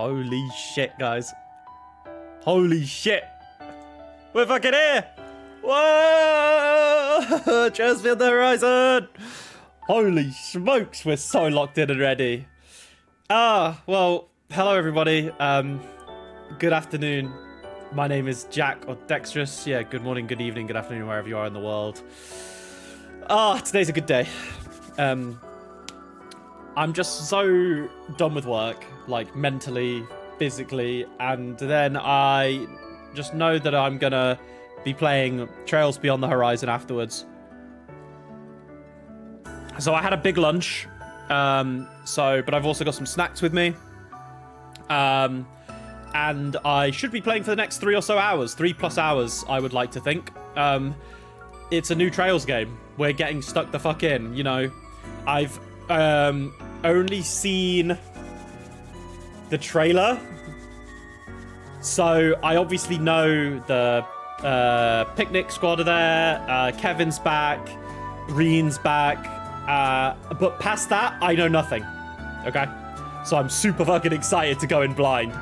Holy shit, guys. Holy shit. We're fucking here. Whoa! Just feel the horizon. Holy smokes, we're so locked in and ready. Well, hello everybody. Good afternoon. My name is Jack, or Dexterous. Yeah, good morning, good evening, good afternoon, wherever you are in the world. Today's a good day. I'm just so done with work, like mentally, physically, and then I just know that I'm gonna be playing Trails Beyond the Horizon afterwards. So I had a big lunch, but I've also got some snacks with me. And I should be playing for the next 3 or so hours, 3+ hours, I would like to think. It's a new Trails game. We're getting stuck the fuck in, you know. I've only seen the trailer, so I obviously know the Picnic Squad are there, Kevin's back, Reen's back, but past that, I know nothing, okay? So I'm super fucking excited to go in blind.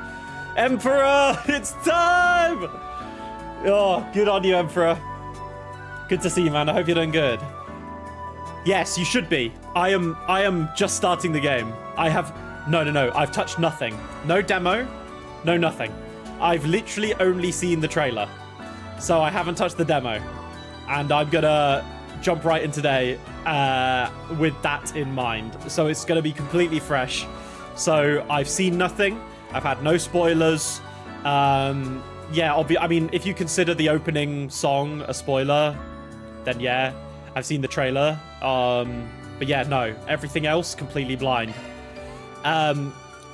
Emperor, it's time! Oh, good on you, Emperor. Good to see you, man. I hope you're doing good. Yes, you should be. I am just starting the game. No. I've touched nothing. No demo, no nothing. I've literally only seen the trailer. So I haven't touched the demo. And I'm gonna jump right in today with that in mind. So it's gonna be completely fresh. So I've seen nothing. I've had no spoilers. Yeah, I mean, if you consider the opening song a spoiler, then yeah, I've seen the trailer. But yeah, no, everything else completely blind.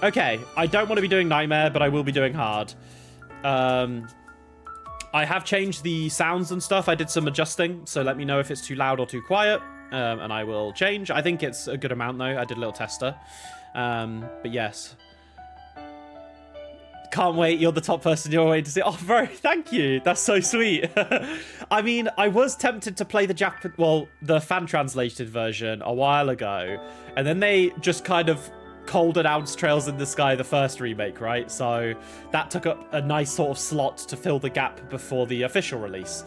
Okay, I don't want to be doing Nightmare, but I will be doing Hard. I have changed the sounds and stuff. I did some adjusting, so let me know if it's too loud or too quiet, and I will change. I think it's a good amount though. I did a little tester. But yes. Can't wait, you're the top person you're waiting to see. Oh, bro, thank you. That's so sweet. I mean, I was tempted to play the fan translated version a while ago, and then they just kind of cold announced Trails in the Sky, the first remake, right? So that took up a nice sort of slot to fill the gap before the official release.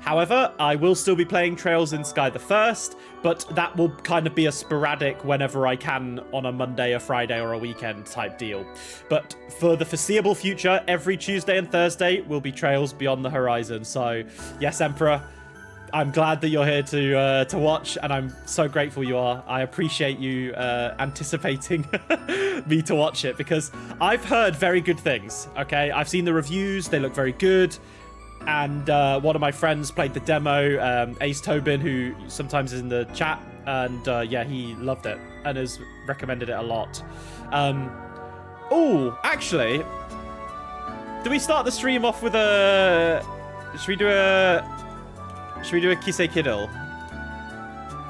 However, I will still be playing Trails in Sky the first, but that will kind of be a sporadic whenever I can on a Monday, a Friday, or a weekend type deal. But for the foreseeable future, every Tuesday and Thursday will be Trails Beyond the Horizon. So yes, Emperor, I'm glad that you're here to watch, and I'm so grateful you are. I appreciate you anticipating me to watch it, because I've heard very good things, okay? I've seen the reviews, they look very good, and one of my friends played the demo, Ace Tobin, who sometimes is in the chat, and yeah, he loved it, and has recommended it a lot. Oh, actually, do we start the stream off with a... Should we do a Kiseki Kiddle?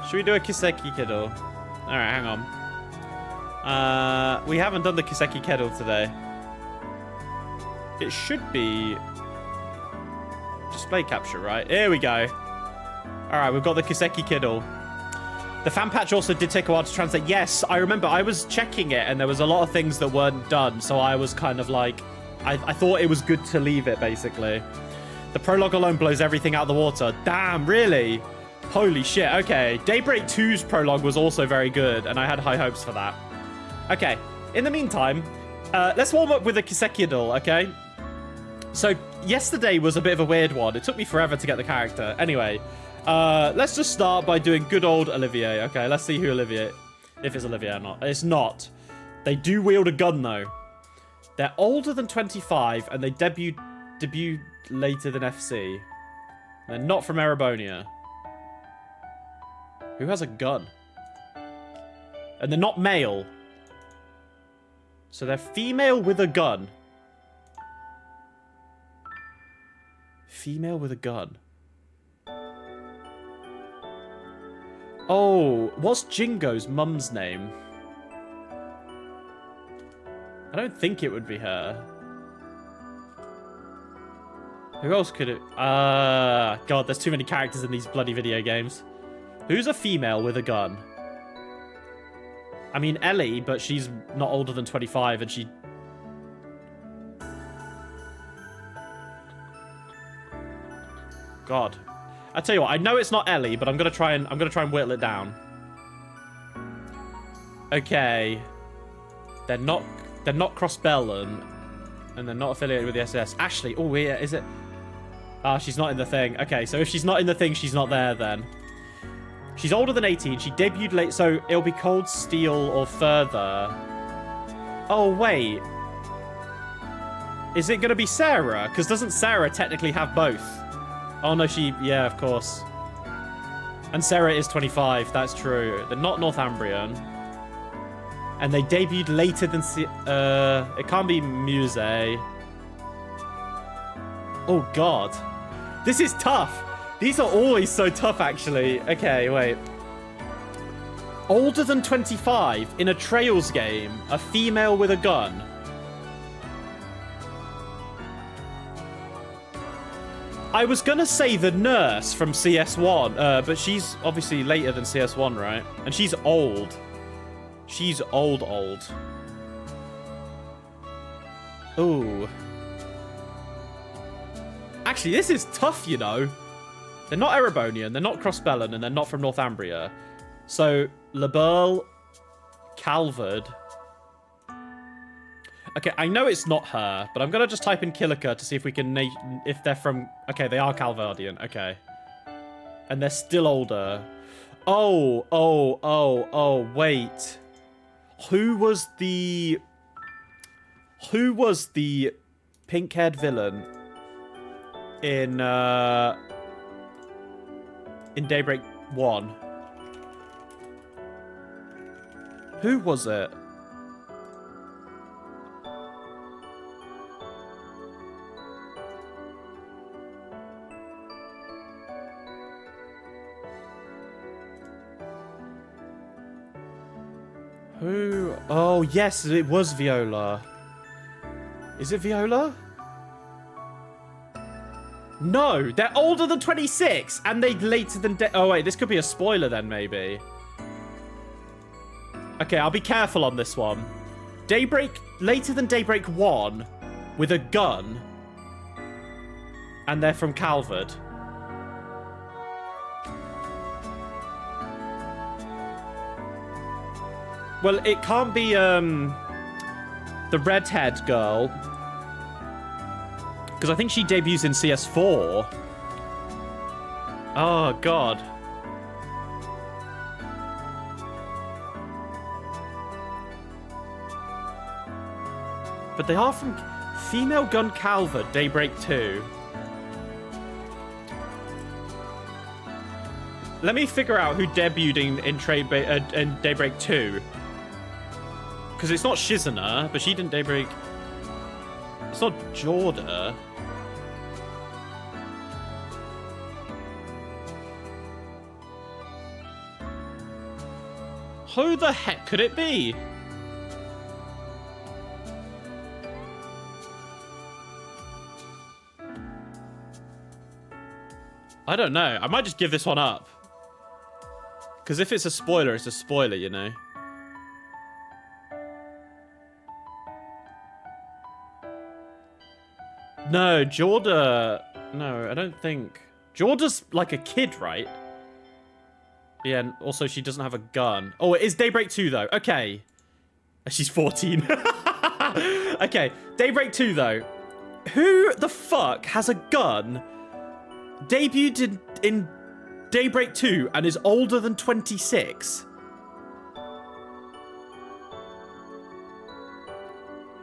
Should we do a Kiseki Kiddle? Alright, hang on. We haven't done the Kiseki Kiddle today. It should be display capture, right? Here we go. Alright, we've got the Kiseki Kiddle. The fan patch also did take a while to translate. Yes, I remember. I was checking it, and there was a lot of things that weren't done, so I was kind of like... I thought it was good to leave it, basically. The prologue alone blows everything out of the water. Damn, really? Holy shit, okay. Daybreak 2's prologue was also very good, and I had high hopes for that. Okay, in the meantime, let's warm up with a Kisekiadal, okay? So, yesterday was a bit of a weird one. It took me forever to get the character. Anyway, let's just start by doing good old Olivier, okay? Let's see who Olivier... If it's Olivier or not. It's not. They do wield a gun, though. They're older than 25, and they debut later than FC. They're not from Erebonia. Who has a gun? And they're not male. So they're female with a gun. Female with a gun. Oh, what's Jingo's mum's name? I don't think it would be her. Who else could it... God, there's too many characters in these bloody video games. Who's a female with a gun? I mean, Ellie, but she's not older than 25, and she God. I tell you what, I know it's not Ellie, but I'm gonna try and whittle it down. Okay. They're not cross-Bellon, and they're not affiliated with the SS. Ashley, oh yeah, is it? Ah, she's not in the thing. Okay, so if she's not in the thing, she's not there then. She's older than 18. She debuted late, so it'll be Cold Steel or further. Oh wait. Is it gonna be Sarah? Because doesn't Sarah technically have both? Oh no, yeah, of course. And Sarah is 25, that's true. They're not Northumbrian. And they debuted later than... it can't be Muse. Oh, God. This is tough. These are always so tough, actually. Okay, wait. Older than 25 in a Trails game. A female with a gun. I was going to say the nurse from CS1, but she's obviously later than CS1, right? And she's old. She's old. Ooh. Actually, this is tough, you know. They're not Erebonian, they're not Crossbellon, and they're not from Northumbria. So, LeBurle, Calvard. Okay, I know it's not her, but I'm going to just type in Killiker to see if we can... if they're from... Okay, they are Calvardian. Okay. And they're still older. Oh, wait. Who was the pink-haired villain in Daybreak 1? Who was it? Who? Oh, yes, it was Viola. Is it Viola? No, they're older than 26, and they later than... Oh, wait, this could be a spoiler then, maybe. Okay, I'll be careful on this one. Later than Daybreak 1, with a gun, and they're from Calvard. Well, it can't be, the redhead girl. Because I think she debuts in CS4. Oh, God. But they are from Female Gun Calvard, Daybreak 2. Let me figure out who debuted in Daybreak 2. Because it's not Shizuna, but she didn't Daybreak... It's not Jorda. Who the heck could it be? I don't know. I might just give this one up. Because if it's a spoiler, it's a spoiler, you know? No, Jorda... No, I don't think... Jorda's like a kid, right? Yeah, and also she doesn't have a gun. Oh, it is Daybreak 2, though. Okay. She's 14. Okay, Daybreak 2, though. Who the fuck has a gun, debuted in Daybreak 2, and is older than 26?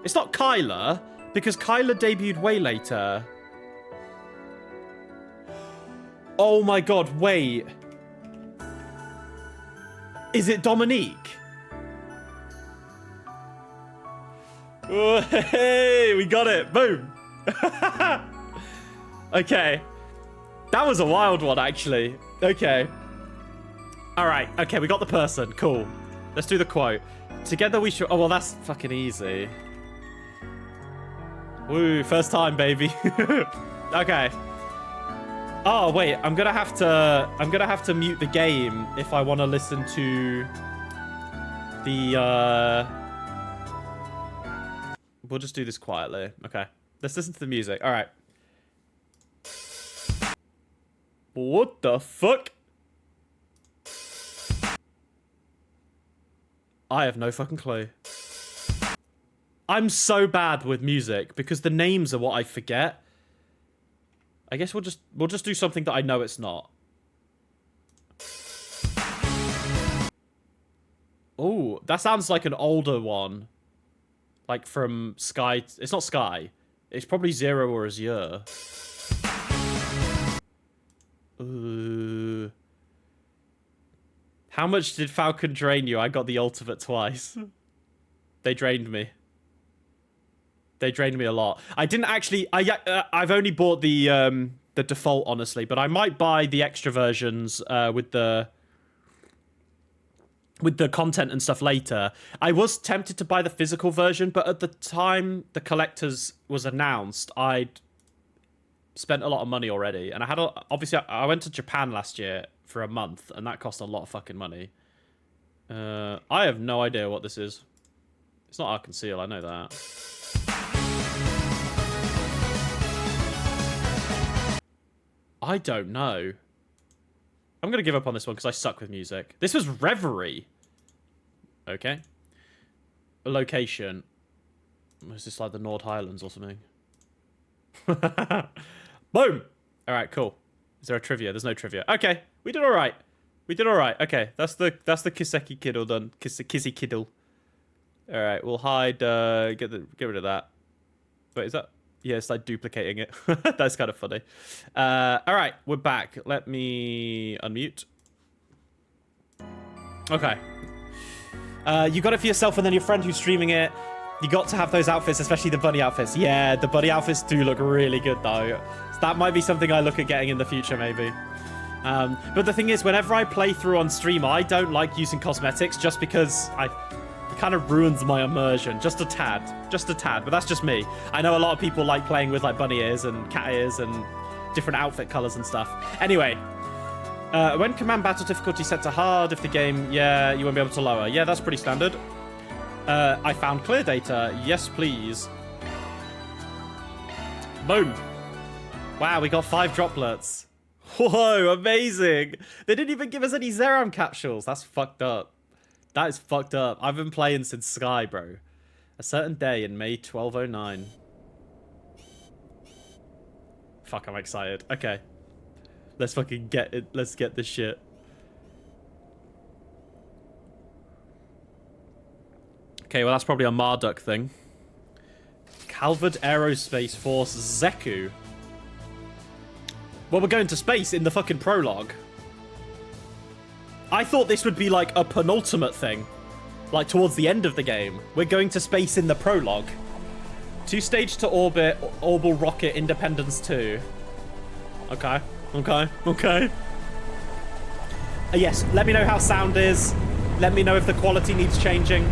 It's not Kyla, because Kyla debuted way later. Oh my god, wait. Is it Dominique? Oh, hey, we got it. Boom. Okay. That was a wild one, actually. Okay. All right. Okay, we got the person. Cool. Let's do the quote. Together we should... Oh, well, that's fucking easy. Woo, first time, baby. Okay. Oh, wait. I'm gonna have to mute the game if I want to listen to the... We'll just do this quietly. Okay. Let's listen to the music. All right. What the fuck? I have no fucking clue. I'm so bad with music because the names are what I forget. I guess we'll just do something that I know it's not. Oh, that sounds like an older one. Like from Sky. It's not Sky. It's probably Zero or Azure. Ooh. How much did Falcon drain you? I got the ultimate twice. They drained me. They drained me a lot. I didn't actually. I've only bought the default, honestly, but I might buy the extra versions with the content and stuff later. I was tempted to buy the physical version, but at the time the collector's was announced, I'd spent a lot of money already, and I had obviously I went to Japan last year for a month, and that cost a lot of fucking money. I have no idea what this is. It's not Arc and Seal, I know that. I don't know. I'm gonna give up on this one because I suck with music. This was Reverie. Okay. A location. Was this like the Nord Highlands or something? Boom! Alright, cool. Is there a trivia? There's no trivia. Okay, we did alright. We did alright. Okay, that's the Kiseki Kiddle done. Kissy Kiddle. Alright, we'll hide, get rid of that. Wait, is that... Yeah, it's like duplicating it. That's kind of funny. Alright, we're back. Let me unmute. Okay. You got it for yourself and then your friend who's streaming it. You got to have those outfits, especially the bunny outfits. Yeah, the bunny outfits do look really good, though. So that might be something I look at getting in the future, maybe. But the thing is, whenever I play through on stream, I don't like using cosmetics just because it kind of ruins my immersion. Just a tad. But that's just me. I know a lot of people like playing with like bunny ears and cat ears and different outfit colors and stuff. Anyway, when command battle difficulty set to hard, if the game, yeah, you won't be able to lower. Yeah, that's pretty standard. I found clear data. Yes, please. Boom. Wow, we got 5 droplets. Whoa, amazing. They didn't even give us any Zeram capsules. That's fucked up. That is fucked up. I've been playing since Sky, bro. A certain day in May 1209. Fuck, I'm excited. Okay. Let's fucking get it. Let's get this shit. Okay, well, that's probably a Marduk thing. Calvert Aerospace Force Zeku. Well, we're going to space in the fucking prologue. I thought this would be like a penultimate thing. Like towards the end of the game. We're going to space in the prologue. 2 stage to orbit, orbital rocket, Independence 2. Okay. Yes, let me know how sound is. Let me know if the quality needs changing.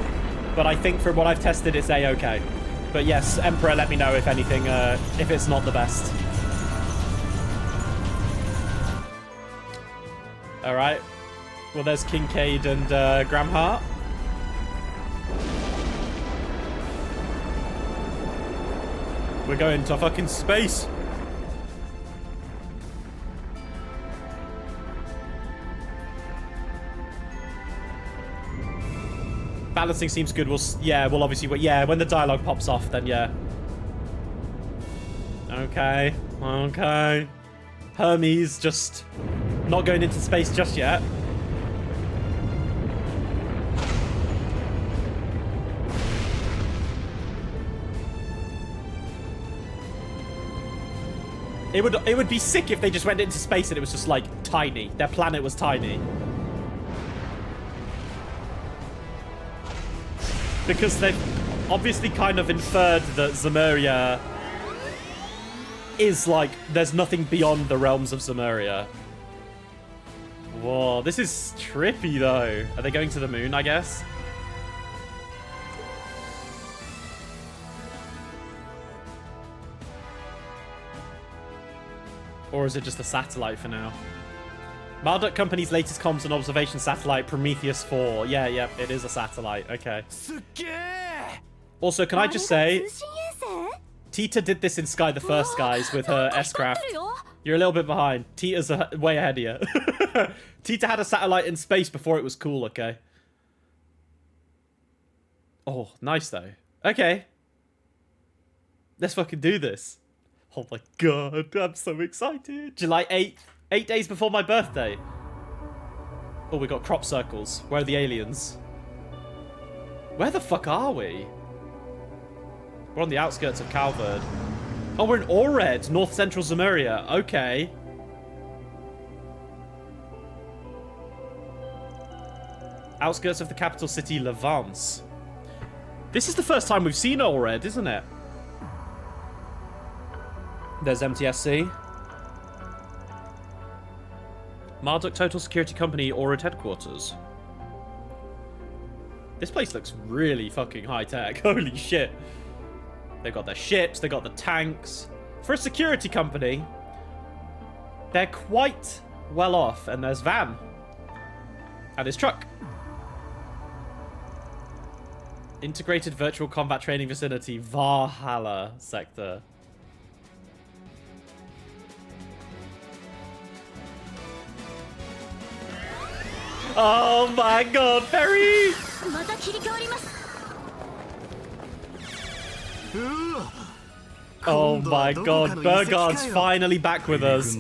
But I think from what I've tested, it's A-okay. But yes, Emperor, let me know if anything, if it's not the best. Alright. Well, there's Kincaid and Graham Hart. We're going to fucking space. Balancing seems good. We'll obviously... Yeah, when the dialogue pops off, then yeah. Okay. Hermes just not going into space just yet. It would be sick if they just went into space and it was just like tiny. Their planet was tiny. Because they've obviously kind of inferred that Zemuria is like, there's nothing beyond the realms of Zemuria. Whoa, this is trippy though. Are they going to the moon, I guess? Or is it just a satellite for now? Marduk Company's latest comms and observation satellite, Prometheus 4. Yeah, it is a satellite. Okay. Also, can I just say, Tita did this in Sky the First, guys, with her S-Craft. You're a little bit behind. Tita's way ahead of you. Tita had a satellite in space before it was cool, okay? Oh, nice though. Okay. Let's fucking do this. Oh my god, I'm so excited. July 8th. 8 days before my birthday. Oh, we got crop circles. Where are the aliens? Where the fuck are we? We're on the outskirts of Calvard. Oh, we're in Ored, north central Zemuria. Okay. Outskirts of the capital city, Levance. This is the first time we've seen Ored, isn't it? There's MTSC. Marduk Total Security Company, Ored headquarters. This place looks really fucking high-tech. Holy shit. They've got their ships, they've got the tanks. For a security company, they're quite well off. And there's Van. And his truck. Integrated Virtual Combat Training Vicinity, Valhalla sector. Oh my god, Ferry! Oh my god, Burgard's finally back with us.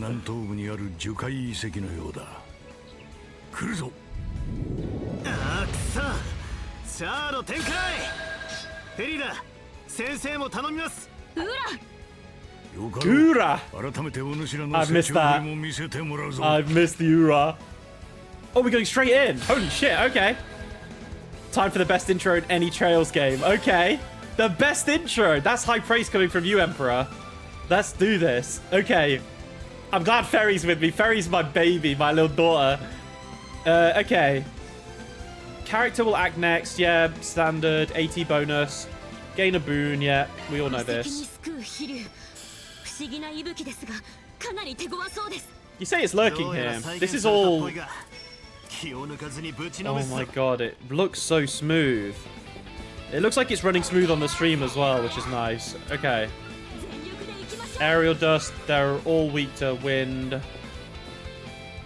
Ura! I've missed that. I've missed the Ura. Oh, we're going straight in. Holy shit, okay. Time for the best intro in any Trails game. Okay. The best intro. That's high praise coming from you, Emperor. Let's do this. Okay. I'm glad Ferry's with me. Ferry's my baby, my little daughter. Okay. Character will act next. Yeah, standard. AT bonus. Gain a boon. Yeah, we all know this. You say it's lurking here. This is all... Oh my god, it looks so smooth. It looks like it's running smooth on the stream as well, which is nice. Okay. Aerial dust, they're all weak to wind.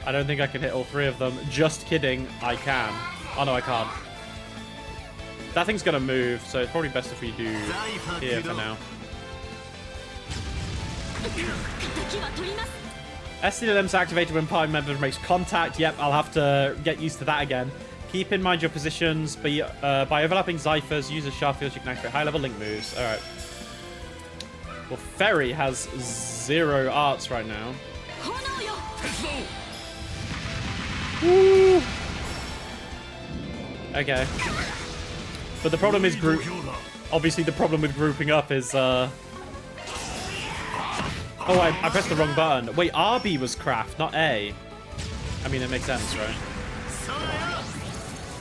I don't think I can hit all three of them. Just kidding, I can. Oh no, I can't. That thing's gonna move, so it's probably best if we do here for now. SCLM's activated when party member makes contact. Yep, I'll have to get used to that again. Keep in mind your positions. By overlapping Zyphers, use a sharp field, you can activate high-level link moves. Alright. Well, Ferry has 0 arts right now. Woo! Okay. But the problem is obviously the problem with grouping up is oh, I pressed the wrong button. Wait, RB was craft, not A. I mean, it makes sense, right?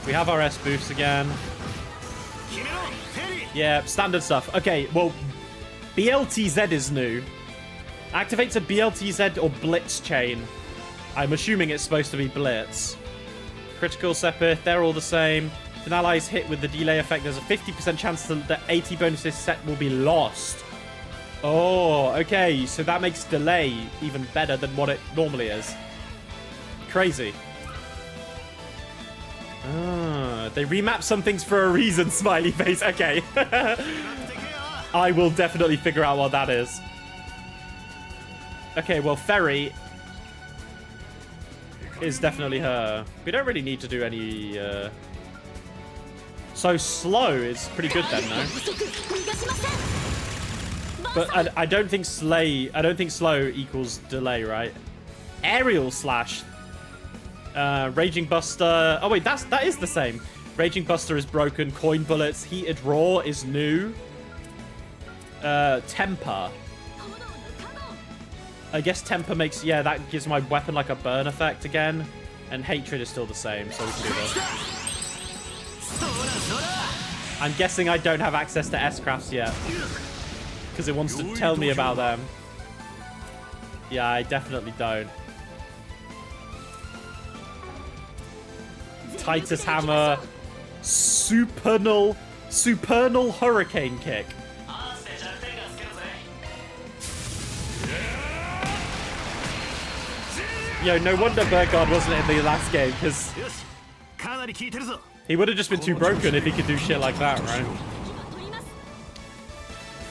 We have our S boosts again. Yeah, standard stuff. Okay, well, BLTZ is new. Activates a BLTZ or Blitz chain. I'm assuming it's supposed to be Blitz. Critical Sepith, they're all the same. If an ally is hit with the delay effect, there's a 50% chance that the 80 bonuses set will be lost. Oh, okay, so that makes delay even better than what it normally is. Crazy. Ah, they remap some things for a reason, smiley face. Okay. I will definitely figure out what that is. Okay, well, Ferry is definitely her. We don't really need to do any... So slow is pretty good then, no? But I don't think slow equals delay, right? Aerial slash. Raging Buster. Oh wait, that is the same. Raging Buster is broken. Coin bullets. Heated Raw is new. Temper. I guess Temper makes, yeah, that gives my weapon like a burn effect again. And Hatred is still the same, so we can do this. I'm guessing I don't have access to S-Crafts yet. Because it wants to tell me about them. Yeah, I definitely don't. Titus Hammer. Supernal Hurricane Kick. Yo, no wonder Burgard wasn't in the last game, because he would have just been too broken if he could do shit like that, right?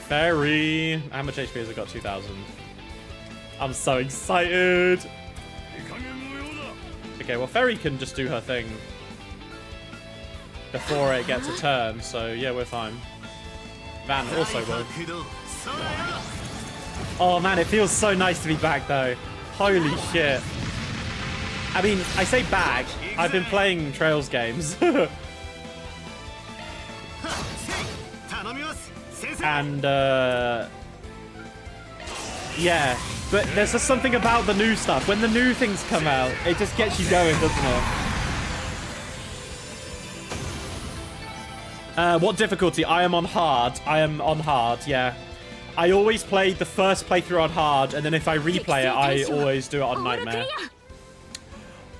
Fairy. How much HP has it got? 2,000. I'm so excited. Okay, well, Fairy can just do her thing before it gets a turn, so yeah, we're fine. Van also will. Oh man, it feels so nice to be back though. Holy shit. I mean, I say back. I've been playing Trails games. And, yeah. But there's just something about the new stuff. When the new things come out, it just gets you going, doesn't it? What difficulty? I am on hard. I am on hard, yeah. I always play the first playthrough on hard, and then if I replay it, I always do it on nightmare.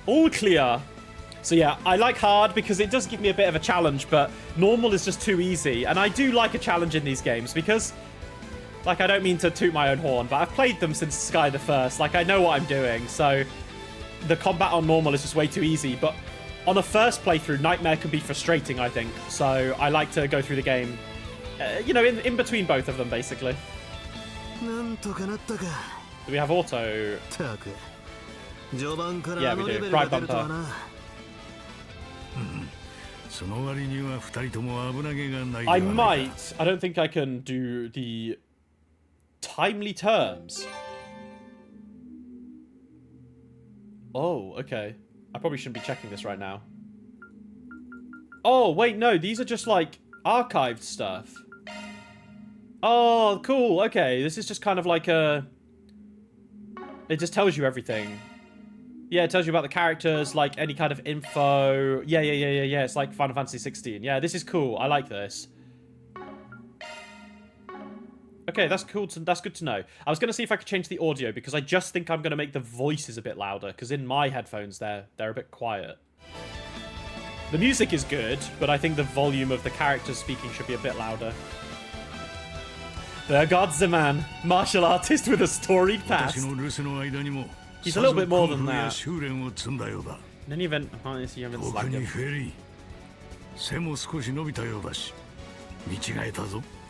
All clear. So yeah, I like hard because it does give me a bit of a challenge, but normal is just too easy. And I do like a challenge in these games because, like, I don't mean to toot my own horn, but I've played them since Sky the First. Like, I know what I'm doing, so the combat on normal is just way too easy. But on a first playthrough, nightmare can be frustrating, I think. So I like to go through the game, you know, in between both of them, basically. Do we have auto? Yeah, we do. Pride bumper. I might. I don't think I can do the timely terms. Oh, okay. I probably shouldn't be checking this right now. Oh, wait, no. These are just, like, archived stuff. Oh, cool. Okay. This is just kind of like a... It just tells you everything. Yeah, it tells you about the characters, like any kind of info. Yeah. It's like Final Fantasy 16. Yeah, this is cool. I like this. Okay, that's cool. That's good to know. I was going to see if I could change the audio because I just think I'm going to make the voices a bit louder because in my headphones, they're a bit quiet. The music is good, but I think the volume of the characters speaking should be a bit louder. The God's a man, martial artist with a storied past. He's a little bit more than that. In any event, harness you haven't slacked him.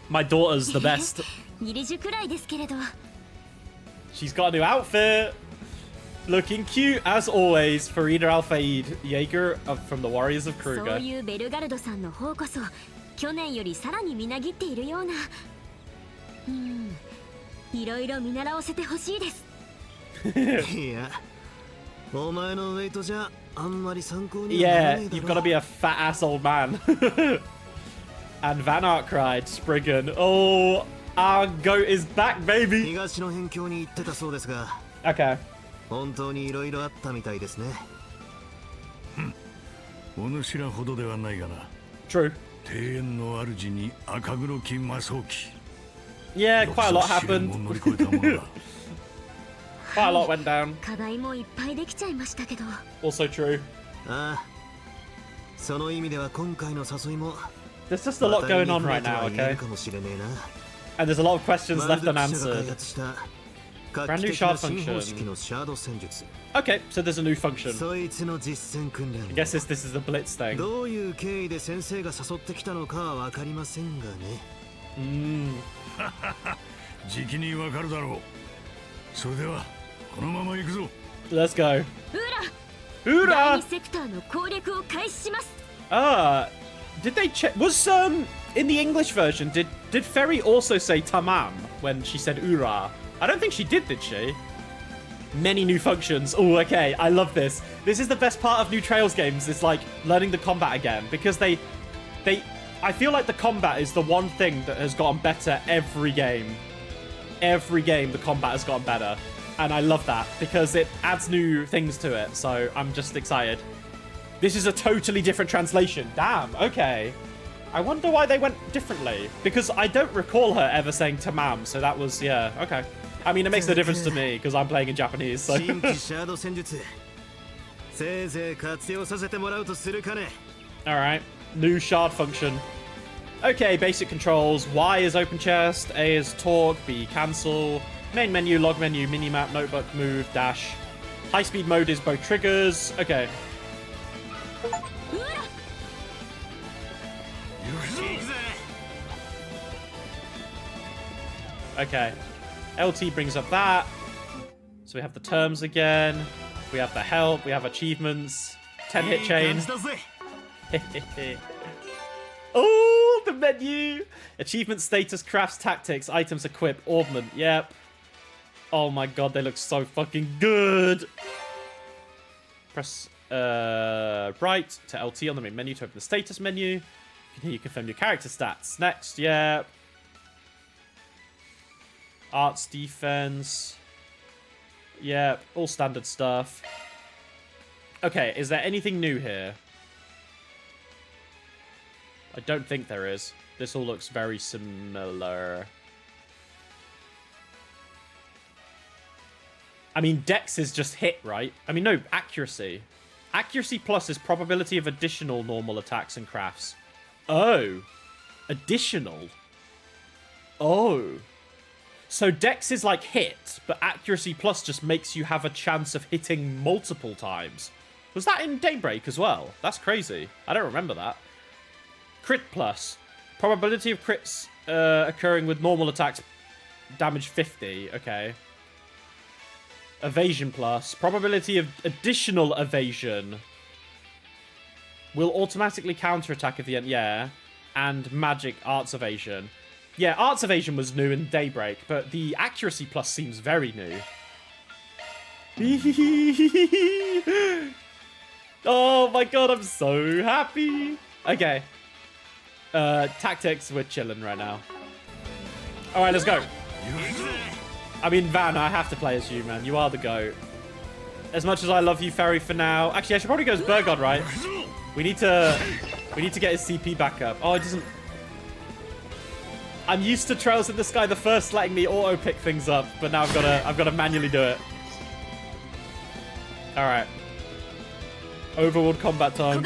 My daughter's the best. She's got a new outfit. Looking cute as always. Farida Al-Faid, Jaeger from the Warriors of Kruger. Yeah, you've got to be a fat ass old man. And Van Art cried, Spriggan. Oh, our goat is back, baby. Okay. True. Yeah, quite a lot happened. Quite a lot went down. Also true. There's just a lot going on right now, okay? And there's a lot of questions left unanswered. Brand new shard function. Okay, so there's a new function. I guess this is the blitz thing. Let's go. Hoorah! Did they check? Was in the English version? Did Ferry also say tamam when she said "ura"? I don't think she did she? Many new functions. Oh, okay. I love this. This is the best part of new Trails games. Is like learning the combat again because I feel like the combat is the one thing that has gotten better every game. Every game, the combat has gotten better. And I love that because it adds new things to it. So I'm just excited. This is a totally different translation. Damn, okay. I wonder why they went differently. Because I don't recall her ever saying tamam. So that was, yeah, okay. I mean, it makes no difference to me because I'm playing in Japanese. So. Alright, new shard function. Okay, basic controls. Y is open chest, A is talk, B cancel, main menu, log menu, minimap, notebook, move, dash, High-speed mode is both triggers. Okay. Okay. LT brings up that. So we have the terms again. We have the help. We have achievements. 10-hit chain. Oh, the menu. Achievement status, crafts, tactics, items, equip, augment. Yep. Oh my god, they look so fucking good. Press right to LT on the main menu to open the status menu. You confirm your character stats. Next, yep. Arts, defense. Yep, all standard stuff. Okay, is there anything new here? I don't think there is. This all looks very similar. I mean, Dex is just hit, right? I mean, no, accuracy. Accuracy plus is probability of additional normal attacks and crafts. Oh. Additional. Oh. So Dex is like hit, but accuracy plus just makes you have a chance of hitting multiple times. Was that in Daybreak as well? That's crazy. I don't remember that. Crit plus. Probability of crits occurring with normal attacks damage 50. Okay. Evasion plus. Probability of additional evasion will automatically counterattack at the end. Yeah. And magic arts evasion. Yeah, arts evasion was new in Daybreak, but the accuracy plus seems very new. Oh my god, I'm so happy. Okay. Tactics, we're chilling right now. Alright, let's go. I mean, Van, I have to play as you, man. You are the GOAT. As much as I love you, Ferry, for now. Actually, I should probably go as Burgod, right? We need to get his CP back up. Oh, it doesn't... I'm used to Trails in the Sky, the first letting me auto-pick things up, but now I've got to manually do it. Alright. Overworld combat time.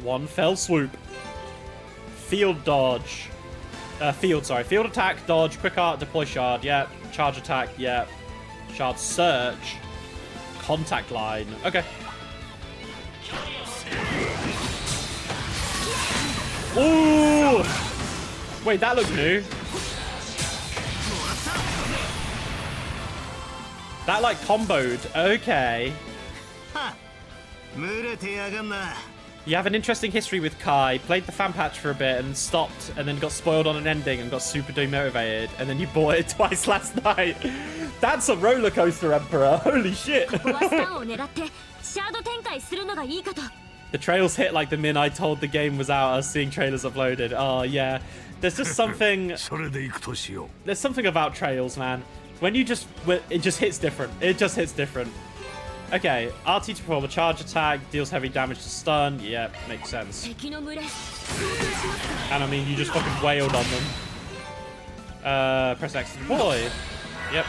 One fell swoop. Field dodge. Field attack, dodge, quick art, deploy shard, yeah. Charge attack, yeah. Shard search. Contact line. Okay. Ooh! Wait, that looks new. That like comboed. Okay. You have an interesting history with Kai. Played the fan patch for a bit and stopped, and then got spoiled on an ending and got super demotivated, and then you bought it twice last night. That's a roller coaster, Emperor. Holy shit. The trails hit like the min I told the game was out. I was seeing trailers uploaded. Oh yeah. There's just something. There's something about trails, man. When you just, it just hits different. It just hits different. Okay, RT to perform a charge attack, deals heavy damage to stun. Yeah, makes sense. And I mean, you just fucking wailed on them. Press X to deploy. Yep.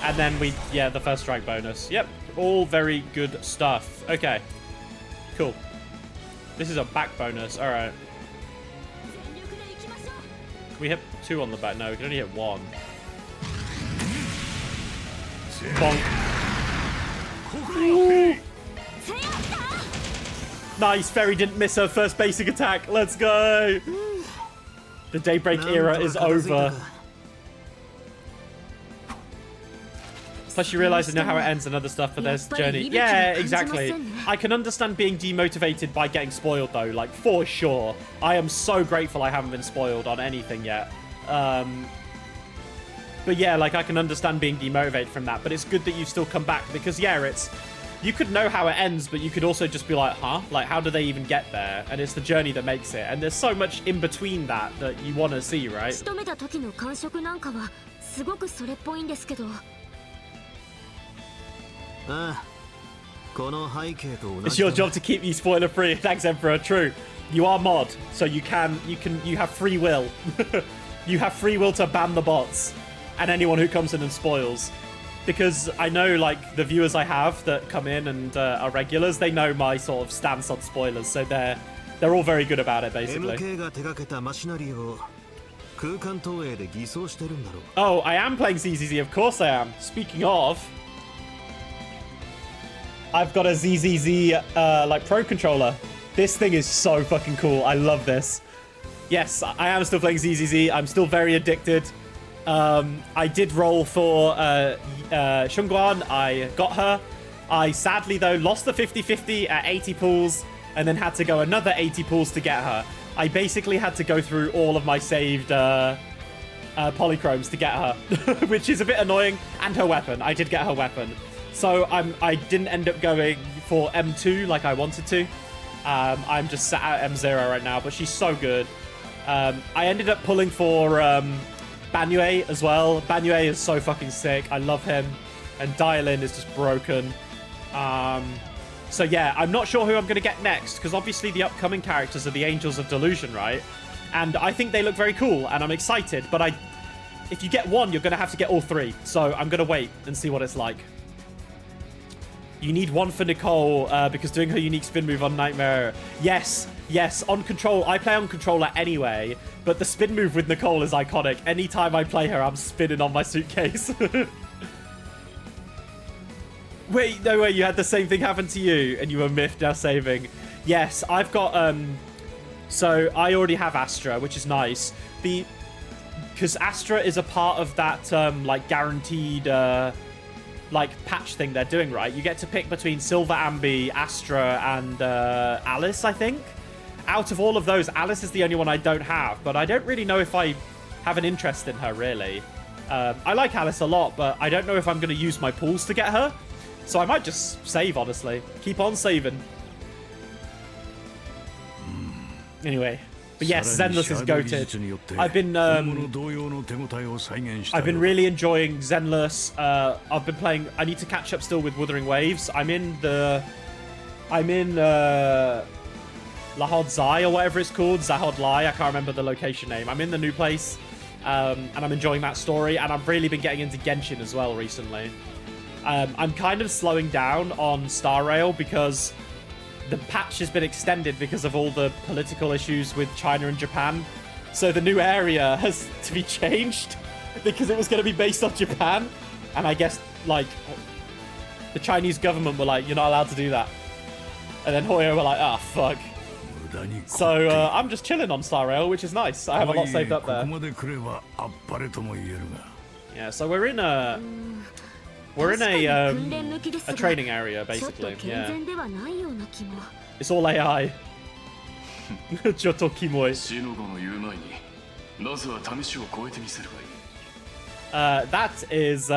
And then the first strike bonus. Yep, all very good stuff. Okay, cool. This is a back bonus. All right. Can we hit 2 on the back? No, we can only hit 1. Bonk. Ooh. Nice, Ferry didn't miss her first basic attack. Let's go. The Daybreak era is over. Plus you realise you know how it ends and other stuff, but there's journey. Yeah, exactly. I can understand being demotivated by getting spoiled though, like for sure. I am so grateful I haven't been spoiled on anything yet. But yeah, like I can understand being demotivated from that, but it's good that you still come back because yeah, you could know how it ends, but you could also just be like, huh? Like how do they even get there? And it's the journey that makes it. And there's so much in between that you want to see, right? It's your job to keep you spoiler free. Thanks, Emperor. True. You are mod, so you have free will. You have free will to ban the bots and anyone who comes in and spoils. Because I know, like, the viewers I have that come in and are regulars, they know my sort of stance on spoilers, so they're all very good about it, basically. Oh, I am playing ZZZ, of course I am. Speaking of, I've got a ZZZ like Pro controller. This thing is so fucking cool. I love this. Yes, I am still playing ZZZ. I'm still very addicted. I did roll for Shunguan. I got her. I sadly, though, lost the 50-50 at 80 pools and then had to go another 80 pools to get her. I basically had to go through all of my saved polychromes to get her, which is a bit annoying. And her weapon. I did get her weapon. So I didn't end up going for M2 like I wanted to. I'm just sat at M0 right now, but she's so good. I ended up pulling for Banyue as well. Banyue is so fucking sick. I love him. And Dialin is just broken. So yeah, I'm not sure who I'm going to get next, because obviously the upcoming characters are the Angels of Delusion, right? And I think they look very cool, and I'm excited. But if you get one, you're going to have to get all three. So I'm going to wait and see what it's like. You need one for Nicole, because doing her unique spin move on Nightmare. Yes, on control. I play on controller anyway, but the spin move with Nicole is iconic. Anytime I play her, I'm spinning on my suitcase. Wait, no way, you had the same thing happen to you, and you were miffed now saving. Yes, I've got, so I already have Astra, which is nice. Because Astra is a part of that, like, guaranteed, like, patch thing they're doing, right? You get to pick between Silver Ambi, Astra, and Alice, I think. Out of all of those, Alice is the only one I don't have, but I don't really know if I have an interest in her, really. I like Alice a lot, but I don't know if I'm going to use my pools to get her. So I might just save, honestly. Keep on saving. Anyway. But yes, Zenless is goated. I've been really enjoying Zenless. I've been playing... I need to catch up still with Wuthering Waves. I'm in Lahod Zai, or whatever it's called. Zahod Lai. I can't remember the location name. I'm in the new place. And I'm enjoying that story. And I've really been getting into Genshin as well recently. I'm kind of slowing down on Star Rail because the patch has been extended because of all the political issues with China and Japan. So the new area has to be changed because it was going to be based on Japan. And I guess, like, the Chinese government were like, you're not allowed to do that. And then Hoyo were like, ah, fuck. So I'm just chilling on Star Rail, which is nice. I have a lot saved up there. Yeah, so we're in a training area, basically. Yeah. It's all AI. Choto kimoi. That is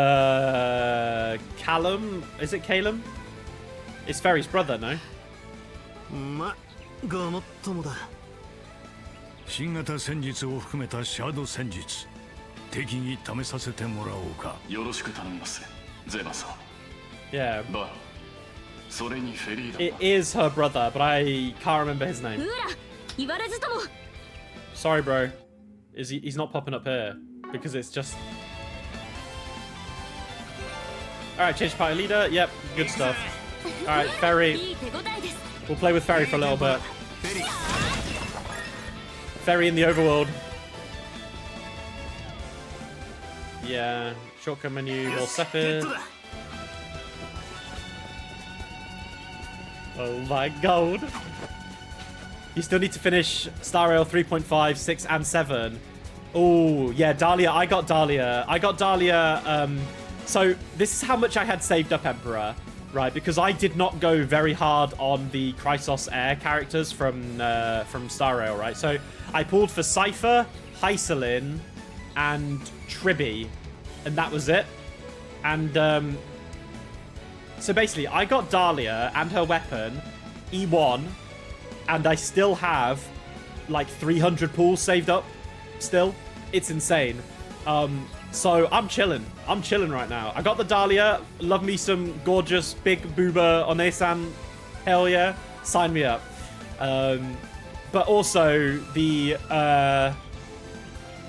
Callum. Is it Calum? It's Ferry's brother, no? 新型戦術を含めたシャドウ戦術敵に試させてもらおうかよろしく頼みますゼマさん Yeah. バそれにフェリーダ It is her brother, but I can't remember his name. Sorry, bro. He's not popping up here because it's just... Alright, change party leader. Yep, good stuff. Alright, Ferry. We'll play with Ferry for a little bit. Ferry in the overworld. Yeah, shortcut menu, more Sepid. Oh my god. You still need to finish Star Rail 3.5, 6, and 7. Oh, yeah, Dahlia. I got Dahlia. So this is how much I had saved up, Emperor, right? Because I did not go very hard on the Chrysos Air characters from Star Rail, right? So I pulled for Cypher, Hyselin, and Tribby, and that was it. And so basically, I got Dahlia and her weapon, E1, and I still have like 300 pools saved up still. It's insane. So I'm chilling. I'm chilling right now. I got the Dahlia. Love me some gorgeous big booba Onesan. Hell yeah. Sign me up. But also the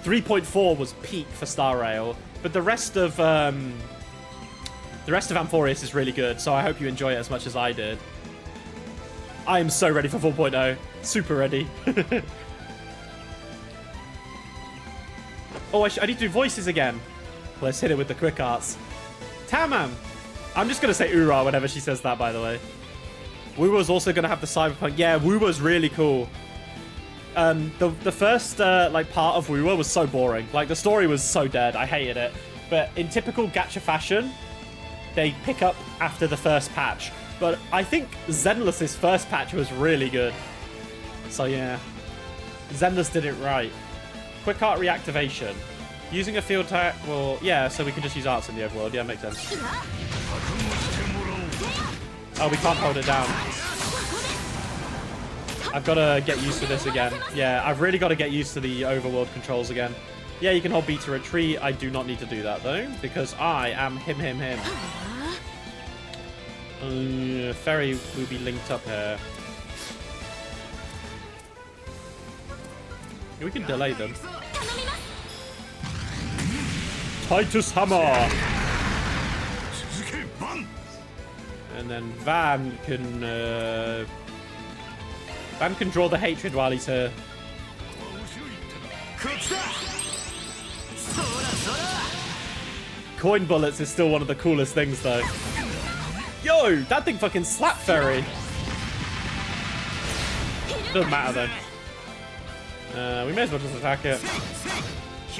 3.4 was peak for Star Rail. But the rest of Amphorius is really good. So I hope you enjoy it as much as I did. I am so ready for 4.0. Super ready. Oh, I need to do voices again. Let's hit it with the quick arts. Tamam. I'm just going to say Ura whenever she says that, by the way. Wuwa's also going to have the cyberpunk. Yeah, Wuwa's really cool. The first like part of Wuwa was so boring. Like, the story was so dead. I hated it. But in typical gacha fashion, they pick up after the first patch. But I think Zenless's first patch was really good. So yeah, Zenless did it right. Quick art reactivation. Using a field tag, well, yeah, so we can just use arts in the overworld. Yeah, makes sense. Oh, we can't hold it down. I've got to get used to this again. Yeah, I've really got to get used to the overworld controls again. Yeah, you can hold B to retreat. I do not need to do that, though, because I am him. Ferry will be linked up here. We can delay them. Titus Hammer! And then Van can draw the hatred while he's here. Coin bullets is still one of the coolest things, though. Yo, that thing fucking slapped Ferry. Doesn't matter, though. We may as well just attack it.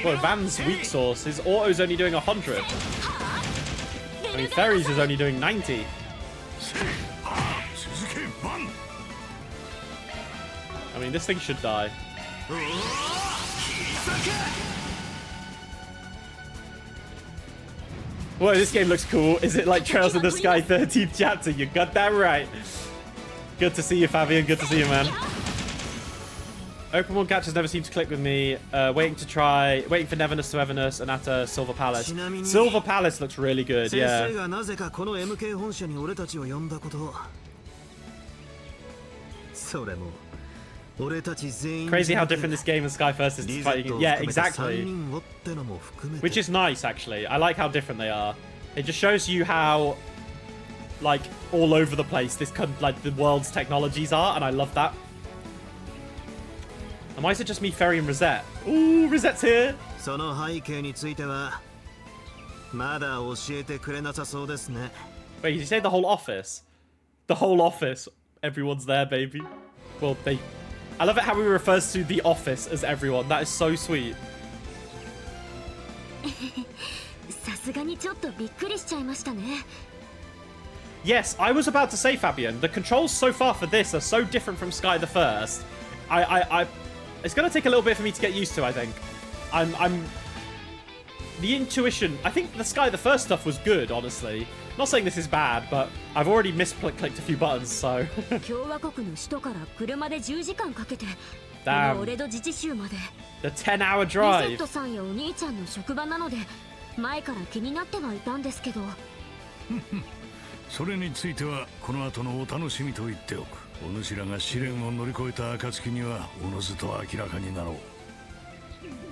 Boy, Van's weak source. His auto's only doing 100. I mean, Ferry's is only doing 90. I mean, this thing should die. Whoa, this game looks cool. Is it like Trails in the Sky 13th chapter? You got that right. Good to see you, Fabian. Good to see you, man. Open world gachas never seem to click with me. Waiting for Neverness to Everness and at Silver Palace. Silver Palace looks really good, yeah. Crazy how different this game and Sky First is fighting. Yeah, exactly. Which is nice, actually. I like how different they are. It just shows you how, like, all over the place like the world's technologies are, and I love that. And why is it just me, Ferry, and Rosette? Ooh, Rosette's here! Wait, did you say the whole office? The whole office. Everyone's there, baby. Well, I love it how he refers to the office as everyone. That is so sweet. Yes, I was about to say, Fabian, the controls so far for this are so different from Sky the First. It's going to take a little bit for me to get used to, I think. The intuition... I think the Sky the First stuff was good, honestly. Not saying this is bad, but I've already misclicked a few buttons, so... Damn. The 10-hour drive.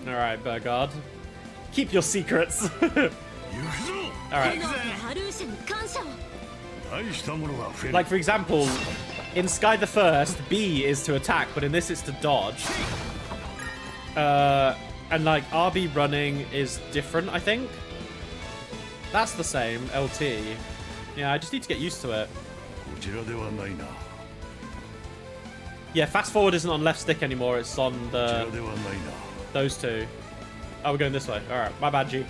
Alright, Burgard. Keep your secrets. Alright. Like, for example, in Sky the First, B is to attack, but in this it's to dodge. And, like, RB running is different, I think. That's the same, LT. Yeah, I just need to get used to it. Yeah, fast forward isn't on left stick anymore, it's on those two. Oh, we're going this way. Alright, my bad, G.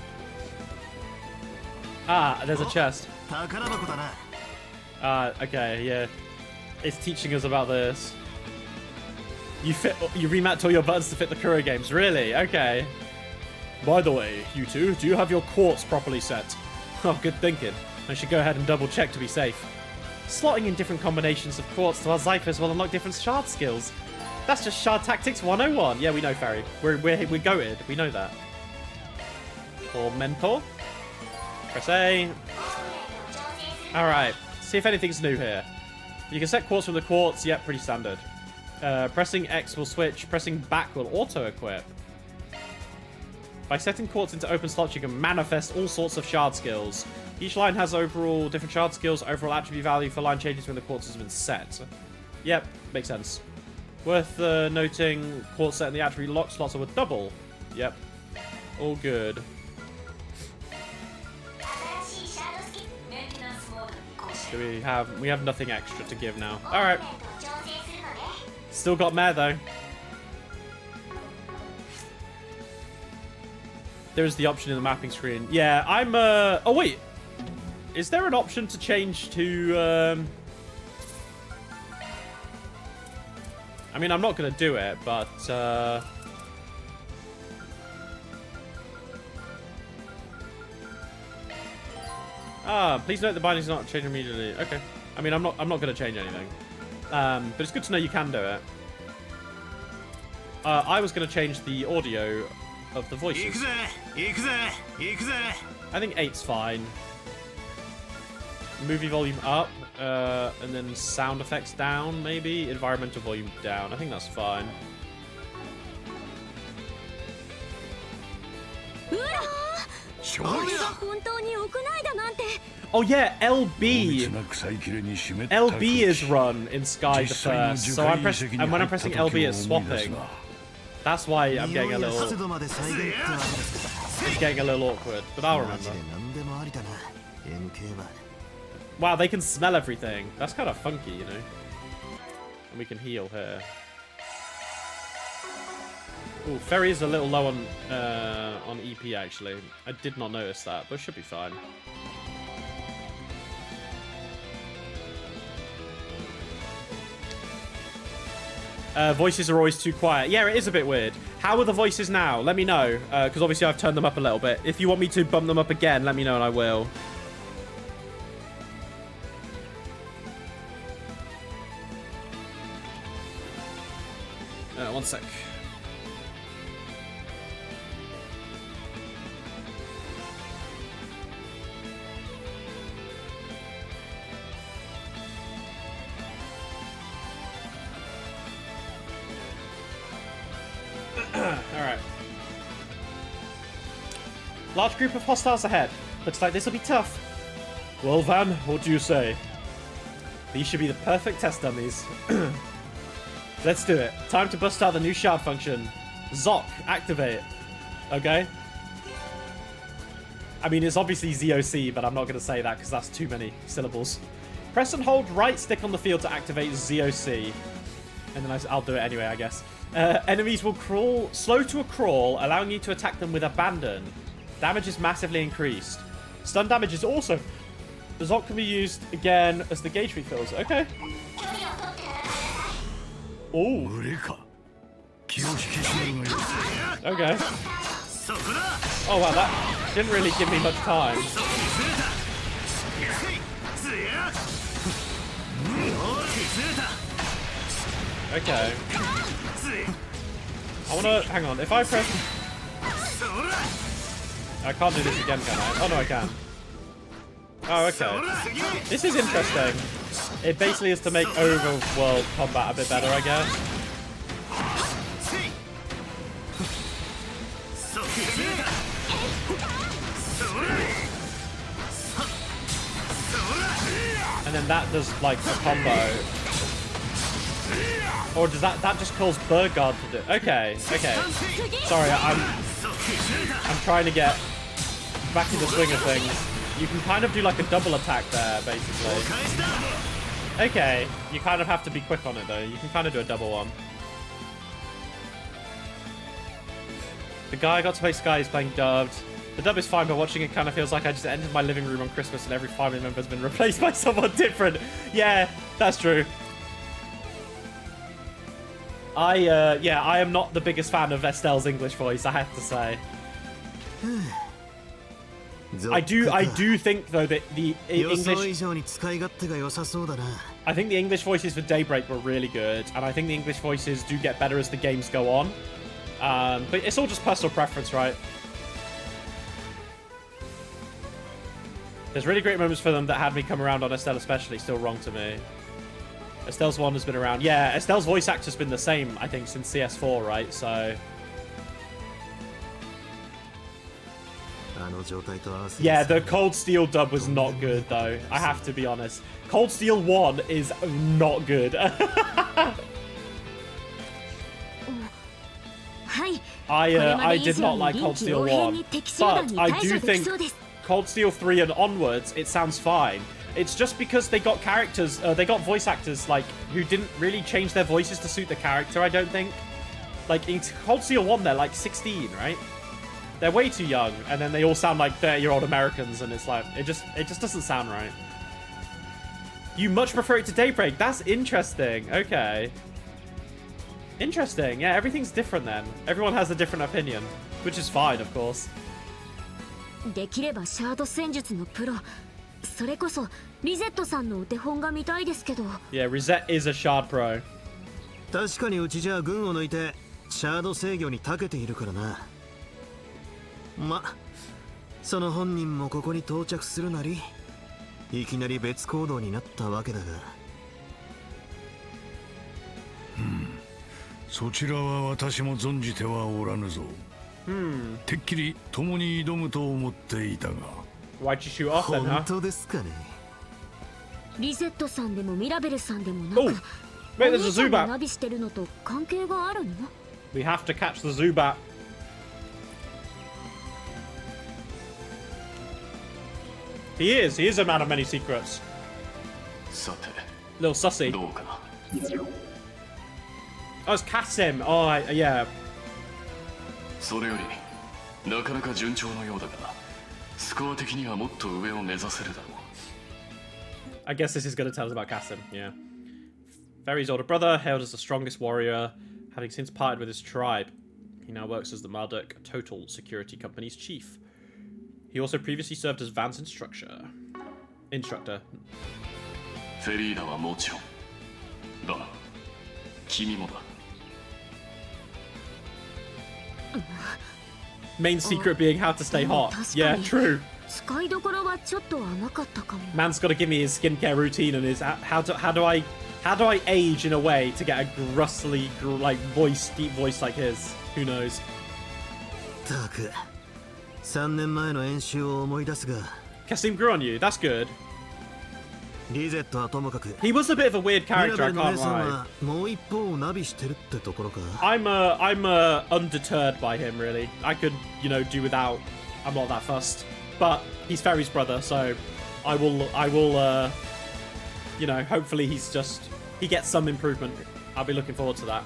Ah, there's a chest. Okay, yeah. It's teaching us about this. You remapped all your buttons to fit the Kuro games. Really? Okay. By the way, you two, do you have your quartz properly set? Oh, good thinking. I should go ahead and double check to be safe. Slotting in different combinations of quartz to our ciphers will unlock different shard skills. That's just Shard Tactics 101. Yeah, we know, Ferry. We're goated. We know that. Or Mentor. Press A. Alright. See if anything's new here. You can set quartz from the quartz. Yep, pretty standard. Pressing X will switch. Pressing back will auto-equip. By setting quartz into open slots, you can manifest all sorts of shard skills. Each line has overall different shard skills, overall attribute value for line changes when the quartz has been set. Yep, makes sense. Worth noting, quartz set in the attribute lock slots are with double. Yep. All good. Do we have nothing extra to give now. Alright. Still got Mare though. There's the option in the mapping screen. Yeah, I'm oh wait. Is there an option to change to I mean, I'm not gonna do it, but please note the binding's not changed immediately. Okay. I mean, I'm not gonna change anything. But it's good to know you can do it. I was gonna change the audio of the voices. I think 8's fine. Movie volume up, and then sound effects down, maybe. Environmental volume down. I think that's fine. Oh yeah, LB. LB is run in Sky the first. So I'm pressing, and when I'm pressing LB, it's swapping. That's why I'm getting a little. It's getting a little awkward, but I'll remember. Wow, they can smell everything. That's kind of funky, you know. And we can heal here. Ooh, Ferry is a little low on EP actually. I did not notice that, but it should be fine. Voices are always too quiet. Yeah, it is a bit weird. How are the voices now? Let me know, because obviously I've turned them up a little bit. If you want me to bump them up again, let me know and I will. One sec. Alright. Large group of hostiles ahead. Looks like this will be tough. Well, Van, what do you say? These should be the perfect test dummies. Let's do it. Time to bust out the new shard function. Zoc, activate. Okay. I mean, it's obviously ZOC, but I'm not going to say that because that's too many syllables. Press and hold right stick on the field to activate ZOC. And then I'll do it anyway, I guess. Enemies will crawl, slow to a crawl, allowing you to attack them with abandon. Damage is massively increased. Stun damage is also... The Zoc can be used again as the gauge refills. Okay. Oh. Okay. Oh wow, that didn't really give me much time. Okay. I wanna hang on. If I press, I can't do this again, can I? Oh no, I can. Oh, okay. This is interesting. It basically is to make overworld combat a bit better, I guess. And then that does like a combo. Or does that just calls Bird Guard to do? Okay, okay. Sorry, I'm trying to get back in the swing of things. You can kind of do like a double attack there, basically. Okay, you kind of have to be quick on it though. You can kind of do a double one. The guy I got to play Sky is playing dubbed. The dub is fine, but watching it kind of feels like I just entered my living room on Christmas and every family member has been replaced by someone different. Yeah, that's true. Yeah, I am not the biggest fan of Estelle's English voice, I have to say. I do think though that the English, I think the English voices for Daybreak were really good, and I think the English voices do get better as the games go on. But it's all just personal preference, right? There's really great moments for them that had me come around on Estelle especially, still wrong to me. Estelle's one has been around. Yeah, Estelle's voice actor's been the same, I think, since CS4, right? So... yeah, the Cold Steel dub was not good, though. I have to be honest. Cold Steel 1 is not good. I did not like Cold Steel 1, but I do think Cold Steel 3 and onwards, it sounds fine. It's just because they got characters, they got voice actors, like, who didn't really change their voices to suit the character, I don't think. Like, in Cold Steel 1, they're like 16, right? They're way too young, and then they all sound like 30-year-old Americans, and it's like, it just doesn't sound right. You much prefer it to Daybreak? That's interesting. Okay. Interesting. Yeah, everything's different then. Everyone has a different opinion, which is fine, of course. できればシャード戦術のプロ、それこそリゼットさんのお手本が見たいですけど。Yeah, Rosette is a Shard Pro. 確かにうちじゃ軍を抜いてシャード制御に長けているからな。ま、その本人もここに到着するなり、いきなり別行動になったわけだが。そちらは私も存じてはおらぬぞ。てっきり共に挑むと思っていたが。Why'd you shoot off then, huh? 本当ですかね。リゼットさんでもミラベルさんでもなく、Oh, wait, there's a お兄ちゃん Zubat. がナビしてるのと関係があるの？ We have to catch the Zubat. He is a man of many secrets. さて、 Little sussy. どうかな。 Oh, it's Kasim. Oh, yeah. それよりなかなか順調のようだが、スコア的にはもっと上を目指せるだろう。 I guess this is going to tell us about Kasim, yeah. Ferry's older brother, hailed as the strongest warrior, having since parted with his tribe. He now works as the Marduk Total Security Company's chief. He also previously served as Van's instructor. フェリーダはもちろん。だが、君もだ。 Main secret being how to stay hot. Yeah, true. 使いどころはちょっと甘かったかも。 Man's got to give me his skincare routine and his how do I age in a way to get a grussly like deep voice like his? Who knows? たく、3年前の演習を思い出すが。 Kasim grew on you. That's good. リゼットはともかく。 He was a bit of a weird character. I ミラベルの can't 姉さん lie. はもう一方をナビしてるってところか。 I'm undeterred by him really. I could, do without. I'm not that fussed. But he's Ferry's brother, so I will hopefully he gets some improvement. I'll be looking forward to that.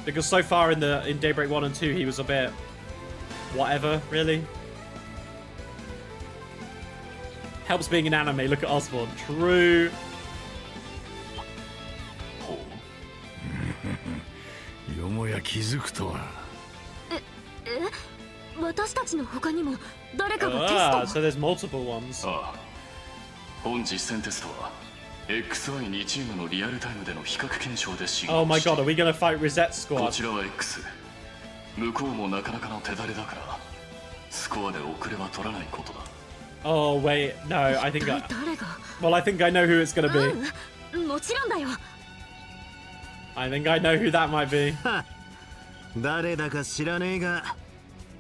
Because so far in Daybreak 1 and 2 he was a bit whatever, really. Helps being an anime, look at Osborne. True. ほう。よもや気づくとは。私たちの他にも誰かがテ Ah, スト so there's multiple ones. ああ。本実戦テストは XY2 チームのリアルタイムでの比較検証で進 Oh 行 my して god, are we gonna fight Rosette こ Squad? ちらは X。向こうもなかなかの手だれだから、スコアで遅れは取らないことだ。Oh wait, no, I think 一体誰が？ well, I think I know who it's gonna be. うん、もちろんだよ。 I think I know who that might be. 誰だか知らねえが、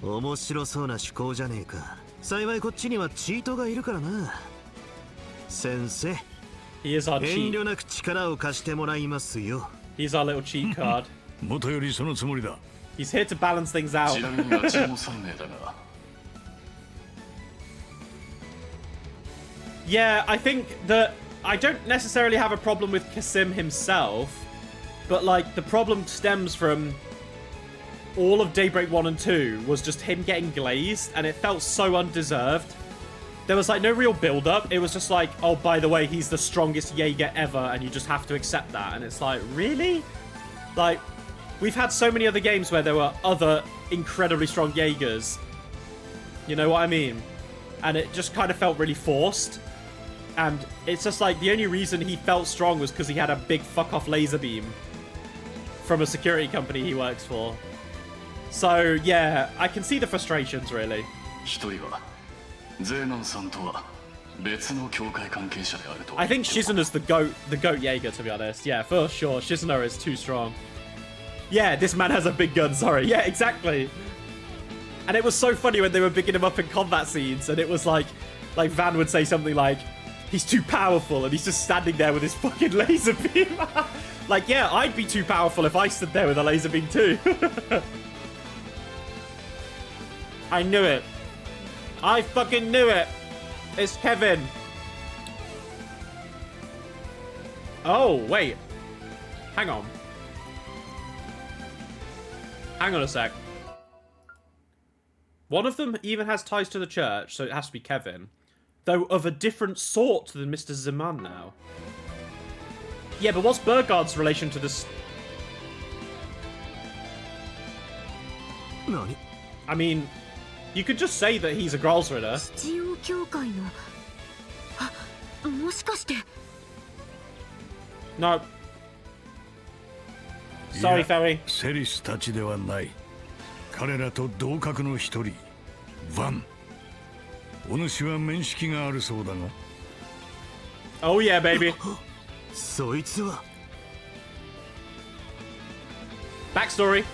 面白そうな趣向じゃねえか。幸いこっちにはチートがいるからな。先生、 He is our 遠 cheat. 慮なく力を貸してもらいますよ。 He's our little cheat card. もとよりそのつもりだ。 He's here to balance things out. ちなみにあちらも3名だが。Yeah, I think that I don't necessarily have a problem with Kasim himself, but like the problem stems from all of Daybreak 1 and 2 was just him getting glazed, and it felt so undeserved. There was like no real build-up. It was just like, oh, by the way, he's the strongest Jaeger ever, and you just have to accept that. And it's like, really? Like, we've had so many other games where there were other incredibly strong Jaegers. You know what I mean? And it just kind of felt really forced. And it's just like the only reason he felt strong was because he had a big fuck-off laser beam from a security company he works for. So, yeah, I can see the frustrations, really. 一人はゼーナンさんとは別の教会関係者であると。 I think Shizuna's the goat Jaeger, to be honest. Yeah, for sure. Shizuna is too strong. Yeah, this man has a big gun, sorry. Yeah, exactly. And it was so funny when they were bigging him up in combat scenes, and it was like Van would say something like, he's too powerful, and he's just standing there with his fucking laser beam. Like, yeah, I'd be too powerful if I stood there with a laser beam too. I knew it. I fucking knew it. It's Kevin. Oh, wait. Hang on. Hang on a sec. One of them even has ties to the church, so it has to be Kevin. Though of a different sort than Mr. Zaman now. Yeah, but what's Burgard's relation to this? I mean, you could just say that he's a Gralsritter. No. Sorry, Ferry. セリスたちではない。彼らと同格の一人、ヴァン。お主は面識があるそうだが。Oh yeah, baby. そいつは Backstory.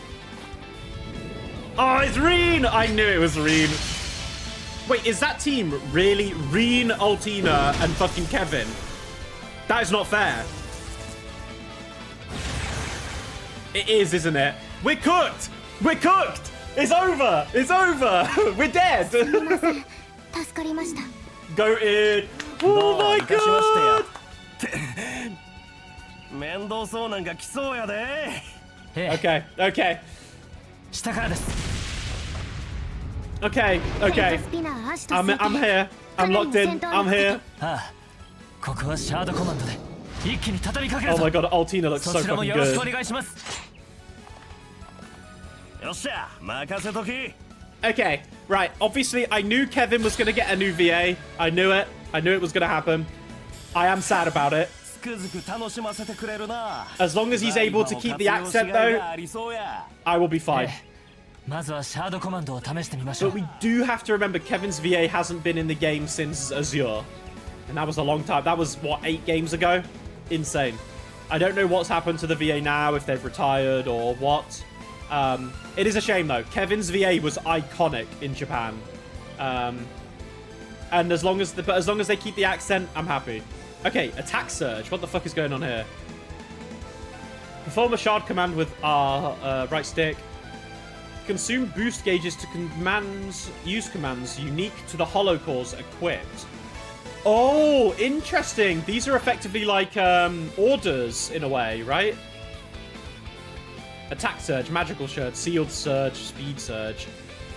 Oh, it's Reen! I knew it was Reen. Wait, is that team really Reen, Altina, and fucking Kevin? That is not fair. It is, isn't it? We're cooked! We're cooked! It's over! It's over! We're dead! Go in! Oh my god! 面倒そうなんか来そうやで。 Okay, okay. 下からです。 Okay, okay. I'm here. I'm locked in. I'm here. ああ、ここはシャードコマンドで一気に畳みかける Oh ぞ。 my god, Altina looks そ so ちらも fucking よろしくお good. 願いします。よっしゃ、任せとき。 Okay, right. Obviously, I knew Kevin was going to get a new VA. I knew it. I knew it was going to happen. I am sad about it. つくづく楽しませてくれるな。 As long as he's able to keep the accent, though, ありそうや。 I will be fine. まずはシャードコマンドを試してみましょう。 But we do have to remember Kevin's VA hasn't been in the game since Azure. And that was a long time. That was, what, 8 games ago? Insane. I don't know what's happened to the VA now, if they've retired or what. It is a shame, though. Kevin's VA was iconic in Japan. And as long as they keep the accent, I'm happy. Okay, attack surge. What the fuck is going on here? Perform a shard command with R right stick. Consume boost gauges to use commands unique to the hollow cores equipped. Oh, interesting. These are effectively like orders in a way, right? Attack surge, magical surge, sealed surge, speed surge.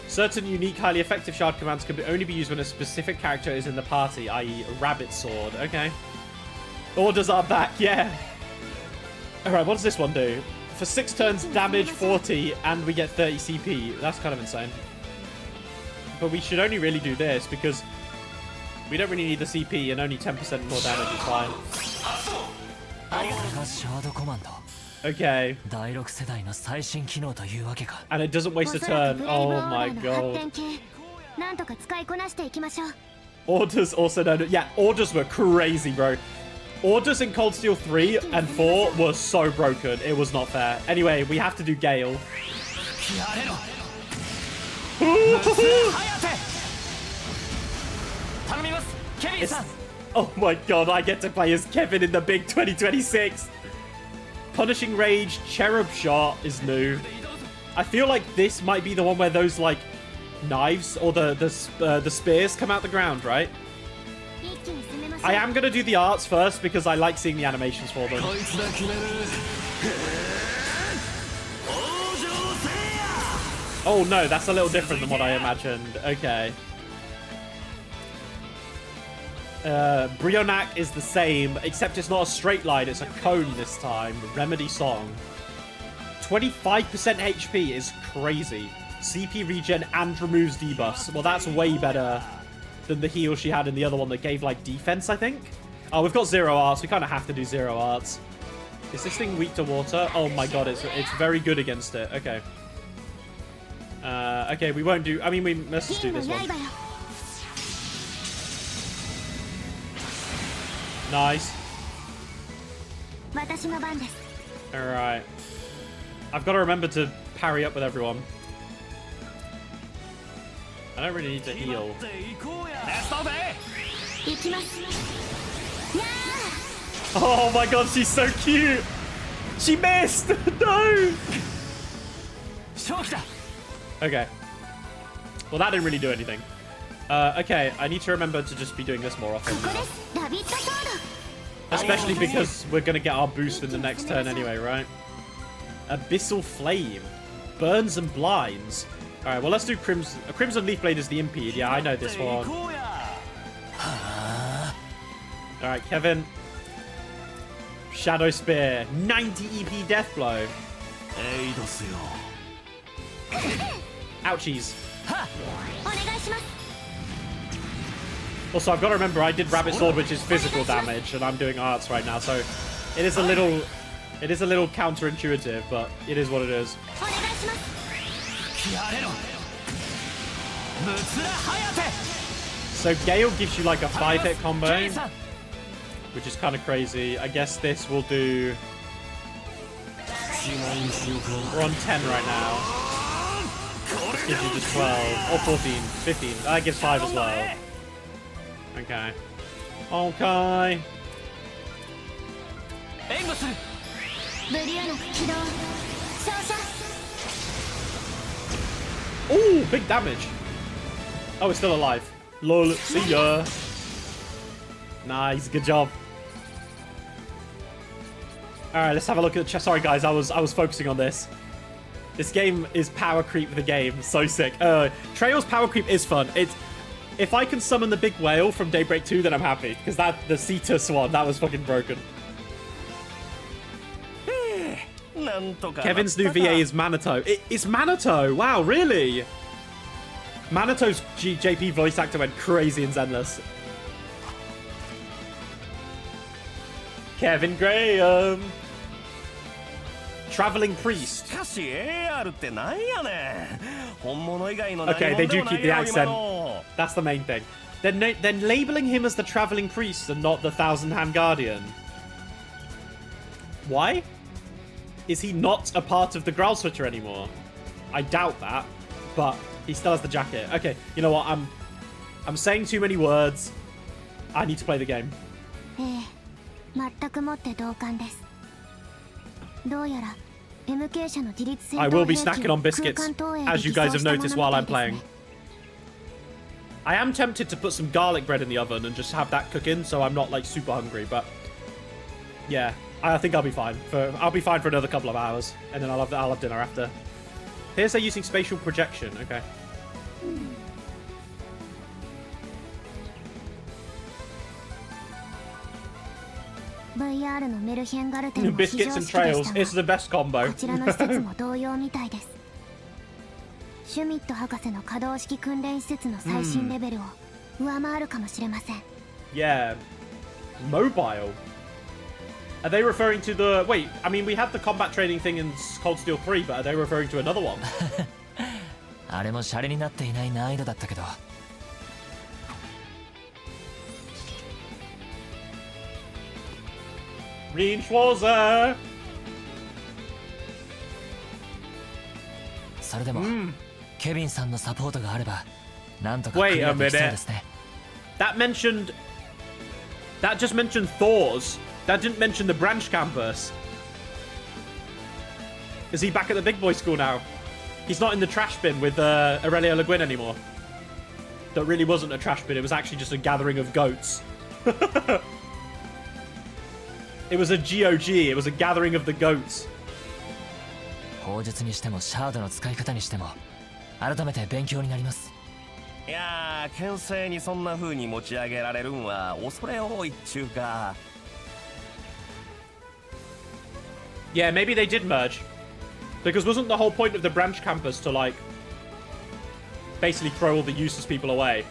Certain unique, highly effective shard commands can only be used when a specific character is in the party, i.e. rabbit sword. Okay. Orders are back, yeah. Alright, what does this one do? For 6 turns, damage 40, and we get 30 CP. That's kind of insane. But we should only really do this, because we don't really need the CP, and only 10% more damage is fine. Okay. And it doesn't waste a turn. Oh my god. Orders also known. Yeah, orders were crazy, bro. Orders in Cold Steel 3 and 4 were so broken. It was not fair. Anyway, we have to do Gale. Oh my god, I get to play as Kevin in the big 2026. Punishing Rage, Cherub Shot is new. I feel like this might be the one where those, like, knives or the spears come out the ground, right? I am going to do the arts first because I like seeing the animations for them. Oh no, that's a little different than what I imagined. Okay. Brionac is the same, except it's not a straight line, it's a cone this time. Remedy Song. 25% HP is crazy. CP regen and removes debuffs. Well, that's way better than the heal she had in the other one that gave, like, defense, I think. Oh, we've got 0 arts. We kind of have to do 0 arts. Is this thing weak to water? Oh my god, it's very good against it. Okay. Okay, we won't do... I mean, let's just do this one. Nice. Alright. I've got to remember to parry up with everyone. I don't really need to heal. Oh my god, she's so cute! She missed! No! Okay. Well, that didn't really do anything. Okay, I need to remember to just be doing this more often. ここですラビットソード Especially because we're going to get our boost in the next turn anyway, right? Abyssal Flame. Burns and blinds. Alright, well, let's do Crimson. Crimson Leaf Blade is the impede. Yeah, I know this one. Alright, Kevin. Shadow Spear. 90 EP Death Blow. Ouchies. お願いします Also, I've got to remember I did Rabbit Sword, which is physical damage, and I'm doing arts right now, so it is a little counterintuitive, but it is what it is. お願いします So Gale gives you like a 5-hit combo, which is kind of crazy. I guess this will do... We're on 10 right now. This gives you just 12, or 14, 15. That gives 5 as well. Okay. Okay. 援護するブリューの起動照射 Ooh, big damage. Oh, it's still alive. Lol, see ya. Nice, good job. Alright, let's have a look at the chest. Sorry guys, I was focusing on this. This game is power creep the game. So sick. Trail's power creep is fun. If I can summon the big whale from Daybreak 2, then I'm happy. Because the Cetus one, that was fucking broken. Kevin's new VA is Manato. It's Manato! Wow, really? Manato's JP voice actor went crazy in Zenless. Kevin Graham! Traveling Priest. Okay, they do keep the accent. That's the main thing. Then labeling him as the Traveling Priest and not the Thousand Hand Guardian. Why? Is he not a part of the Growl Switcher anymore? I doubt that, but he still has the jacket. Okay, you know what? I'm saying too many words. I need to play the game. 全くもって同感ですどうやら MK 社の自立戦 I 闘 will be 兵器 snacking on を biscuits, 空間投影で as you 偽装 guys have したもの noticed み while た I'm いですね playing. I am tempted to put some garlic bread in the oven and just have that cooking, so I'm not like super hungry. But yeah, I think I'll be fine. I'll be fine for another couple of hours, and then I'll have dinner after. Here's they're using spatial projection. Okay. VR のメルヘンガルテンも非常 Biscuits 好 and きで trails. した It's が the best combo. こちらの施設も同様みたいですシュミット博士の可動式訓練施設の最新レベルを上回るかもしれません Yeah. Mobile. Are they referring to the... Wait, I mean, we had the combat training thing in Cold Steel 3, but are they referring to another one? あれもシャレになっていない難易度だったけど Reinforcer! それでも、ケビンさんのサポートがあればなんとか Wait クリ a アできそう minute. ですね That just mentioned Thor's. That didn't mention the branch campus. Is he back at the big boy school now? He's not in the trash bin with Aurelio Le Guin anymore. That really wasn't a trash bin. It was actually just a gathering of goats. It was a GOG. It was a gathering of the goats. 砲術にしてもシャードの使い方にしても改めて勉強になりますいやー、牽制にそんな風に持ち上げられるんは恐れ多いっちゅうか。Yeah, maybe they did merge. Because wasn't the whole point of the branch campus to, like, basically throw all the useless people away?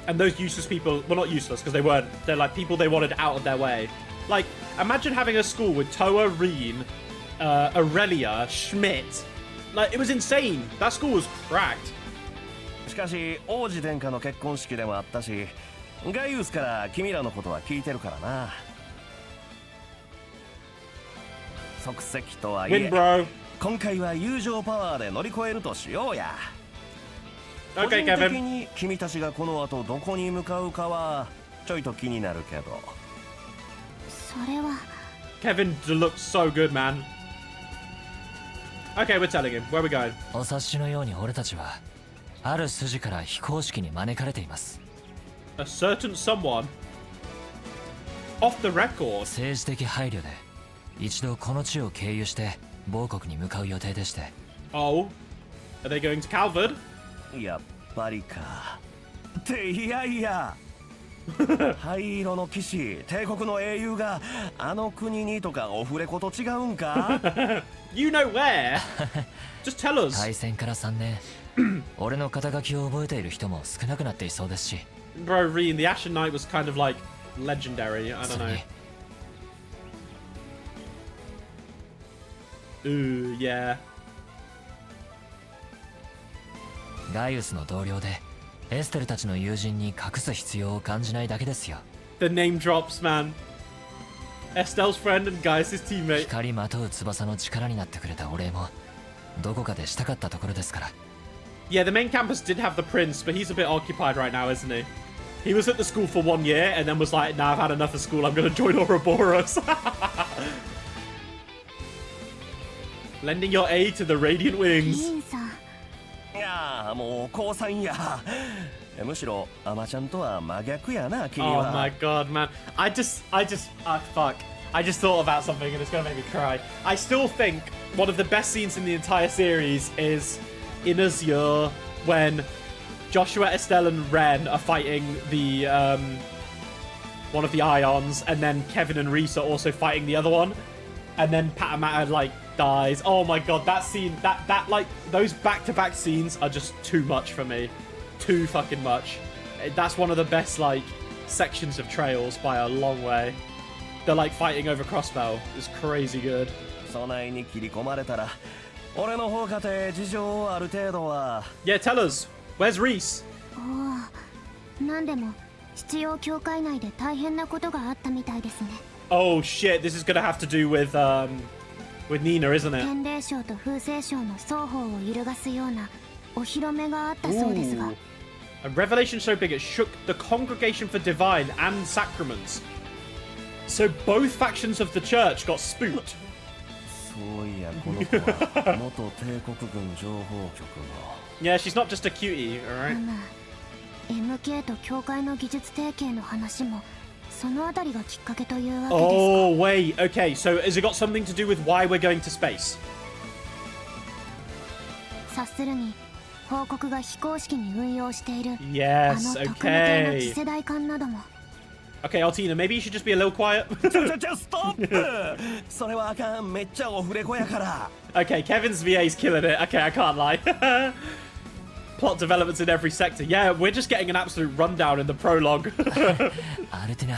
And those useless people, well, not useless, because they weren't. They're, like, people they wanted out of their way. Like, imagine having a school with Toa, Reen, Aurelia, Schmidt. Like, it was insane. That school was cracked. しかし王子殿下の結婚式でもあったし、ガイウスから君らのことは聞いてるからな。即席とはいえ、 Win, bro. 今回は友情パワーで乗り越えるとしようや。個 Okay, 人的 Kevin. に君たちがこの後どこに向かうかはちょいと気になるけど。それは Kevin looks so good, man. Okay, we're telling him. Where are we going? お察しのように俺たちはある筋から非公式に招かれています。 A certain someone. Off the record. 政治的配慮で一度この地を経由して某国に向かう予定でして。 Oh. Are they going to Calvard? やっぱりか。っていやいや灰色の騎士、帝国の英雄があの国にとかオフレコと違うんかYou know where? Just tell us. 大戦から3年俺の肩書きを覚えている人も少なくなっていそうですし。 Bro, Reen, the Ashen Knight was kind of like legendary. I don't それ know. に Ooh, yeah. ガイウスの同僚でエステルたちの友人に隠す必要を感じないだけですよ。 The name drops, man. Estelle's friend and Gaius' teammate. 光まとう翼の力になってくれたお礼もどこかでしたかったところですから。 Yeah, the main campus did have the prince, but he's a bit occupied right now, isn't he? He was at the school for 1 year and then was like, nah, I've had enough of school, I'm gonna join Ouroboros. Lending your aid to the Radiant リ Wings. ンさん、いやーもう高3や。むしろアマちゃんとは真逆やな君 Oh は。 my god, man. Fuck. I just thought about something and it's gonna make me cry. I still think one of the best scenes in the entire series is in Azure when Joshua, Estelle, and Ren are fighting the one of the Ions, and then Kevin and Reese are also fighting the other one, and then Patamata like dies. Oh my god, that scene, that like those back-to-back scenes are just too much for me, too fucking much. That's one of the best like sections of Trails by a long way. They're like fighting over Crossbow. It's crazy good. 備えに切り込まれたら俺の方かて事情ある程度は。 Yeah, tell us. Where's Reese? おお、なんでも必要教会内で大変なことがあったみたいですね。 Oh shit, this is gonna have to do with Nina, isn't it? 天霊賞と風星賞の双方を揺るがすようなお披露目があったそうですが。 A revelation so big it shook the congregation for divine and sacraments. So both factions of the church got spooked. そういやこの子は元帝国軍情報局の。Yeah, she's not just a cutie, alright? MK と教会の技術提携の話もそのあたりがきっかけというわけですか。 Oh, wait, okay, so has it got something to do with why we're going to space? 察するに報告が非公式に運用している Yes, あの特務系の次 okay. 世代艦なども。 Okay, Altina, maybe you should just be a little quiet. ストップそれはあかん、めっちゃオフレコやから。 Okay, Kevin's VA's killing it. Okay, I can't lie. Plot developments in every sector. Yeah, we're just getting an absolute rundown in the prologue. アルティナ、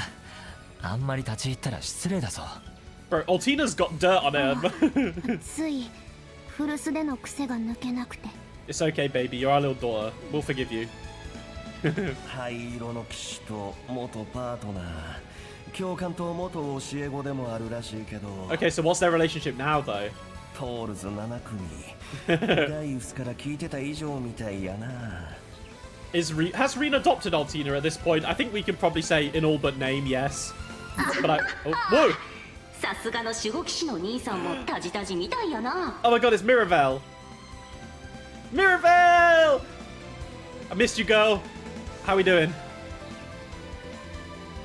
あんまり立ち入ったら失礼だぞ。 Bro, Altina's got dirt on him. つい古巣での癖が抜けなくて。 It's okay, baby. You're our little daughter. We'll forgive you. 灰色の騎士と元パートナー、教官と元教え子でもあるらしいけど。 Okay, so what's their relationship now, though? トールズ7組。ガイウスから聞いてた以上みたいやな。Has Reen adopted Altina at this point? I think we can probably say in all but name, yes. But whoa! さすがの守護騎士の兄さんもタジタジみたいやな。 Oh my god, it's Miravel! Miravel! I missed you, girl. How we doing?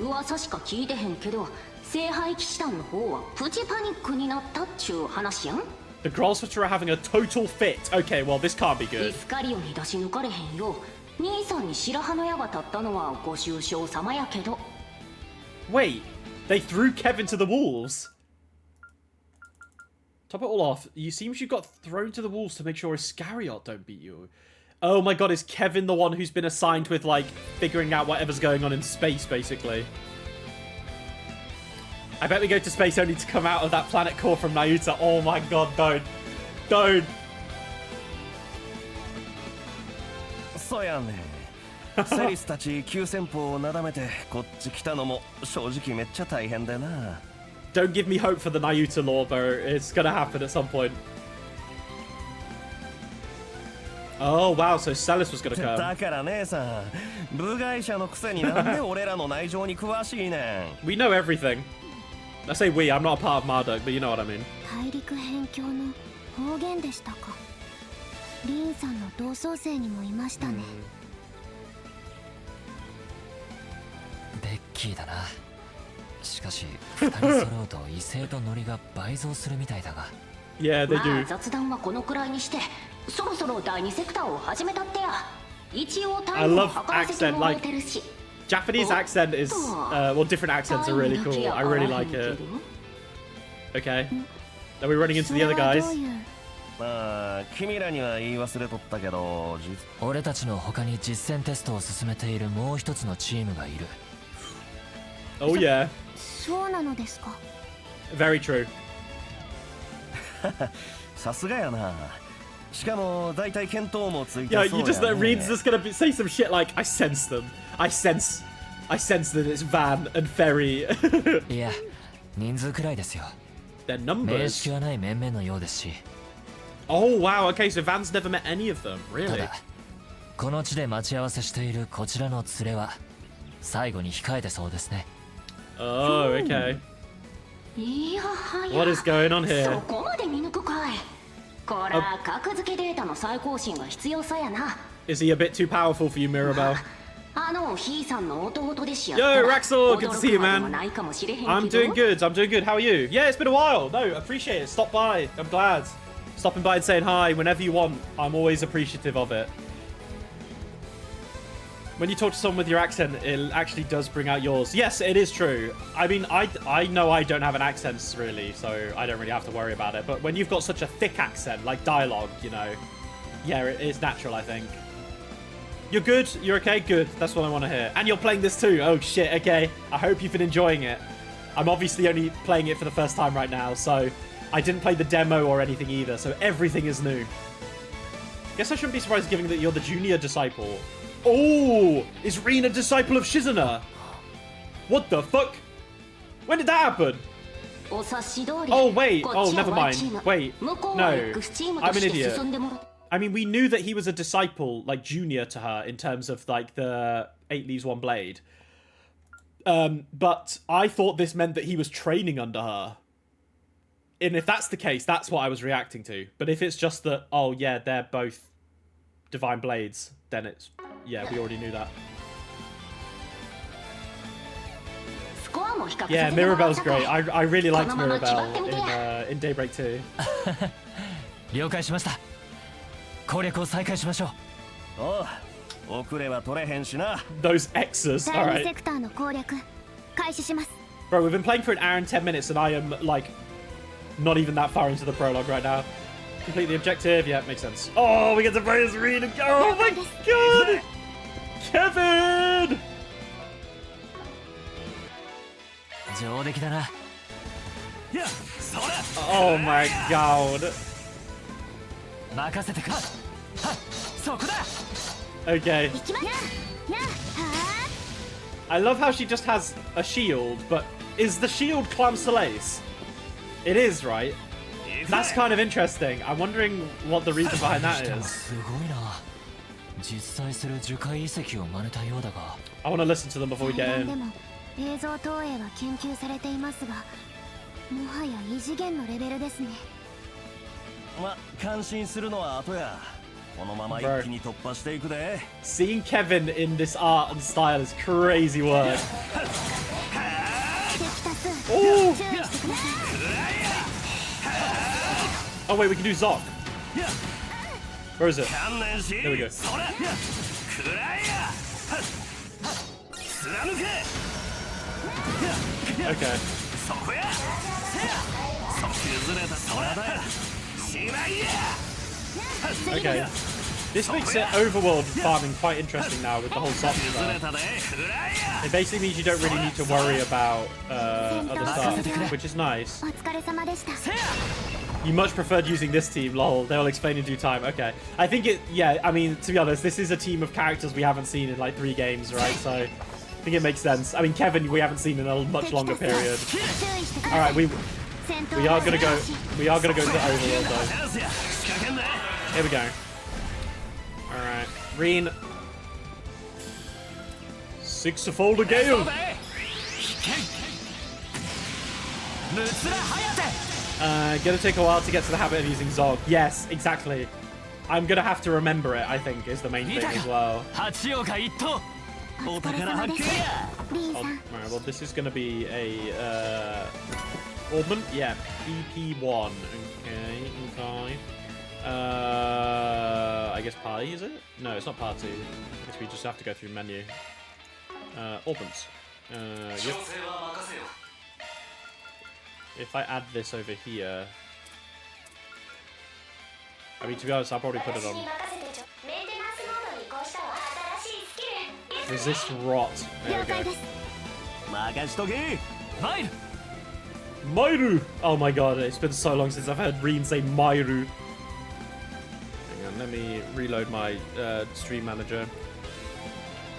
噂しか聞いてへんけど、聖杯騎士団の方はプチパニックになったっちゅう話やん。 The Grolswater are having a total fit. Okay, well, this can't be イ good. スカリオに出し抜かれへんよう、兄さんに白羽の矢が立ったのはご愁傷様やけど。 Wait, they threw Kevin to the wolves? Top it all off, you seems you got thrown to the wolves to make sure Iscariot don't beat you. Oh my god, is Kevin the one who's been assigned with, like, figuring out whatever's going on in space, basically? I bet we go to space only to come out of that planet core from Nayuta. Oh my god, don't. Don't. そうやね。セリスたち急先鋒をなだめてこっち来たのも正直めっちゃ大変でな。Don't give me hope for the Nayuta lore, bro. It's gonna happen at some point. Oh, wow, so Celis was gonna come. だから姉さん、部外者のくせになんで俺らの内情に詳しいねん。We know everything. I say we, I'm not a part of Marduk, but you know what I mean. 大陸辺境の方言でしたか。リンさんの同窓生にもいましたね。ベッキーだな。しかし2人揃うと威勢とノリが倍増するみたいだが。Yeah, they まあ do. 雑談はこのくらいにして、そろそろ第2セクターを始めたってや。一応タ I イムを love 測らせて accent, もらえ like てるし。 Japanese accent is, well, different accents are really cool. I really like it. Okay. Are we running into そ the れ other はど guys? ういう。まあ君らには言い忘れとったけど、俺たちの他に実戦テストを進めているもう一つのチームがいる。 Oh yeah. そうなのですか。 Very true. さすがやな。しかも大体見当もついて Yeah, そう you や just ね。Reed's just gonna say some shit like, I sense them. I sense that it's Van and Ferry. いや、人数くらいですよ。 Their 面 numbers. 識はない面々のようですし。 Oh wow, okay, so Van's never met any of them. た Really? だ、この地で待ち合わせしているこちらの連れは最後に控えてそうですね。Oh, okay. いやはや。 What is going on そ here? こまで見抜くかい。こら、格付けデータの再更新は必要さやな。 Is he a bit too powerful for you, Mirabelle? あのひいさんの弟でしや。 Yo, Raxor, good to see you, 驚くまで man. もないかもしれへんけど。 I'm doing good. I'm doing good. How are you? Yeah, it's been a while. No, appreciate it. Stop by. I'm glad. Stopping by and saying hi whenever you want. I'm always appreciative of it. When you talk to someone with your accent, it actually does bring out yours. Yes, it is true. I mean, I know I don't have an accent really, so I don't really have to worry about it. But when you've got such a thick accent, like dialogue, you know, yeah, it's natural, I think. You're good? You're okay? Good. That's what I want to hear. And you're playing this too. Oh, shit. Okay. I hope you've been enjoying it. I'm obviously only playing it for the first time right now, so I didn't play the demo or anything either, so everything is new. Guess I shouldn't be surprised given that you're the junior disciple. Oh! Is Reen a disciple of Shizuna? What the fuck? When did that happen? お察し通り。 Oh, wait. こっ Oh, ちは never Y チー mind. ム Wait. 向こうは No. X チームと I'm し an て idiot. 進んでもらう。I mean, we knew that he was a disciple, like junior to her, in terms of like the 8 Leaves 1 Blade. But I thought this meant that he was training under her. And if that's the case, that's what I was reacting to. But if it's just that, oh yeah, they're both Divine Blades, then it's, yeah, we already knew that. スコアも比較さ Yeah, せてもらう Mirabelle's さかい。 great. I really liked このまま決まって Mirabelle みてや。 in Daybreak 2. 了解しました。攻略を再開しましょう。おう、遅れは取れへんしな。 Those X's, 第2 alright. セクターの攻略開始します。 Bro, we've been playing for an hour and 10 minutes and I am like not even that far into the prologue right now. Complete the objective. Yeah, makes sense. Oh, we get to play as Reed and go. Oh my god! Kevin! 上出来だな。いや、それ。 Oh my god. 任せてくれ。はっ、そこだ。 Okay. 行きます。やは I love how she just has a shield, but is the shield Clam Soleil's? It is, right? That's kind of interesting. I'm wondering what the reason behind that しても is. すごいな。実在する樹海遺跡を真似たようだが。I want to listen to them before we 対 get 談で in. も映像投影は研究されていますが、もはや異次元のレベルですね。ま、感心するのは後や。このまま一気に突破していくで。 Seeing Kevin in this art and style is crazy work. 敵多数 Oh! 注意してください。 Oh wait, we can do Zoc. Where is it? 観念し。 There we go. それ。くらえや。貫け。 Okay. そこや。せや。そ崩れた空だや。しまいや。 Okay. This makes it overworld farming quite interesting now with the whole Zoc 崩れ stuff. たで。くらえや。 It basically means you don't really need to worry about other stuff, which is nice. お疲れ様でした。 You much preferred using this team, lol. They'll explain in due time. Okay. I think it, yeah, I mean, to be honest, this is a team of characters we haven't seen in like 3 games, right? So I think it makes sense. I mean, Kevin, we haven't seen in a much longer period. 注意してください。 Alright, we 戦闘 are は gonna go, 素晴らしい。 we are gonna go to the overworld though. チャンスや。仕掛けんな。 Here we go. Alright. Reen. 6-fold a gale. むつらはやて。 Gonna take a while to get to the habit of using Zog. Yes, exactly. I'm gonna have to remember it, I think, is the main thing as well. 八岡一等 I think, is the main thing as well. 八岡一等お疲れ様ですリン Oh, さん right, well, this is gonna be a, augment? Yeah, BP1. Okay. I guess party, is it? No, it's not party. I guess we just have to go through menu. Augments. Yep. If I add this over here... I mean, to be honest, I'll probably put it on. Resist rot. There we 了解 go. です 任しとけ。 参る Mairu! Oh my god, it's been so long since I've heard Reen say Mairu. Hang on, let me reload my stream manager.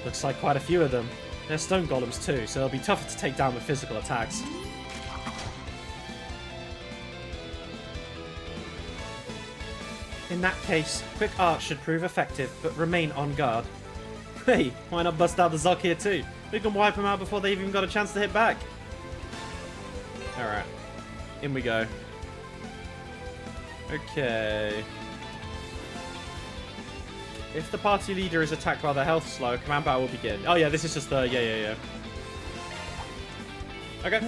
Looks like quite a few of them. They're stone golems too, so they'll be tougher to take down with physical attacks. In that case, quick art should prove effective, but remain on guard. Hey, why not bust out the Zok here too? We can wipe them out before they've even got a chance to hit back. Alright, in we go. Okay. If the party leader is attacked while their health is low, command battle will begin. Oh yeah, this is just the... yeah. Okay.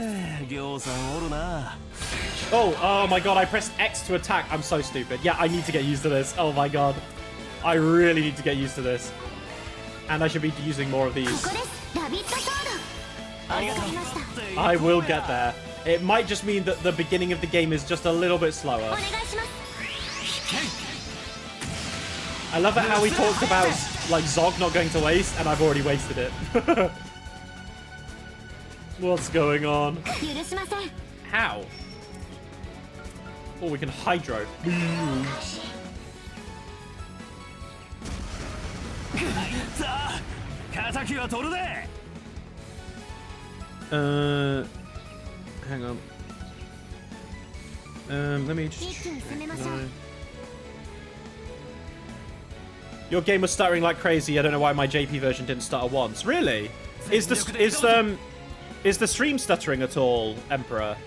ぎょうさんおるな。 Oh my god, I pressed X to attack. I'm so stupid. Yeah, I need to get used to this. Oh my god. I really need to get used to this. And I should be using more of こ these. こですラビットソードお預かりました I will get there. It might just mean that the beginning of the game is just a little bit お slower. 願いします I love it how he talked about like Zog not going to waste, and I've already wasted it. What's going on? 許しません How? Oh, we can hydro. さあ、敵は取るで。 Hang on. Let me 一 just. 気に攻めましょう Your game was stuttering like crazy. I don't know why my JP version didn't stutter once. Really? Is the stream stuttering at all, Emperor?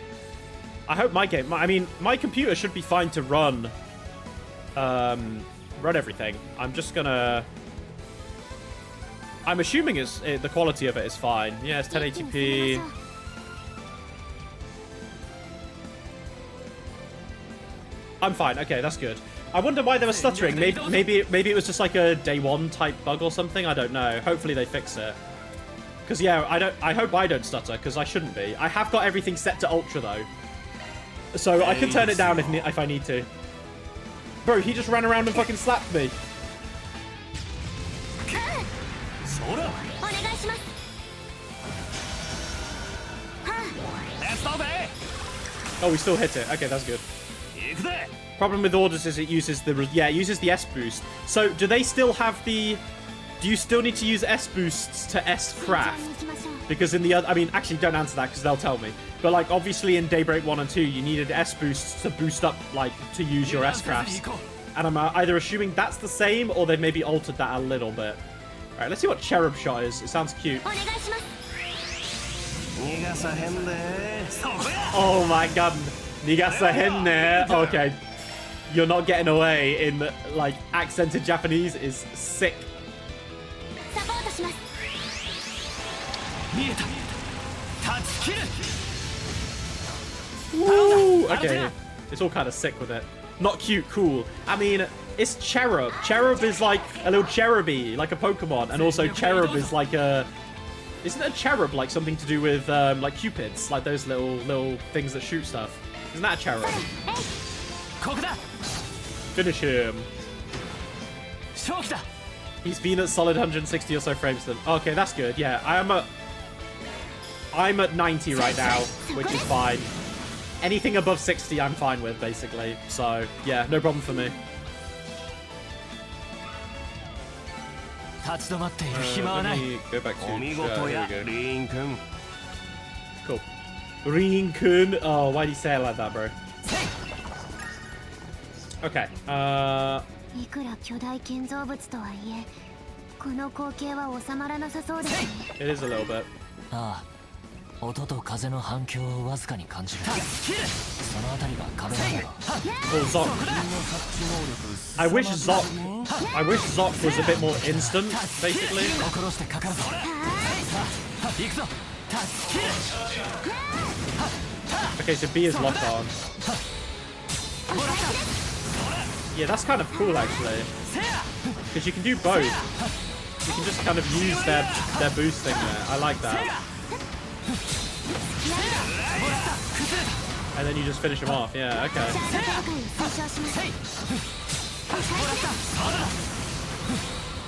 I hope my game. I mean, my computer should be fine to run. Run everything. I'm just gonna. I'm assuming the quality of it is fine. Yeah, it's 一気に攻め 1080p. ましょう I'm fine. Okay, that's good. I wonder why they were stuttering. Maybe it was just like a day one type bug or something. I don't know. Hopefully they fix it. Because yeah, I hope I don't stutter because I shouldn't be. I have got everything set to ultra though, so I can turn it down if I need to. Bro, he just ran around and fucking slapped me. そら。お願いしますはレストで。 Oh, we still hit it. Okay, that's good. 行くぜ。 Problem with orders is it uses the S boost. So do they still have the? Do you still need to use S boosts to S あ craft? に行きましょう Because in the other, I mean, actually, don't answer that because they'll tell me. But like, obviously, in Daybreak 1 and 2, you needed S boosts to boost up, like, to use your S crafts. And I'm either assuming that's the same or they've maybe altered that a little bit. All right, let's see what Cherub Shot is. It sounds cute. お願いします逃がさへんで。そこや。 Oh my god, Nigasahenne. Okay, you're not getting away in like accented Japanese is sick. サポートします見えた断ち切る Woo! Okay, it's all kind of sick with it. Not cute, cool. I mean, it's Cherub. Cherub is like a little cheruby, like a Pokemon, and also Cherub is like a. Isn't a cherub like something to do with like cupids, like those little things that shoot stuff? Isn't that a cherub? ここだ Finish him. 勝機だ He's been at solid 160 or so frames. Then okay, that's good. Yeah, I'm at 90 right now, which is fine. Anything above 60, I'm fine with basically. So yeah, no problem for me. 立ち止まっている暇は Let ない me go back to お見事や here we go. リーン君。 Cool. Rin-kun. Oh, why do you say it like that, bro? Okay. いくら巨大建造物とはいえこの光景は収まらなさそうですね It is a little bit. ああ音と風の反響をわずかに感じる。そのあたりが壁なんだろう。 Oh, Zoc. I wish Zoc was a bit more instant, basically. 心してかかるぞ。さあ行くぞ。 Okay, so B is locked on. Yeah, that's kind of cool, actually. Because you can do both. You can just kind of use their boost thing there. I like that. And then you just finish them off. Yeah, okay.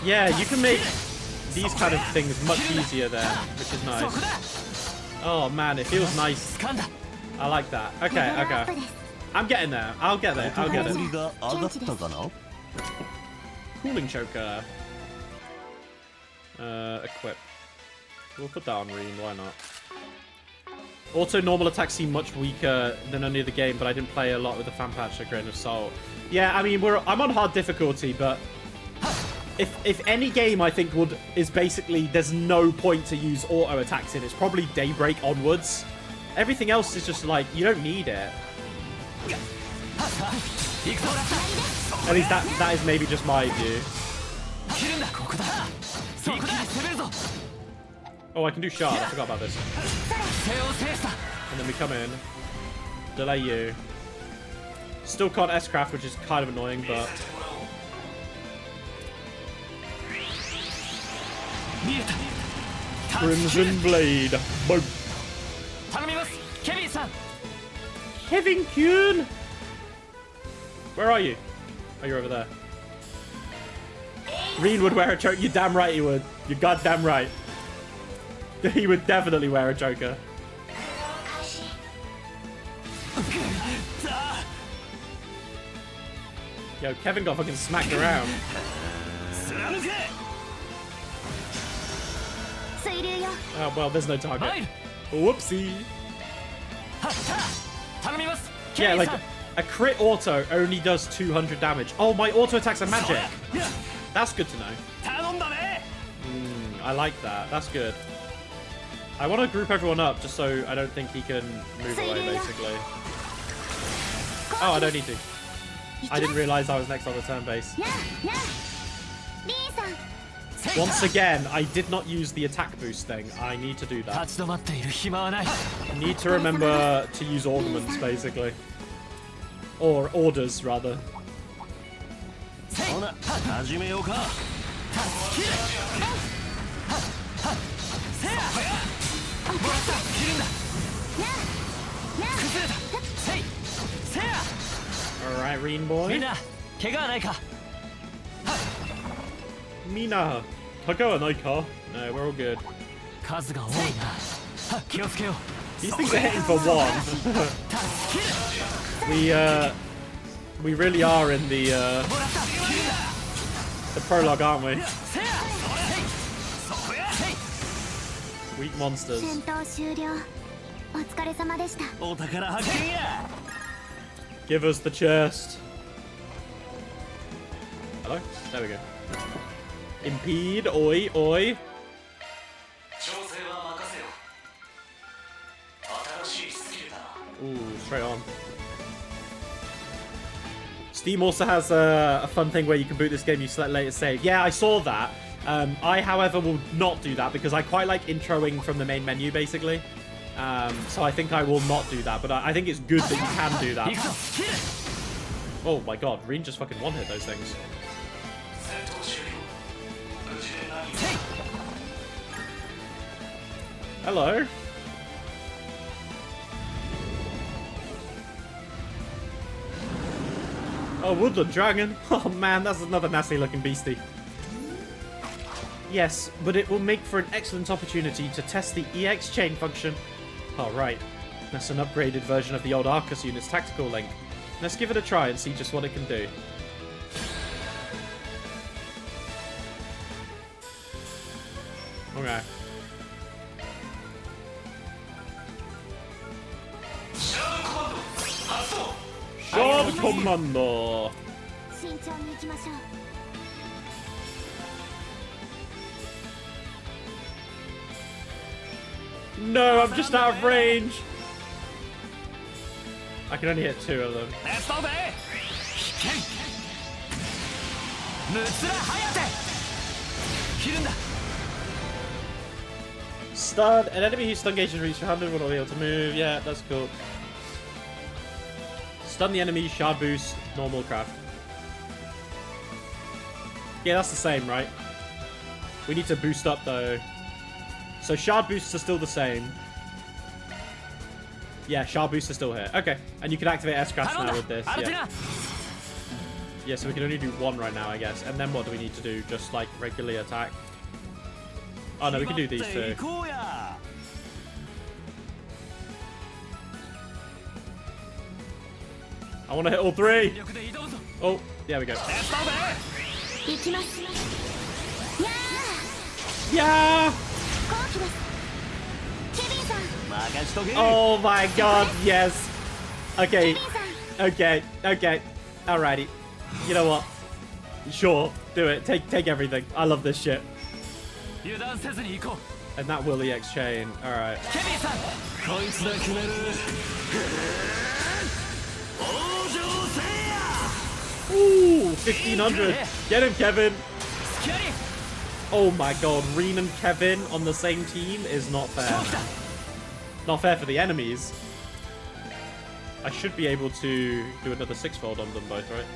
Yeah, you can make these kind of things much easier there, which is nice. Oh man, it feels nice. I like that. Okay, okay. I'm getting there. I'll get there. I'll get it. Cooling choker. Equip. We'll put that on Reen. Why not? Also, normal attacks seem much weaker than any other game, but I didn't play a lot with the fan patch, a grain of salt. Yeah, I mean, I'm on hard difficulty, but if any game I think is basically there's no point to use auto attacks in, it's probably Daybreak onwards. Everything else is just like you don't need it. At least that is maybe just my view. Oh, I can do shard. I forgot about this. And then we come in, delay you. Still can't S-craft, which is kind of annoying, but. Crimson Blade. Boom. Kevin Kuhn! Where are you? Oh, you're over there. Reen would wear a choker. You're damn right he would. You're goddamn right. He would definitely wear a choker. Yo, Kevin got fucking smacked around. Oh, well, there's no target. Whoopsie. Yeah, like, a crit auto only does 200 damage. Oh, my auto attacks are magic. That's good to know. I like that. That's good. I want to group everyone up just so I don't think he can move away, basically. Oh, I don't need to. I didn't realize I was next on the turn base. Once again, I did not use the attack boost thing. I need to do that. I need to remember to use augments, basically. Or orders, rather. Alright, Reen boy. Mina, Taka Naika. No, we're all good. These things are hitting for one. We really are in the prologue, aren't we? Weak monsters. Give us the chest. Hello? There we go. Impede, oi, oi. Ooh, straight on. Steam also has a fun thing where you can boot this game, you select later save. Yeah, I saw that. I, however, will not do that because I quite like introing from the main menu, basically. So I think I will not do that, but I think it's good that you can do that. Oh my god, Reen just fucking one-hit those things. Hello. Oh, Woodland Dragon. Oh man, that's another nasty looking beastie. Yes, but it will make for an excellent opportunity to test the EX chain function. Oh, right. That's an upgraded version of the old Arcus unit's tactical link. Let's give it a try and see just what it can do. Okay. Shard Commando! No, I'm just out of range. I can only hit 2 of them. Stun. An enemy whose stun gauge is reached 100 will not be able to move. Yeah, that's cool. Stun the enemy, shard boost, normal craft. Yeah, that's the same, right? We need to boost up though. So shard boosts are still the same. Yeah, shard boosts are still here. Okay, and you can activate S-Craft now with this. Yeah. Yeah, so we can only do 1 right now, I guess. And then what do we need to do? Just like regularly attack? Oh no, we can do these 2. I want to hit all 3. Oh, there we go. Yeah! Oh my god, yes. Okay. Okay. Okay. Alrighty. You know what? Sure. Do it. Take everything. I love this shit. And that will EX chain. Alright. Ooh, 1500. Get him, Kevin. Oh my god, Reen and Kevin on the same team is not fair. Not fair for the enemies. I should be able to do another 6-fold on them both, right?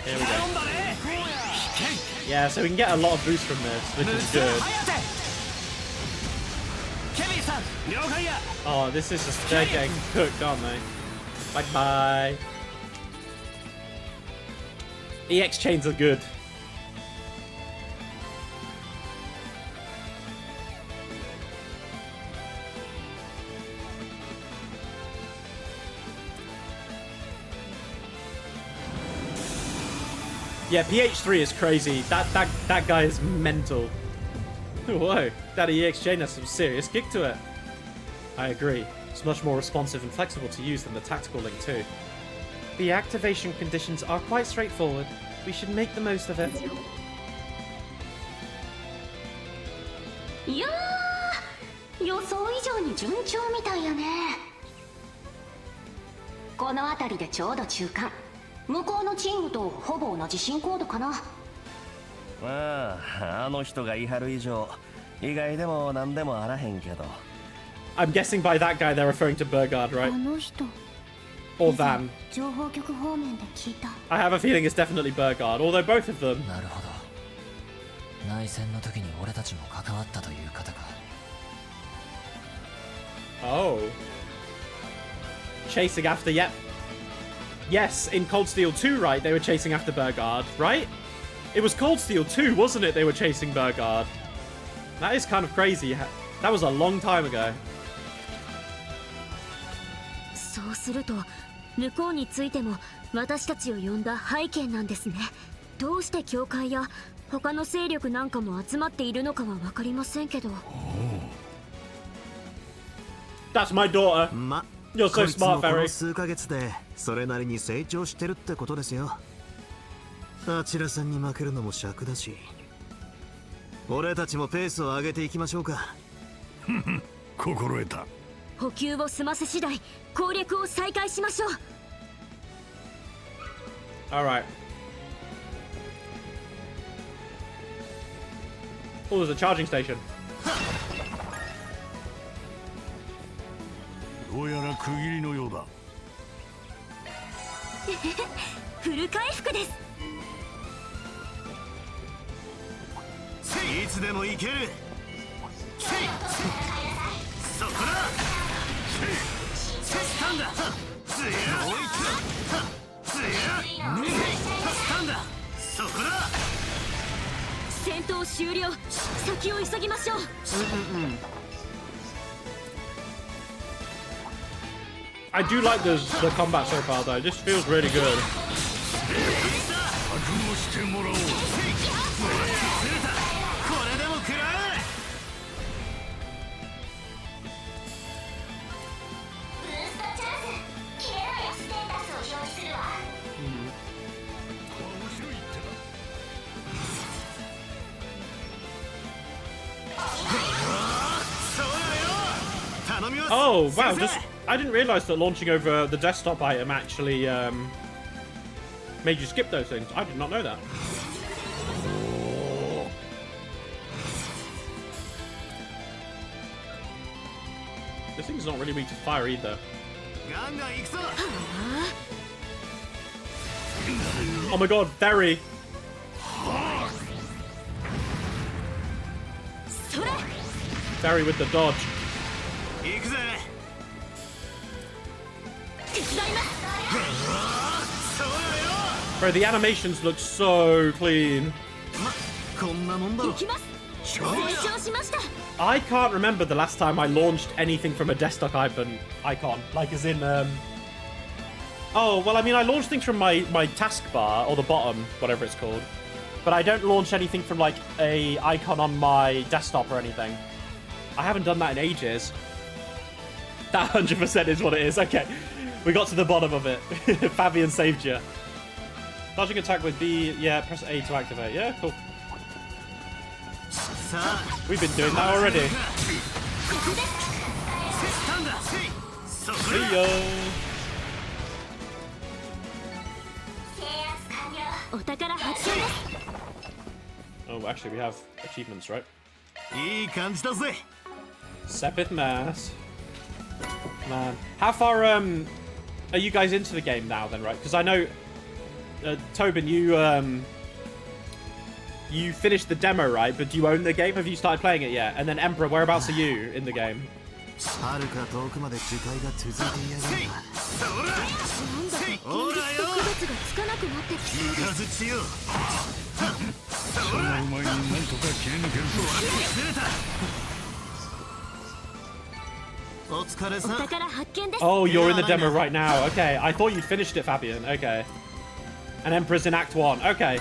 Here we go. Yeah, so we can get a lot of boost from this, which is good. Oh, this is just, they're getting cooked, aren't they? Bye-bye. EX chains are good. Yeah, PH3 is crazy. That guy is mental. Whoa, that EX chain has some serious kick to it. I agree. It's much more responsive and flexible to use than the tactical link too. The activation conditions are quite straightforward. We should make the most of it. いやー、予想以上に順調みたいやね。この辺りでちょうど中間。向こうのチームとほぼ同じ進行度かな。まあ、あの人が言い張る以上、意外でも何でもあらへんけど。I'm guessing by that guy they're referring to Burgard, right? あの人 Or Van. 情報局方面で聞いた。 I have a feeling it's definitely Burgard, although both of them. なるほど。内戦の時に俺たちも関わったという方か。Oh. Chasing after, yep. Yes, in Cold Steel 2, right? They were chasing after Burgard, right? It was Cold Steel 2, wasn't it? They were chasing Burgard. That is kind of crazy. That was a long time ago. そうすると向こうについても私たちを呼んだ背景なんですね。どうして教会や他の勢力なんかも集まっているのかは分かりませんけど。That's my daughter. You're so こいつも smart, この Ferry. 数ヶ月でそれなりに成長してるってことですよ。あちらさんに負けるのも尺だし、俺たちもペースを上げていきましょうか。心得た。補給を済ませ次第攻略を再開しましょう。 Alright. Oh, there's a charging station. どうやら区切りのようだ。フル回復です。いつでも行ける。そこだ。スタンだ。つや。つや。スタンだ。そこだ。戦闘終了。先を急ぎましょう。I do like the combat so far, though. It just feels really good. 覚悟してもらおう。これでも食らえ。ブーストチャンス。キレラやステータスを表示するわ。面白いってな。そうだよ。Oh, wow, I didn't realize that launching over the desktop item actually made you skip those things. I did not know that. This thing's not really weak to fire either. Oh my god, Berry! Berry with the dodge. Bro, the animations look so clean. I can't remember the last time I launched anything from a desktop icon. Like as in, Oh, well, I mean, I launch things from my taskbar, or the bottom, whatever it's called. But I don't launch anything from, like, a icon on my desktop or anything. I haven't done that in ages. That 100% is what it is. Okay, we got to the bottom of it. Fabian saved you. Dodging attack with B, yeah, press A to activate. Yeah, cool. We've been doing that already. See ya. Oh, actually, we have achievements, right? Sepith Mass. Man. How far, are you guys into the game now, then, right? Because I know, Tobin, you finished the demo, right? But do you own the game? Have you started playing it yet? And then, Emperor, whereabouts are you in the game? Oh, you're in the demo right now. Okay, I thought you'd finished it, Fabian. Okay. And Emperor's in Act 1. Okay.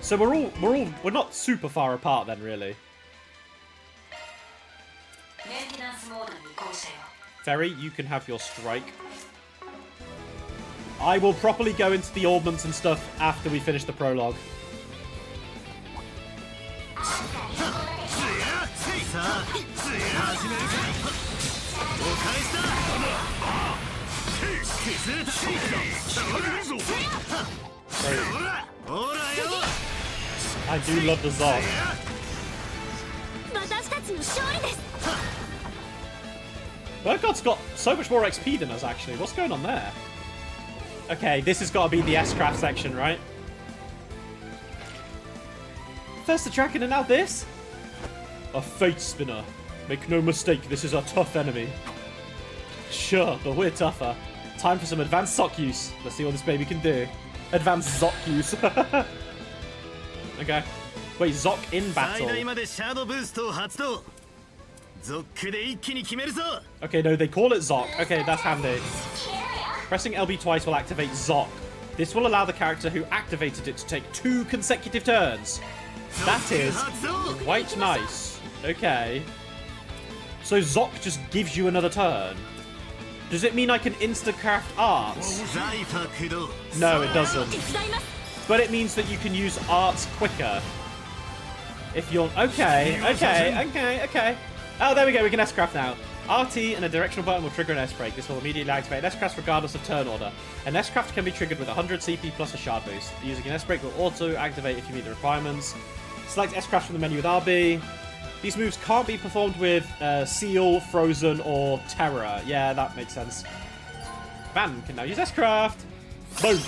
So we're not super far apart then, really. Ferry, you can have your strike. I will properly go into the augments and stuff after we finish the prologue. I do love the Zog. Burgard's got so much more XP than us, actually. What's going on there? Okay, this has got to be the S-Craft section, right? First the Dragon and now this? A Fate Spinner. Make no mistake, this is a tough enemy. Sure, but we're tougher. Time for some advanced Zoc use. Let's see what this baby can do. Advanced Zoc use. Okay. Wait, Zoc in battle. Okay, no, they call it Zoc. Okay, that's handy. Pressing LB twice will activate Zoc. This will allow the character who activated it to take 2 consecutive turns. That is quite nice. Okay. So Zoc just gives you another turn. Does it mean I can insta-craft arts? No, it doesn't. But it means that you can use arts quicker. If you're... Okay. Oh, there we go. We can S-craft now. RT and a directional button will trigger an S-break. This will immediately activate an S-craft regardless of turn order. An S-craft can be triggered with 100 CP plus a shard boost. Using an S-break will auto-activate if you meet the requirements. Select S-craft from the menu with RB. These moves can't be performed with Seal, Frozen, or Terror. Yeah, that makes sense. Van can now use S-craft. Boom.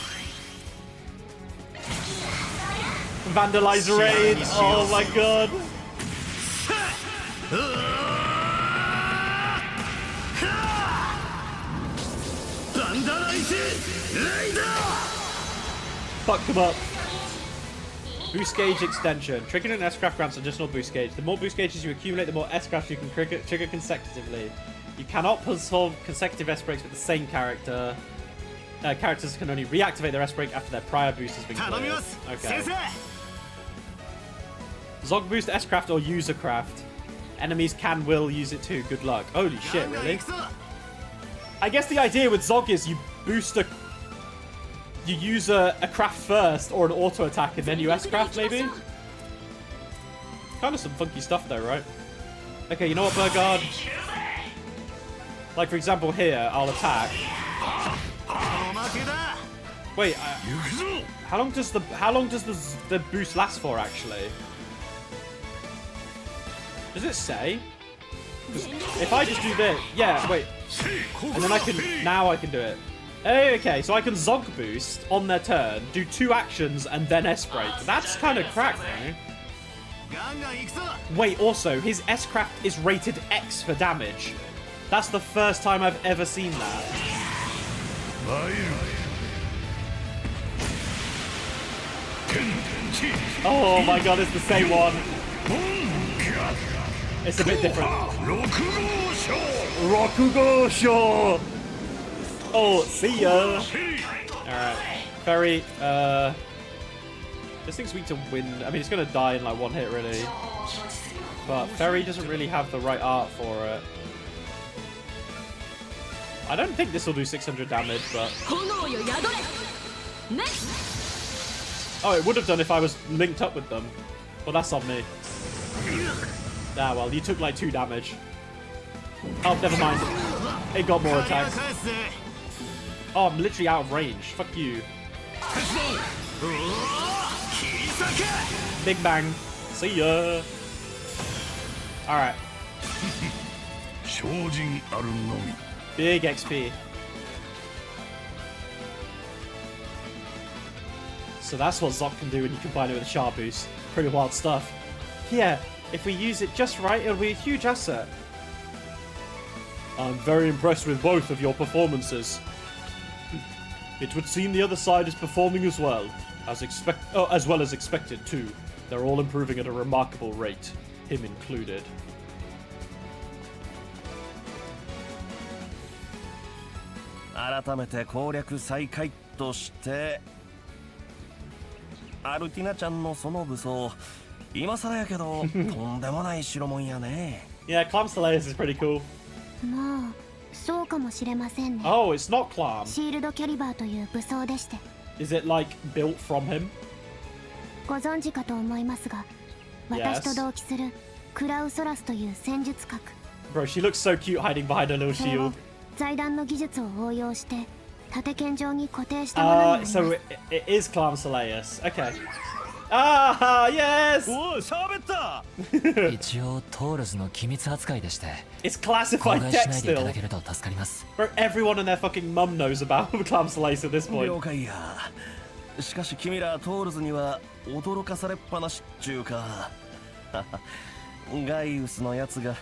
Vandalize raid. Oh my god. Fuck them up. Boost gauge extension. Triggering an S-craft grants additional boost gauge. The more boost gauges you accumulate, the more S-crafts you can trigger consecutively. You cannot perform consecutive S-breaks with the same character. Characters can only reactivate their S-break after their prior boost has been cleared. Okay. Zog boost S-craft or user craft. Enemies will use it too. Good luck. Holy shit, really? I guess the idea with Zog is you use a craft first or an auto attack and then you S-craft maybe? Kind of some funky stuff though, right? Okay, you know what, Burgard? Like, for example, here, I'll attack. Wait, how long does the boost last for, actually? Does it say? 'Cause if I just do this, yeah, wait. And then now I can do it. Okay, so I can Zog boost on their turn, do 2 actions, and then S-break. That's kind of cracked, man. Wait, also, his S-craft is rated X for damage. That's the first time I've ever seen that. Oh my god, it's the same one. It's a bit different. Rokugo Sho! Oh, see ya! Alright. Ferry, this thing's weak to wind. I mean, it's gonna die in like 1 hit, really. But Ferry doesn't really have the right art for it. I don't think this will do 600 damage, but... Oh, it would have done if I was linked up with them. Well, that's on me. Ah, well, you took like 2 damage. Oh, never mind. It got more attacks. Oh, I'm literally out of range. Fuck you. Big bang. See ya. Alright. Big XP. So that's what Zok can do when you combine it with a Char boost. Pretty wild stuff. Yeah, if we use it just right, it'll be a huge asset. I'm very impressed with both of your performances. It would seem the other side is performing as well as expected too. They're all improving at a remarkable rate, him included. Alutina ちゃんのその武装、今更やけどとんでもない代物やね。Yeah, Clam Slayers is pretty cool. まあそうかもしれませんね。 Oh, it's not Clam. シールドキャリバーという武装でして。 Is it like built from him? ご存知かと思いますが、私と同期するクラウソラスという戦術核。 Bro, she looks so cute hiding behind her little それを shield. 財団の技術を応用して縦剣状に固定したものになります。 So it is Clam Slayers. Okay. Ah, yes! おお、喋った。一応トールズの機密扱いでして It's 口 classified 外し tech ないでいた still. だけると助かります。 Bro, everyone and their fucking mum knows about Clam Slayers at this point. 了解や。しかし君らトールズには驚かされっぱなしっちゅうか。ガイウスのやつが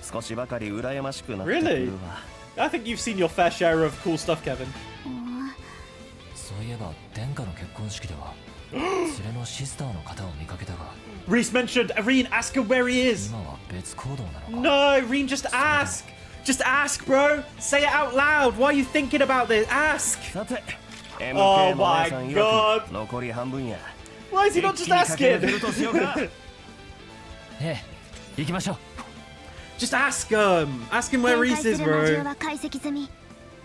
少しばかり羨ましくなってくるわ。I think you've seen your fair share of cool stuff, Kevin. そういえば殿下の結婚式では連れのシスターの方を見かけたが Reese mentioned Irene, ask him where he is. 今は別行動なのか No, Irene, just ask. Just ask, bro. Say it out loud. Why are you thinking about this? Ask. さて、Oh MK の姉さん my 曰 god. く残り半分や。 Why is he not just 一気に駆け抜け asking? るとしようか。ええ、行きましょう。 Just ask him. Ask him where 展 Reese 開す is, る魔獣 bro. は解析済み。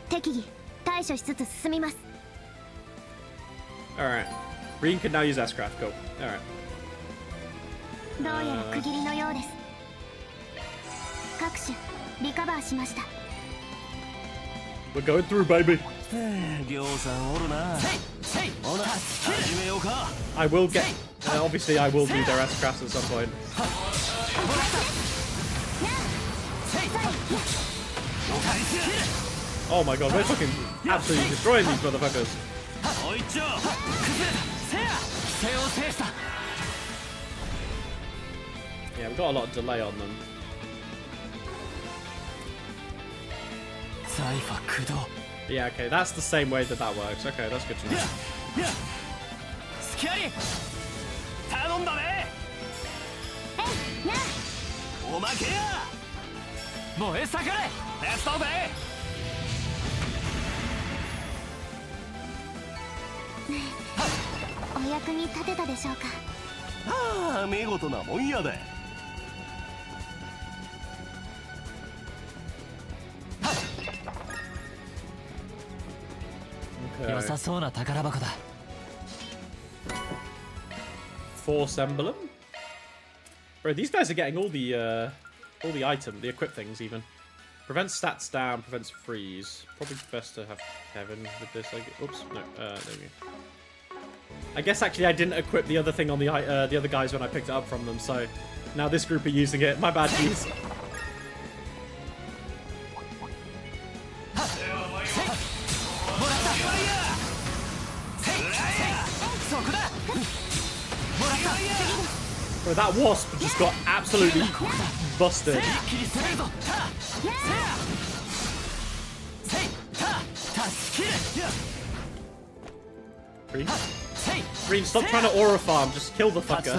適宜対処しつつ進みます。 Alright. Irene can now use S-Craft. Cool. Alright. どうやら区切りのようです。各種リカバーしました。 We're going through, baby. りょうさんおるな。ほな、始めようか。 I will get... obviously, I will do their S-Crafts at some point. Oh my god, we're fucking absolutely destroying these motherfuckers. Yeah, we've got a lot of delay on them. サイファ駆動 Yeah, okay, that's the same way that works. Okay, that's good to know. スキャリ頼んだね。おまけや。燃え盛れ。レストで。お役に立てたでしょうか。ああ、見事なもんやで。Okay. 良さそうな宝箱だ。 Force emblem? Bro, these guys are getting all the item, the equip things even. Prevents stats down, prevents freeze. Probably best to have Kevin with this. Oops, no, there we go. I guess actually I didn't equip the other thing on the other guys when I picked it up from them, so now this group are using it. My bad, geez. Bro, that wasp just got absolutely busted. Green, stop trying to aura farm, just kill the fucker.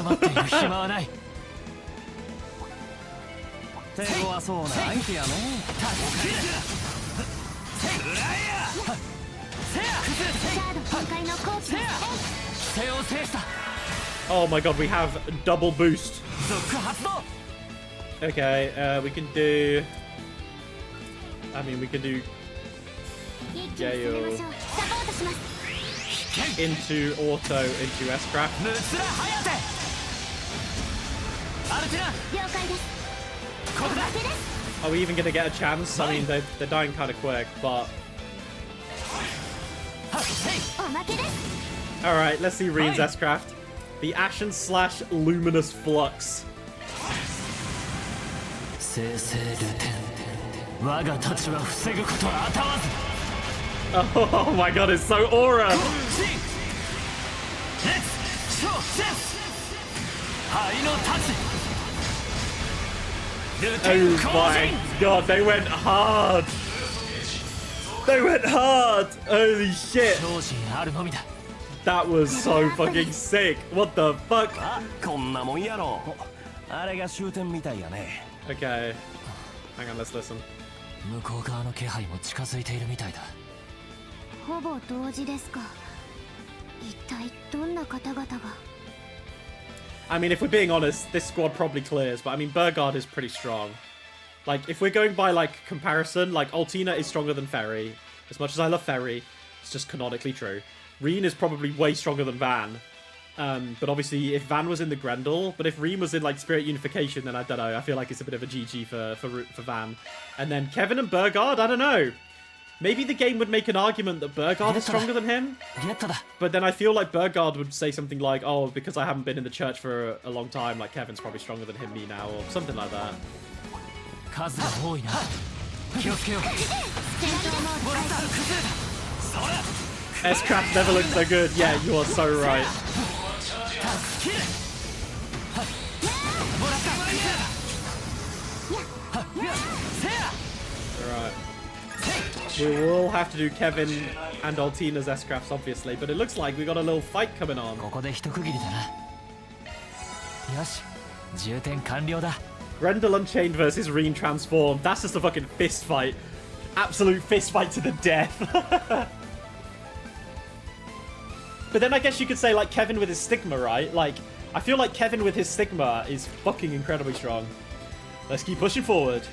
Oh my god, we have double boost. Okay, we can do... I mean, we can do... Gale into auto into S-Craft. Are we even going to get a chance? I mean, they're dying kind of quick, but... Alright, let's see Reen's S-Craft. The Ashen slash Luminous Flux. Oh my god, it's so aura! Oh my god, they went hard! They went hard! Holy shit! That was so fucking sick. What the fuck? Okay. Hang on, let's listen. I mean, if we're being honest, this squad probably clears, but I mean, Burgard is pretty strong. Like, if we're going by, like, comparison, like, Altina is stronger than Ferry. As much as I love Ferry, it's just canonically true. Reen is probably way stronger than Van. But obviously, if Van was in the Grendel, but if Reen was in, like, Spirit Unification, then I don't know. I feel like it's a bit of a GG for Van. And then Kevin and Burgard, I don't know. Maybe the game would make an argument that Burgard is stronger than him. But then I feel like Burgard would say something like, oh, because I haven't been in the church for a long time, like, Kevin's probably stronger than me now, or something like that. S-Craft never looked so good. Yeah, you are so right. Alright. We will have to do Kevin and Altina's S-Crafts, obviously, but it looks like we got a little fight coming on. Grendel Unchained versus Reen Transformed. That's just a fucking fist fight. Absolute fist fight to the death. But then I guess you could say, like, Kevin with his Stigma, right? Like, I feel like Kevin with his Stigma is fucking incredibly strong. Let's keep pushing forward.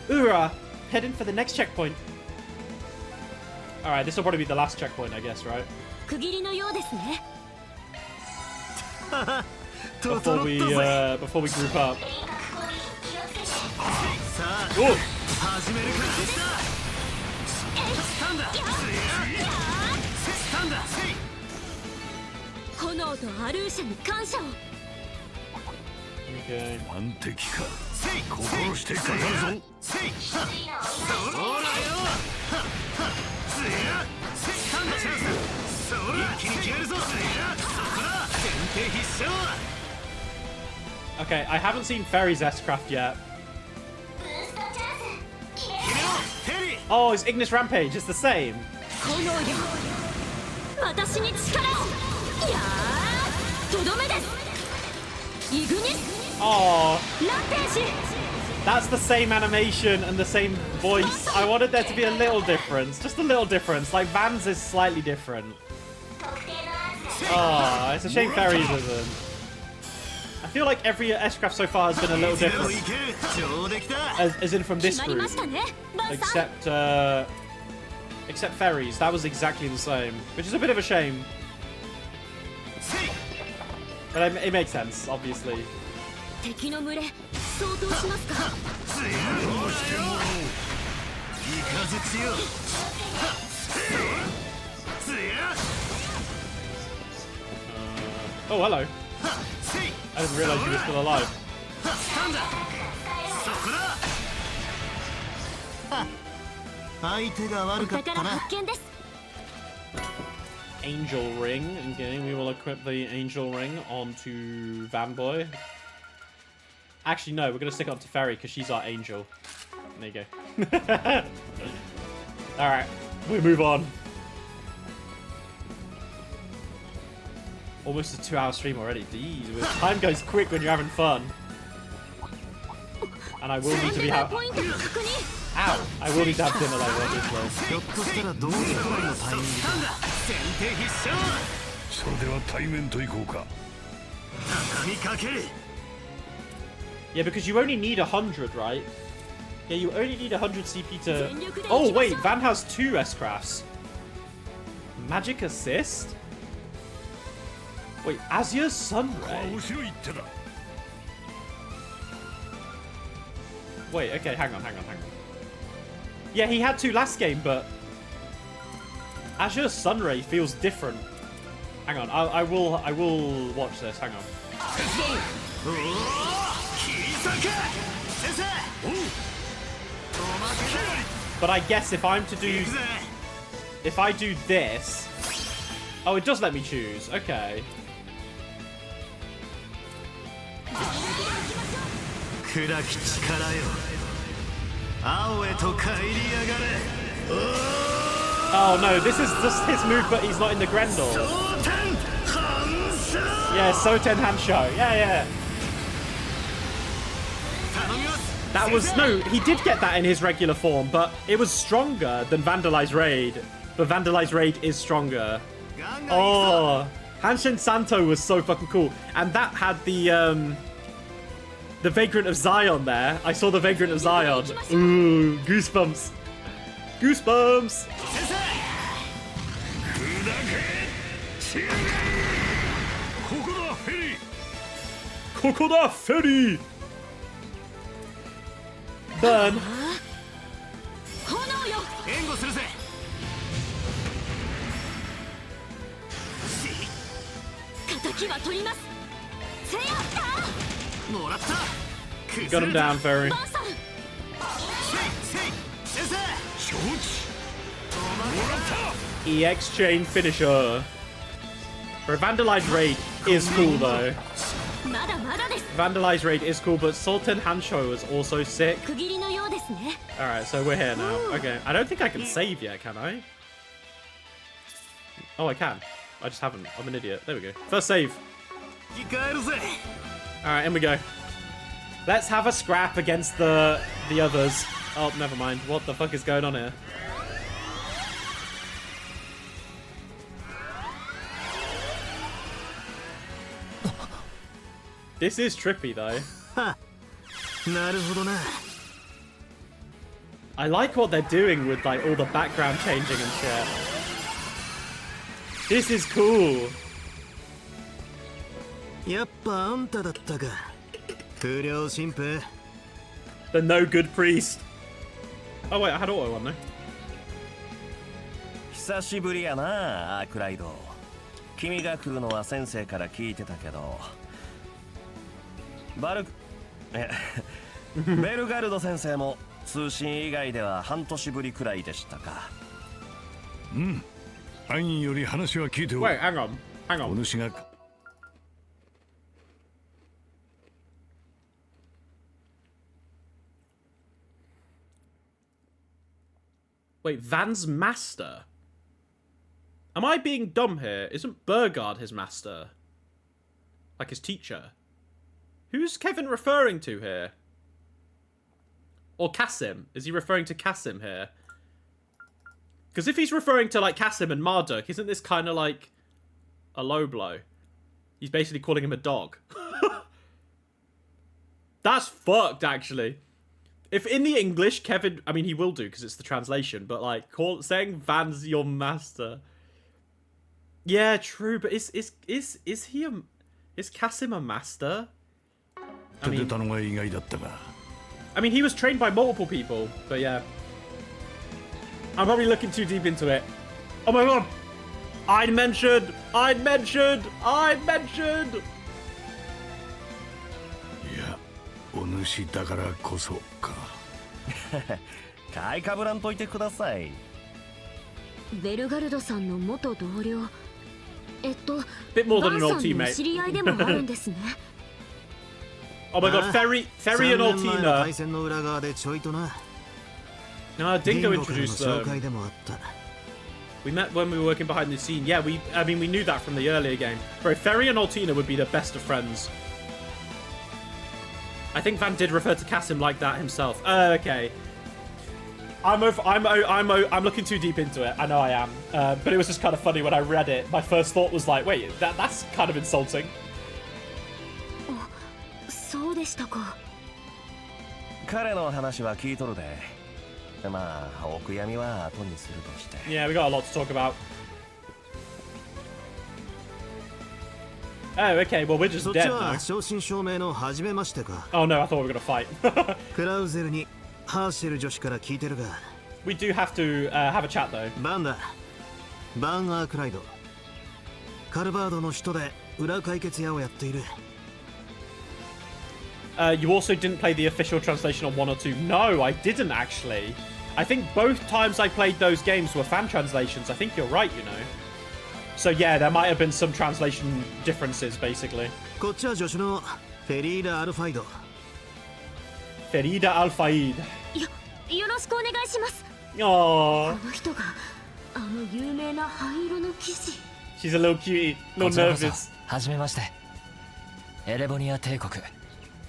Ura, heading for the next checkpoint. Alright, this will probably be the last checkpoint, I guess, right? Before we group up. Ooh. Okay. Okay, I haven't seen Ferry's S-Craft yet. Oh, it's Ignis Rampage. It's the same. Oh, that's the same animation and the same voice. I wanted there to be a little difference. Just a little difference. Like, Van's is slightly different. Oh, it's a shame Ferry's isn't. I feel like every S-Craft so far has been a little different. As in from this group. Except Ferry's. That was exactly the same. Which is a bit of a shame. But it makes sense, obviously. Oh, hello. I didn't realize you were still alive. Angel ring. Okay, we will equip the angel ring onto Vanboy. Actually, no, we're going to stick it onto Ferry because she's our angel. There you go. Alright, we move on. Almost a 2-hour stream already. Jeez, time goes quick when you're having fun. And I will need to be Ow! I will need to have dinner later on this way. それでは対面といこうか。 Yeah, because you only need 100, right? Yeah, you only need 100 CP to... Oh, wait, Van has 2 S-Crafts. Magic Assist? Wait, Azure Sunray? Wait, okay, hang on. Yeah, he had 2 last game, but... Azure Sunray feels different. Hang on, I will watch this, hang on. But I guess if I'm to do... If I do this... Oh, it does let me choose. Okay. Oh no, this is just his move, but he's not in the Grendel. Yeah, Soten Hansho. Yeah. That was... No, he did get that in his regular form, but it was stronger than Vandalize Raid. But Vandalize Raid is stronger. Oh, Hanshin Santo was so fucking cool. And that had the Vagrant of Zion there. I saw the Vagrant of Zion. Ooh, goosebumps. Goosebumps. Kokoda Ferry. Burn. Got him down, Ferry. EX chain finisher. For Vandalize Raid is cool though. Vandalize Raid is cool, but Sultan Hansho is also sick. Alright, so we're here now. Okay, I don't think I can save yet, can I? Oh, I can. I just haven't. I'm an idiot. There we go. First save. Alright, in we go. Let's have a scrap against the others. Oh, never mind. What the fuck is going on here? This is trippy though. I like what they're doing with like all the background changing and shit. This is cool. The no good priest. Oh wait, I had auto on there. 久しぶりやな、アークライド。君が来るのは先生から聞いてたけど。ベルガルド先生も通信以外では半年ぶりくらいでしたか。うん。兄より話は聞いておる。Wait, hang on. お主が Wait, Van's master? Am I being dumb here? Isn't Burgard his master? Like his teacher? Who's Kevin referring to here? Or Kasim? Is he referring to Kasim here? Because if he's referring to like Kasim and Marduk, isn't this kind of like a low blow? He's basically calling him a dog. That's fucked, actually. If in the English, Kevin... I mean, he will do because it's the translation. But like, saying Van's your master... Yeah, true. But is he a... Is Kasim a master? I mean, he was trained by multiple people, but yeah. I'm probably looking too deep into it. Oh my god! I'd mentioned!いや、お主だからこそか。買いかぶらんといてください。ベルガルドさんの元同僚。Bit more バ than ン an さ old んの teammate. 知り合いでもあるんですね。Oh my god, Ferry and 3年前の Altina. 対戦の裏側でちょいとな。 No, Dingo ビンゴからの introduced 紹 them. 介でもあった We met when we were working behind the scene. Yeah, we knew that from the earlier game. Bro, Ferry and Altina would be the best of friends. I think Van did refer to Kasim like that himself. Okay. I'm looking too deep into it. I know I am. But it was just kind of funny when I read it. My first thought was like, wait, that's kind of insulting. そうでしたか。彼の話は聞いとるで。まあ、お悔やみは後にするとして。Yeah, we got a lot to talk about. Oh, okay. Well, we're just そっ dead ち now. は正真正銘の初めましてか。 Oh no, I thought we were gonna fight. クラウゼルにハーシェル女子から聞いてるが。 We do have to have a chat though. バンだ。バン・アークライド。カルバードの首都で裏解決屋をやっている。You also didn't play the official translation on 1 or 2. No, I didn't actually. I think both times I played those games were fan translations. I think you're right, you know. So yeah, there might have been some translation differences, basically. こっちは助手のフェリーダ・アルファイド。 Ferida Al-Faid. よろしくお願いします。 Aww. この人があの有名な灰色の騎士。 She's a little cutie, a こ little ちらこそ nervous. はじめまして。エレボニア帝国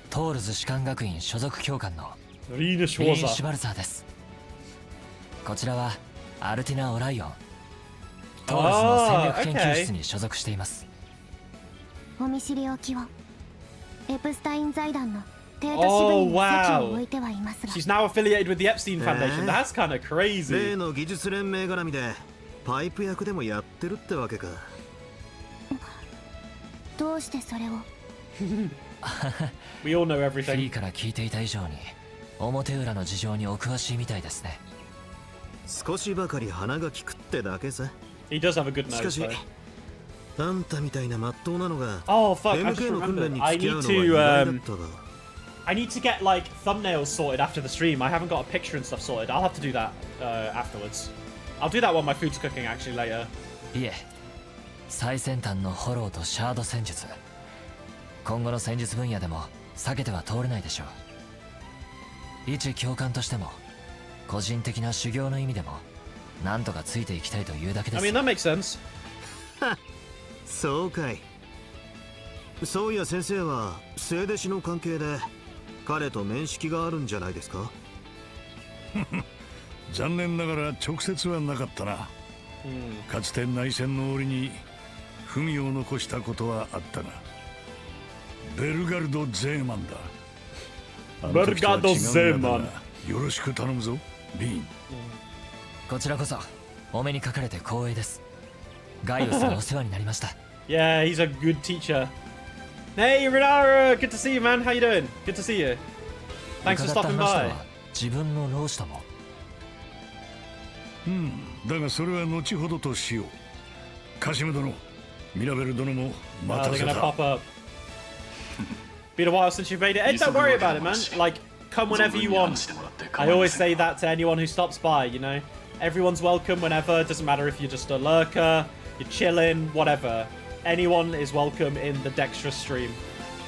トールズ士官学院所属教官の Rina リーン・シュ Schwarzer. バルザーです。こちらはアルティナ・オライオントールズの戦略研究室に所属しています。お見知りおきを。エプスタイン財団の帝都支部に席を置いてはいますが。 She's now affiliated with the Epstein Foundation. That's kind of 例 crazy. の技術連盟絡みでパイプ役でもやってるってわけか。どうしてそれを。 We all know フリー everything. から聞いていた以上に表裏の事情にお詳しいみたいですね。少しばかり鼻が利くってだけさ。 He does have a good しか nose し though. あんたみたいな真っ当なのが Oh fuck, I just MK の訓練 remembered. に I 付き合 need うのは意外だ to ったが。 I need to get like thumbnails sorted after the stream. I haven't got a picture and stuff sorted. I'll have to do that afterwards. I'll do that while my food's cooking actually later. いえ、最先端のフォローとシャード戦術、今後の戦術分野でも避けては通れないでしょう。一教官としても個人的な修行の意味でもなんとかついていきたいというだけで I す。 mean, that makes sense. そうかい。そういや先生は聖弟子の関係で彼と面識があるんじゃないですか。残念ながら直接はなかったな。かつて内戦の折に文を残したことはあったが、ベルガルド・ゼーマンだ。ベルガルドゼーマン。よろしく頼むぞ、リーン。こちらこそお目にかかれて光栄です。ガイオスがお世話になりました。Yeah, he's a good teacher. Hey, Renara! Good to see you, man. How you doing? Good to see you. Thanks for 伺った stopping 話と by. は自分の老師とも。だがそれは後ほどとしよう。カシム殿、ミラベル殿も待 Oh, た they're せ gonna た。 pop up. Been a while since you've made it. Hey, don't worry about it, man. Like, come whenever you want. I always say that to anyone who stops by, you know? Everyone's welcome whenever. It doesn't matter if you're just a lurker, you're chilling, whatever. Anyone is welcome in the Dexterous stream.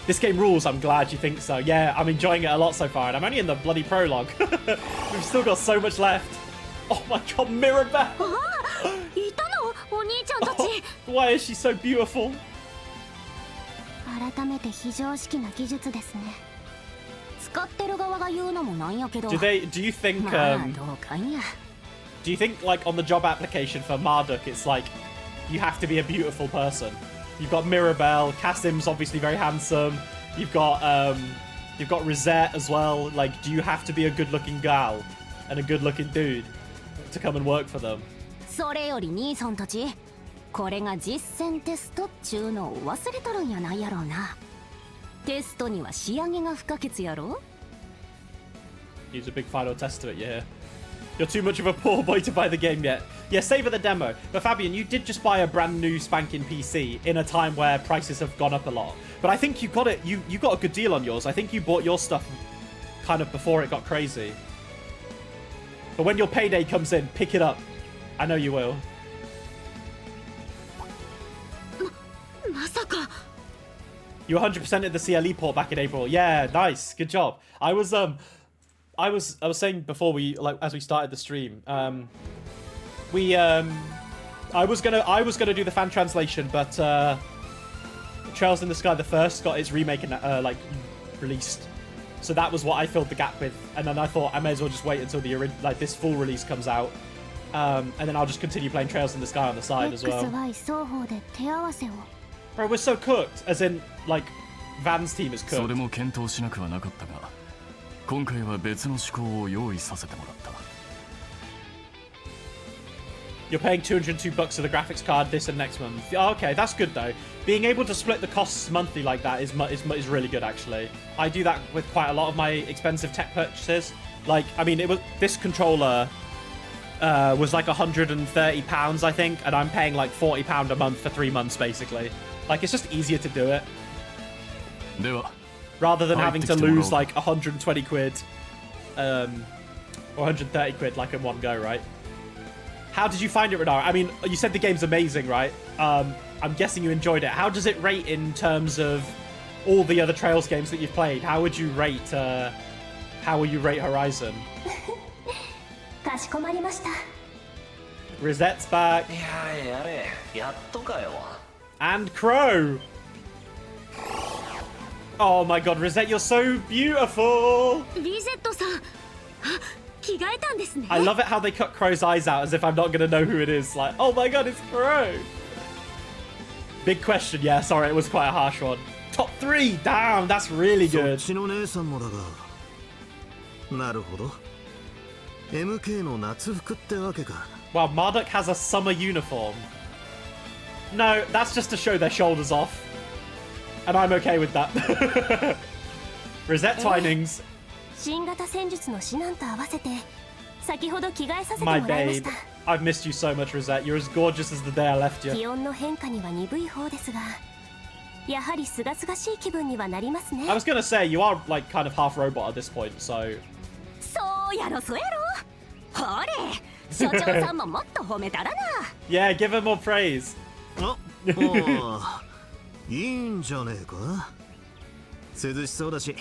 This game rules, I'm glad you think so. Yeah, I'm enjoying it a lot so far, and I'm only in the bloody prologue. We've still got so much left. Oh my god, Mirabelle! いたのお兄ちゃんたち。 Why is she so beautiful? 改めて非常識な技術ですね。使ってる側が言うのもなんやけど。 Do you think, まあどうかんや。 do you think, like, on the job application for Marduk, it's like, you have to be a beautiful person? You've got Mirabelle, Kasim's obviously very handsome, you've got Rosette as well. Like, do you have to be a good-looking gal and a good-looking dude to come and work for them? それより兄さんたち、これが実践テストっちゅうのを忘れとるんやないやろうな。テストには仕上げが不可欠やろ。 Use a big final test to it, yeah. You're too much of a poor boy to buy the game yet. Yeah, savor the demo. But Fabian, you did just buy a brand new spanking PC in a time where prices have gone up a lot. But I think you got it. You got a good deal on yours. I think you bought your stuff kind of before it got crazy. But when your payday comes in, pick it up. I know you will. You 100% at the CLE port back in April. Yeah, nice. Good job. I was saying before as we started the stream, I was gonna do the fan translation, but Trails in the Sky the First got its remake and released, so that was what I filled the gap with. And then I thought I may as well just wait until this full release comes out, and then I'll just continue playing Trails in the Sky on the side as well. Bro, we're so cooked, as in Van's team is cooked. それも検討しなくはなかったが、今回は別の思考を用意させてもらった。 You're paying $202 for the graphics card this and next month. Oh, okay, that's good though. Being able to split the costs monthly like that is really good actually. I do that with quite a lot of my expensive tech purchases. I mean, this controller was like £130 I think, and I'm paying like £40 a month for 3 months basically. It's just easier to do it. Rather than having to lose like 120 quid or 130 quid in one go, right? How did you find it, Renara? I mean, you said the game's amazing, right? I'm guessing you enjoyed it. How does it rate in terms of all the other Trails games that you've played? How would you rate Horizon? Rosette's back. And Crow. Oh my god, Rosette, you're so beautiful! I love it how they cut Crow's eyes out as if I'm not gonna know who it is. Oh my god, it's Crow! Big question, yeah, sorry, it was quite a harsh one. Top 3! Damn, that's really good. Wow, Marduk has a summer uniform. No, that's just to show their shoulders off. And I'm okay with that. Rosette Twinings. My babe. I've missed you so much, Rosette. You're as gorgeous as the day I left you. I was gonna say, you are kind of half robot at this point, so... Yeah, give her more praise. いいんじゃねえか。涼しそうだし、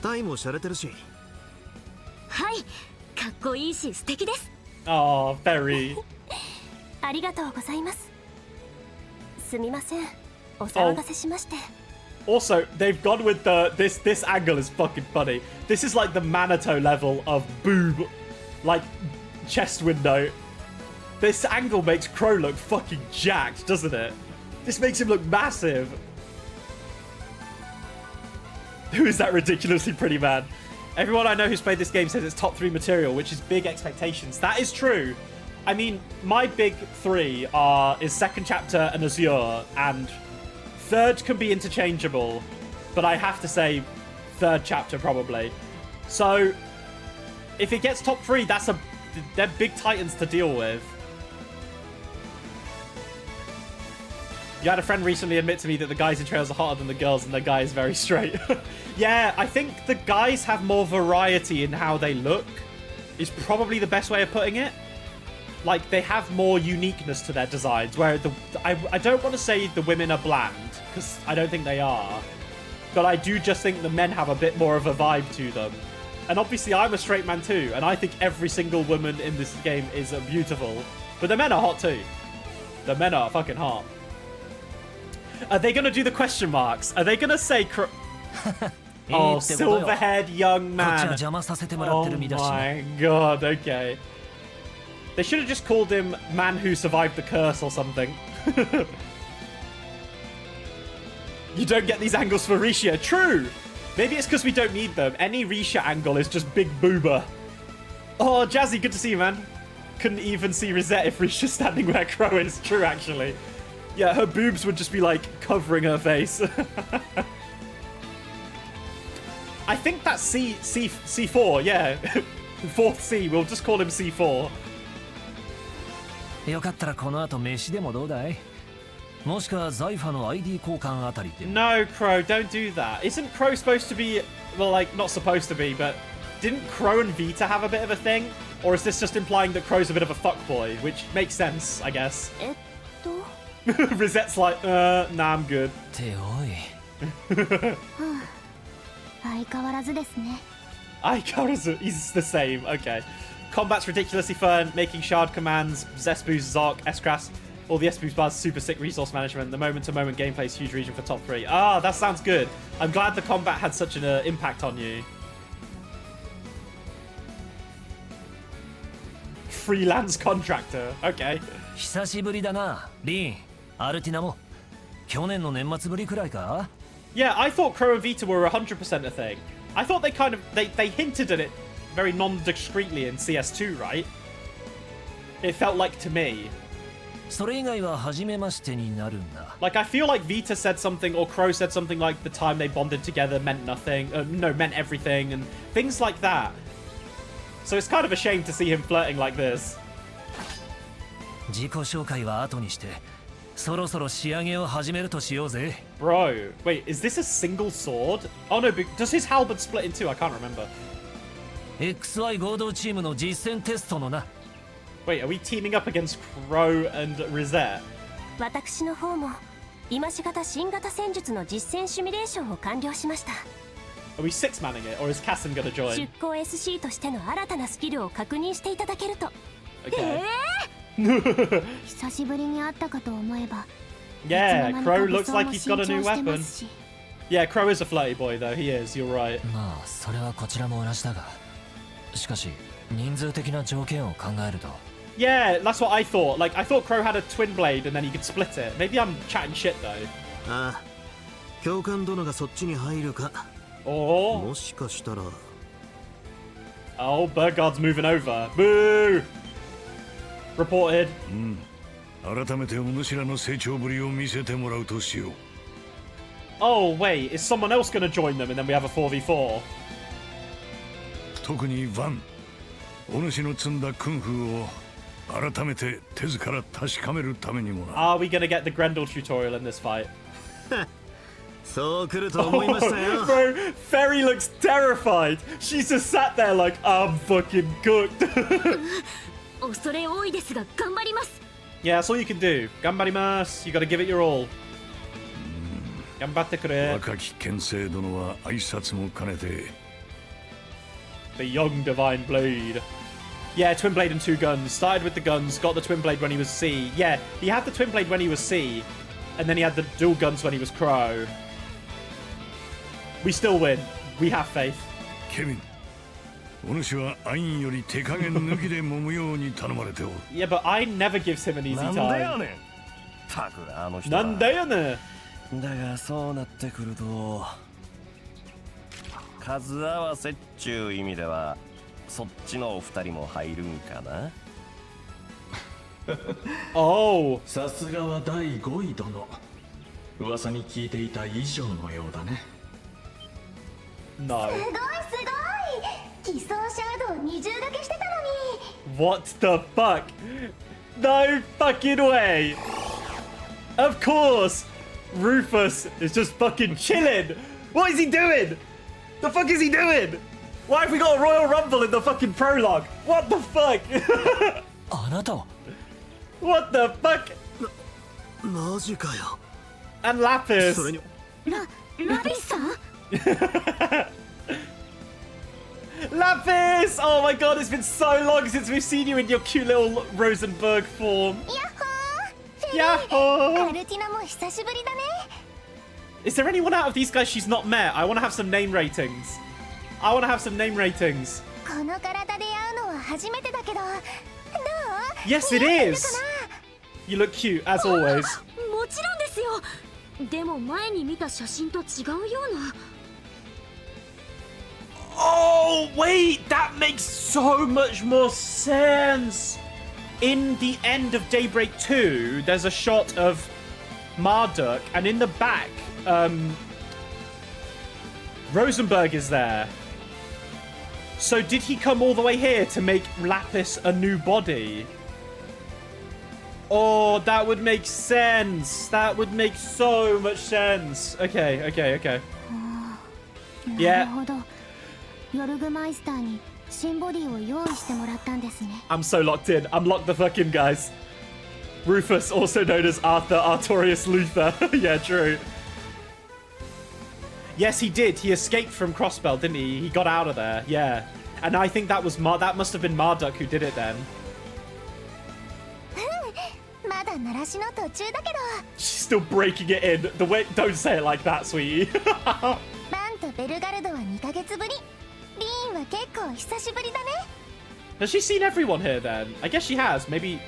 タイも洒落てるし。はい、かっこいいし素敵です。Oh, very. ありがとうございます。すみません。お騒がせしまして。Also, they've gone with this angle is fucking funny. This is like the Manato level of boob, chest window. This angle makes Crow look fucking jacked, doesn't it? This makes him look massive. Who is that ridiculously pretty man? Everyone I know who's played this game says it's top 3 material, which is big expectations. That is true. I mean, my big 3 is second chapter and Azure, and third can be interchangeable, but I have to say third chapter probably. So if it gets top 3, they're big titans to deal with. You had a friend recently admit to me that the guys in Trails are hotter than the girls and the guy is very straight. Yeah, I think the guys have more variety in how they look, is probably the best way of putting it. They have more uniqueness to their designs, where I don't want to say the women are bland, because I don't think they are. But I do just think the men have a bit more of a vibe to them. And obviously I'm a straight man too, and I think every single woman in this game is beautiful. But the men are hot too. The men are fucking hot. Are they going to do the question marks? Are they going to say... Oh, silver-haired young man. Oh my god, okay. They should have just called him Man Who Survived the Curse or something. You don't get these angles for Risha. True! Maybe it's because we don't need them. Any Risha angle is just big boober. Oh, Jazzy, good to see you, man. Couldn't even see Rosette if Risha's standing where Crow is. True, actually. Yeah, her boobs would just be covering her face. I think that's C4, yeah. Fourth C, we'll just call him C4. よかったらこの後飯でもどうだい？もしくはザイファの ID 交換あたりで。No, Crow, don't do that. Isn't Crow supposed to be, well, like, not supposed to be, but didn't Crow and Vita have a bit of a thing? Or is this just implying that Crow's a bit of a fuckboy? Which makes sense, I guess. Rosette's like, nah, I'm good. ておい。相変わらずですね。He's the same. Okay. Combat's ridiculously fun. Making shard commands, Zespoo's Zark, S-Crass. All the Espoo's bars, super sick resource management. The moment-to-moment gameplay is huge region for top 3. Ah, that sounds good. I'm glad the combat had such an impact on you. Freelance contractor. Okay. 久しぶりだな、リン、アルティナも。去年の年末ぶりくらいか？ Yeah, I thought Crow and Vita were 100% a thing. I thought they kind of, they hinted at it very non-discreetly in CS2, right? It felt like to me. それ以外は初めましてになるんだ。Like, I feel like Vita said something, or Crow said something like the time they bonded together meant nothing, no, meant everything, and things like that. So it's kind of a shame to see him flirting like this. 自己紹介は後にして、そろそろ仕上げを始めるとしようぜ。Bro, wait, is this a single sword? Oh no, does his halberd split in two? I can't remember. XY 合同チームの実戦テストのな。Wait, are we teaming up against Crow and Rosette? 私の方も今しがた新型戦術の実践シミュレーションを完了しました。Are we six-manning it, or is Casson gonna join? 出向 SC としての新たなスキルを確認していただけると。Okay. 久しぶりに会ったかと思えば。Yeah, Crow looks like he's got a new weapon. Yeah, Crow is a flirty boy though, he is, you're right. まあ、それはこちらも同じだが。しかし、人数的な条件を考えると。Yeah, that's what I thought. Like, I thought Crow had a twin blade and then he could split it. Maybe I'm chatting shit though. ああ、教官殿がそっちに入るか。Oh. もしかしたら。Oh, Burgard's moving over. Boo! Reported. 改めてお主らの成長ぶりを見せてもらうとしよう。Oh, wait, is someone else gonna join them and then we have a 4v4? 特にヴァン、お主の積んだクンフーを改めて手ずから確かめるためにもな。Are we gonna get the Grendel tutorial in this fight? そう来ると思いましたよ。Bro, Ferry looks terrified. She's just sat there like, I'm fucking cooked. 恐れ多いですが頑張ります。Yeah, that's all you can do. 頑張ります. You gotta give it your all. 頑張ってくれ。若き剣聖殿は挨拶も兼ねて。The young divine blade. Yeah, twin blade and two guns. Started with the guns, got the twin blade when he was C. Yeah, he had the twin blade when he was C, and then he had the dual guns when he was Crow. We still win. We have faith. ケビン、お主はアインより手加減抜きで揉むように頼まれておる。Yeah, but I never gives him an easy なんだよ time. ねん。たくあの人は。なんだよね。だがそうなってくると数合わせっちゅう意味ではそっちのお二人も入るんかな。Oh. さすがは第5位殿。噂に聞いていた以上のようだね。No. すごいすごい。偽装シャードを二重掛けしてたのに。 What the fuck? No fucking way. Of course. Rufus is just fucking chilling. What is he doing? The fuck is he doing? Why have we got a Royal Rumble in the fucking prologue? What the fuck? あなた。What the fuck? マジかよ。 And Lapis. それに。ラビスさん。Lapis! Oh my god, it's been so long since we've seen you in your cute little Rosenberg form. ヤッホー。 Yahoo! アルティナも久しぶりだね。 Is there anyone out of these guys she's not met? I want to have some name ratings. I want to have some name ratings. この体で会うのは初めてだけど、どう？ Yes, it is. You look cute as always. もちろんですよ。でも前に見た写真と違うような。Oh, wait, that makes so much more sense. In the end of Daybreak 2, there's a shot of Marduk, and in the back, Rosenberg is there. So did he come all the way here to make Lapis a new body? Oh, that would make sense. That would make so much sense. Okay. Yeah. I'm so locked in. I'm locked the fuck in, guys. Rufus, also known as Arthur Artorius Luther. Yeah, true. Yes, he did. He escaped from Crossbell, didn't he? He got out of there. Yeah. And I think that was that must have been Marduk who did it then. She's still breaking it in. The way, don't say it like that, sweetie. Has she seen everyone here then? I guess she has. Maybe.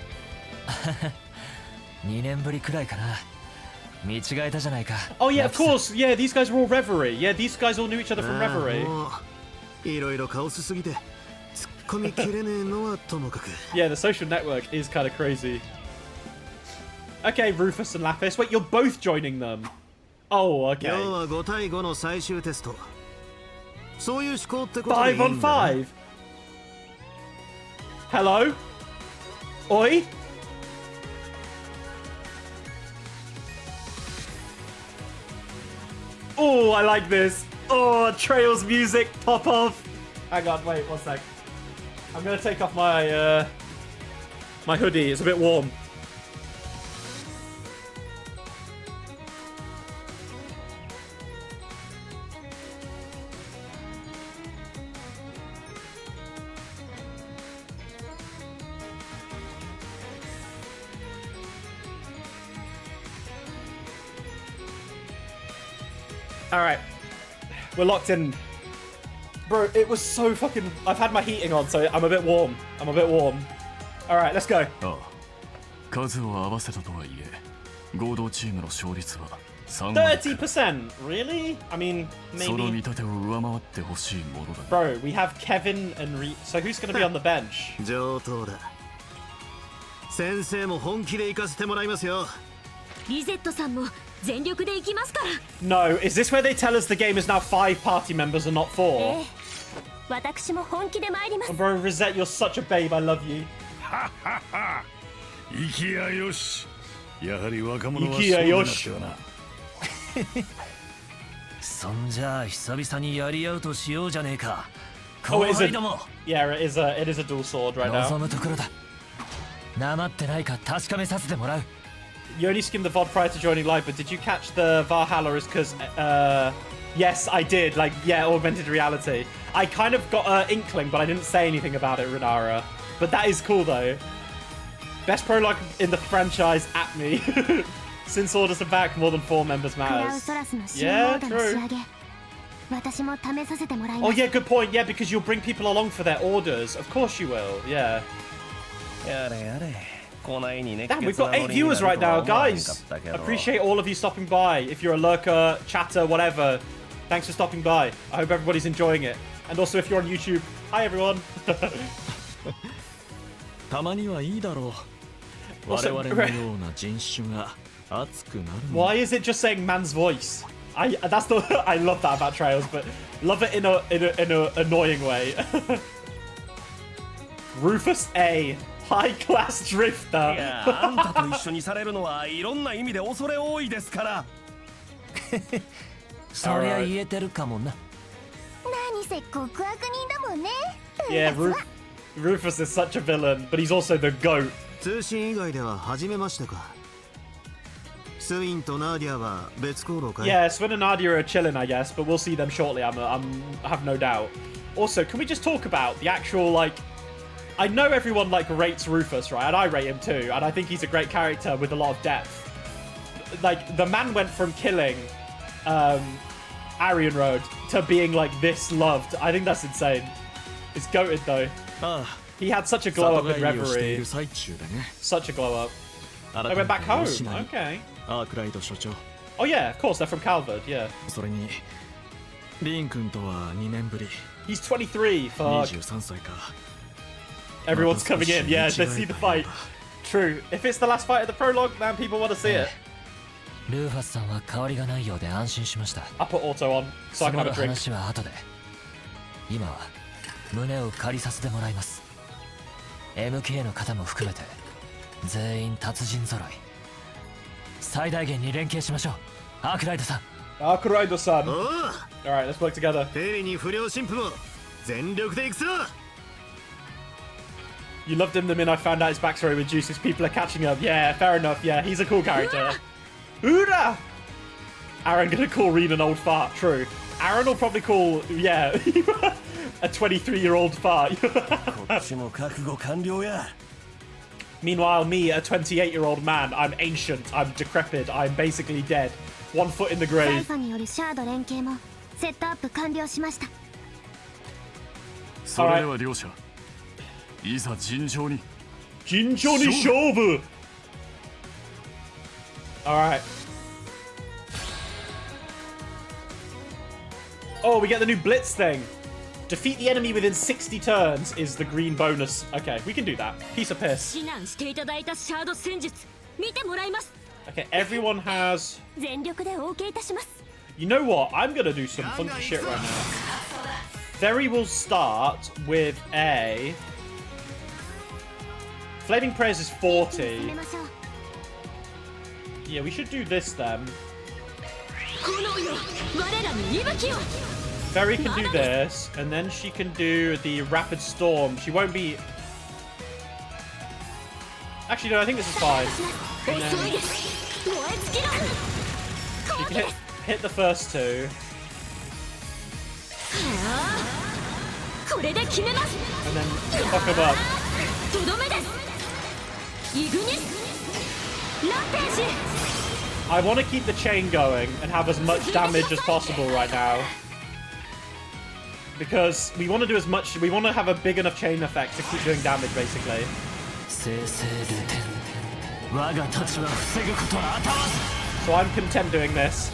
2年ぶりくらいかな。見違えたじゃないか。 Oh yeah, of course. Yeah, these guys were all Reverie. Yeah, these guys all knew each other from Reverie. いろいろカオスすぎて突っ込みきれねえのはともかく。Yeah, the social network is kind of crazy. Okay, Rufus and Lapis. Wait, you're both joining them. Oh, okay. 要は5対5の最終テスト。そういう思考ってことでいいんだね。 5 on 5. Hello? Oi? Oh, I like this. Oh, Trail's music pop off. Hang on, wait, 1 sec. I'm gonna take off my my hoodie. It's a bit warm. Alright. We're locked in. Bro, it was so fucking... I've had my heating on, so I'm a bit warm. Alright, let's go. 数を合わせたとはいえ、合同チームの勝率は3 30%? Really? I mean, その見 maybe... 立てを上回ってほしいものだね。 Bro, we have Kevin and So who's gonna be on the bench? 上等だ。先生も本気で行かせてもらいますよ。リゼットさんも全力で行きますから。 No, is this where they tell us the game is now 5 party members and not 4? 私も本気で参ります。 Bro, Rosette, you're such a babe. I love you. 行きやよし。やはり若者はそうなってはな。そんじゃあ久々にやり合うとしようじゃねえか。 Oh, it is 後輩ども。 Yeah, it is a dual sword right now. 望むところだ。なまってないか確かめさせてもらう。 You only skimmed the VOD prior to joining live, but did you catch the Valhalla is because, yes, I did. Like, yeah, augmented reality. I kind of got an inkling, but I didn't say anything about it, Renara. But that is cool, though. Best prologue in the franchise at me. Since orders are back, more than 4 members matters. Yeah, true. Oh, yeah, good point. Yeah, because you'll bring people along for their orders. Of course you will, yeah. Damn, we've got 8 viewers right now, guys. Appreciate all of you stopping by. If you're a lurker, chatter, whatever, thanks for stopping by. I hope everybody's enjoying it. And also, if you're on YouTube, hi everyone. たまにはいいだろう。我々のような人種が熱くなる。 Why is it just saying man's voice? I love that about Trails, but love it in a annoying way. Rufus A. High class drifter. いや、あんたと一緒にされるのはいろんな意味で恐れ多いですから。そりゃ言えてるかもな。何せ極悪人だもんね。 Yeah, Rufus is such a villain, but he's also the goat. 通信以外では初めましてか。スウィンとナーディアは別行動かい？ Yeah, Swin and Nadia are chilling, I guess, but we'll see them shortly. I have no doubt. Also, can we just talk about the actual, like, I know everyone like rates Rufus, right? And I rate him too, and I think he's a great character with a lot of depth. Like, the man went from killing Arian Road to being like this loved. I think that's insane. It's goated though. He had such a glow up in Reverie. Such a glow up. I went back home. Okay. Oh yeah, of course, they're from Calvert, yeah. それにリン君とは2年ぶり。 He's 23, fuck. 23歳か。 Everyone's coming in, yeah, they see the fight. True. If it's the last fight of the prologue, man, people want to see it. ルーファスさんは変わりがないようで安心しました。 I put auto on, so I can have a drink. 話は後で。今は胸を借りさせてもらいます。 MK の方も含めて全員達人揃い、最大限に連携しましょう。アークライドさん。アークライドさん。おう Alright, let's work together. テレに不良神父も全力で行くぞ。 You loved him the minute I found out his backstory with Juices. People are catching up. Yeah, fair enough. Yeah, he's a cool character. Hoorah! Aaron gonna call Reed an old fart. True. Aaron will probably call, yeah, a 23-year-old fart. こっちも覚悟完了や。 Meanwhile, me, a 28-year-old man, I'm ancient, I'm decrepit, I'm basically dead. 1 foot in the サイ grave. ファによるシャード連携もセットアップ完了しました。それでは両者いざ尋常に。尋常に勝負! Alright. Oh, we get the new Blitz thing. Defeat the enemy within 60 turns is the green bonus. Okay, we can do that. Piece of piss. 指南していただいたシャード戦術見てもらいます。 Okay, everyone has... 全力でお受けいたします。 You know what? I'm gonna do some funky shit right now. Ferry will start with a... Flaming Prayers is 40. 進めましょう。 Yeah, we should do this then. 炎よ、我らに息吹を。 Ferry can do this, and then she can do the Rapid Storm. She won't be... Actually, no, I think this is fine. And then 遅いです。燃え尽きろ。 she can hit the first two. これで決めます。 And then fuck him up. とどめです。イグニスランページ。 I want to keep the chain going and have as much damage as possible right now. Because we want to do as much... We want to have a big enough chain effect to keep doing damage, basically. 生成ルテン、我がたちは防ぐことはあたわず。 So I'm content doing this.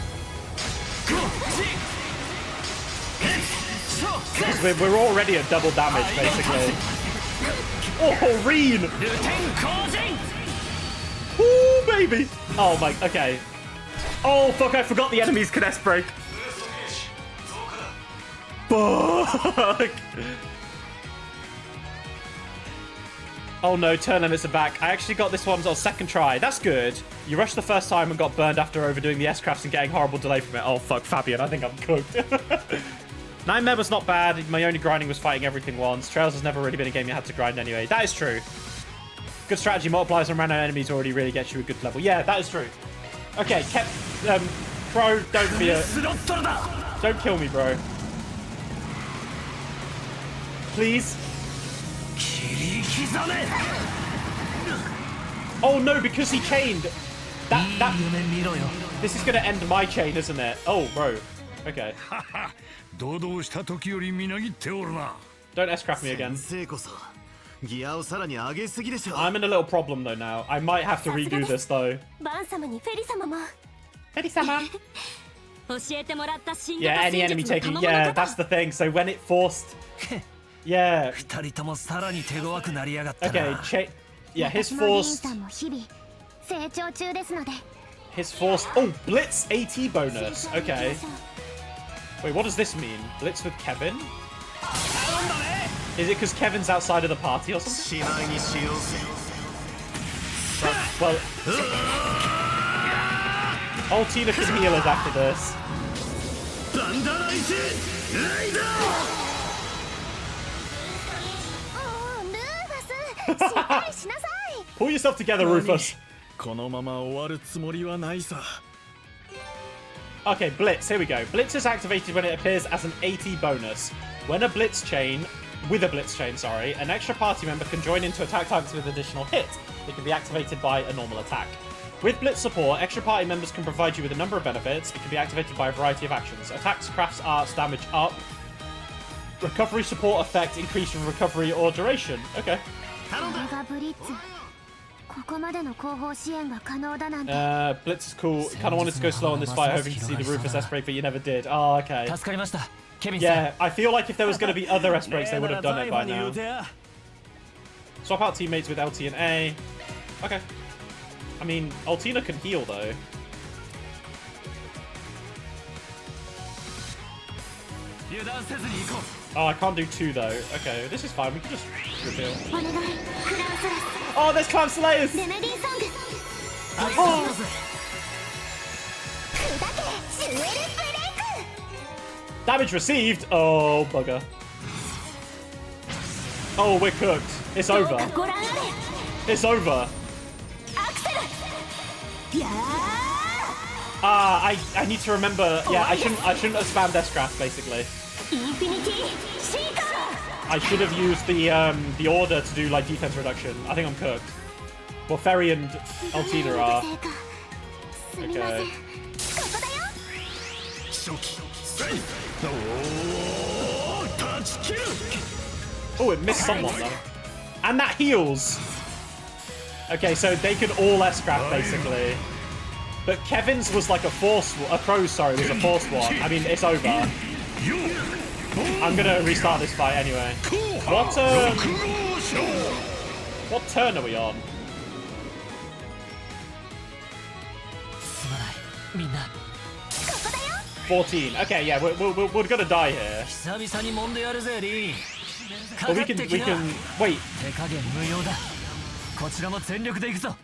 Because we're already at double damage, basically. Oh, Reen! ルテン降陣。 Ooh, baby! Oh my... Okay. Oh, fuck, I forgot the enemies can S-break. Fuck! Oh no, turn limits are back. I actually got this one on second try. That's good. You rushed the first time and got burned after overdoing the S-crafts and getting horrible delay from it. Oh fuck, Fabian, I think I'm cooked. 9 Med was not bad. My only grinding was fighting everything once. Trails has never really been a game you had to grind anyway. That is true. Good strategy. Multipliers on random enemies already really gets you a good level. Yeah, that is true. Okay, Pro, don't be a... Don't kill me, bro. Please. Oh no, because he chained. This is gonna end my chain, isn't it? Oh, bro. Okay. 堂々した時よりみなぎっておるな。 Don't S-craft me again. 先生こそギアをさらに上げすぎでしょ。 I'm in a little problem though now. I might have to redo this though. バン様にフェリ様も。 Feli-sama. 教えてもらった進 Yeah, 化 any 戦 enemy 術の taking. 賜物 Yeah, 方 that's the thing. So when it forced. Yeah. 二人ともさらに手強くなりやがったな。 Okay. Yeah, his 私もリン forced. さんも日々成長中ですので。 His forced. Oh, Blitz AT bonus. Okay. Wait, what does this mean? Blitz with Kevin? Is it because Kevin's outside of the party or something? しまいにしようぜ。 Well, Altina can heal us after this. バンダライスライダー。おー、ルーファス、しっかりしなさい。 Pull yourself together, Rufus. このまま終わるつもりはないさ。 Okay, Blitz, here we go. Blitz is activated when it appears as an AT bonus. When a Blitz chain, with a Blitz chain, sorry, an extra party member can join in to attack targets with additional hit. It can be activated by a normal attack. With Blitz support, extra party members can provide you with a number of benefits. It can be activated by a variety of actions. Attacks, crafts, arts, damage up. Recovery support effect, increase in recovery or duration. Okay. これがブリッツ。ここまでの後方支援が可能だなんて。 Blitz is cool. Kind of wanted to go slow on this fight, hoping to see the Rufus S-break, but you never did. Oh, okay. 助かりました。ケビンさん。 Yeah, I feel like if there was going to be other S-breaks, they would have done it by now. Swap out teammates with LT and A. Okay. I mean, Altina can heal, though. 油断せずに行こう。Oh, I can't do 2 though. Okay, this is fine. We can just reveal. Oh, there's Clan Slayers! Oh. Damage received. Oh, bugger. Oh, we're cooked. It's over. It's over. I need to remember. Yeah, I shouldn't have spammed Deathcraft basically. I should have used the order to do like defense reduction. I think I'm cooked. Well, Ferry and Altina are. Okay. Oh, it missed someone though. And that heals. Okay, so they can all S-craft basically. But Kevin's was like a Pro's, was a forced one. I mean, it's over. I'm gonna restart this fight anyway. What turn are we on? $14. Okay, yeah, we're gonna die here. But we can wait.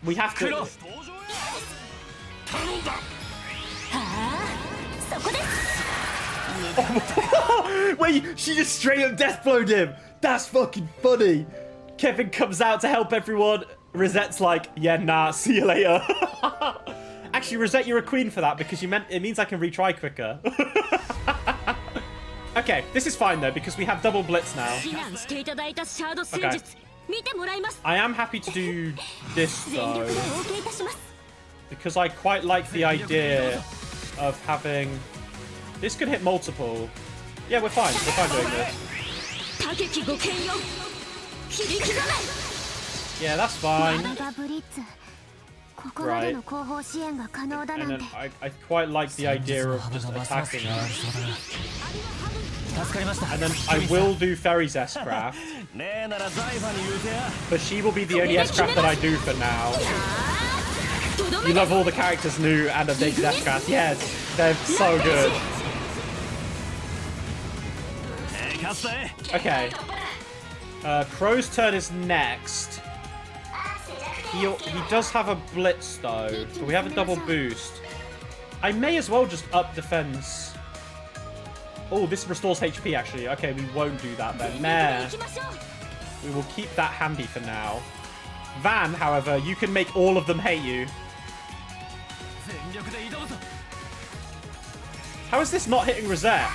We have to. Wait, she just straight up deathblowed him. That's fucking funny. Kevin comes out to help everyone. Rosette's like, yeah, nah, see you later. Actually, Rosette, you're a queen for that because it means I can retry quicker. Okay, this is fine though because we have double blitz now. Okay. I am happy to do this though because I quite like the idea of having. This could hit multiple. Yeah, we're fine. We're fine doing this. Yeah, that's fine. Right. And then I quite like the idea of just attacking her. And then I will do Ferry's S-craft. But she will be the only S-craft that I do for now. You love all the characters new and updated S-craft. Yes, they're so good. Okay. Crow's turn is next. He does have a blitz though, but we have a double boost. I may as well just up defense. Oh, this restores HP actually. Okay, we won't do that then. Nah. We will keep that handy for now. Van, however, you can make all of them hate you. How is this not hitting Rosette?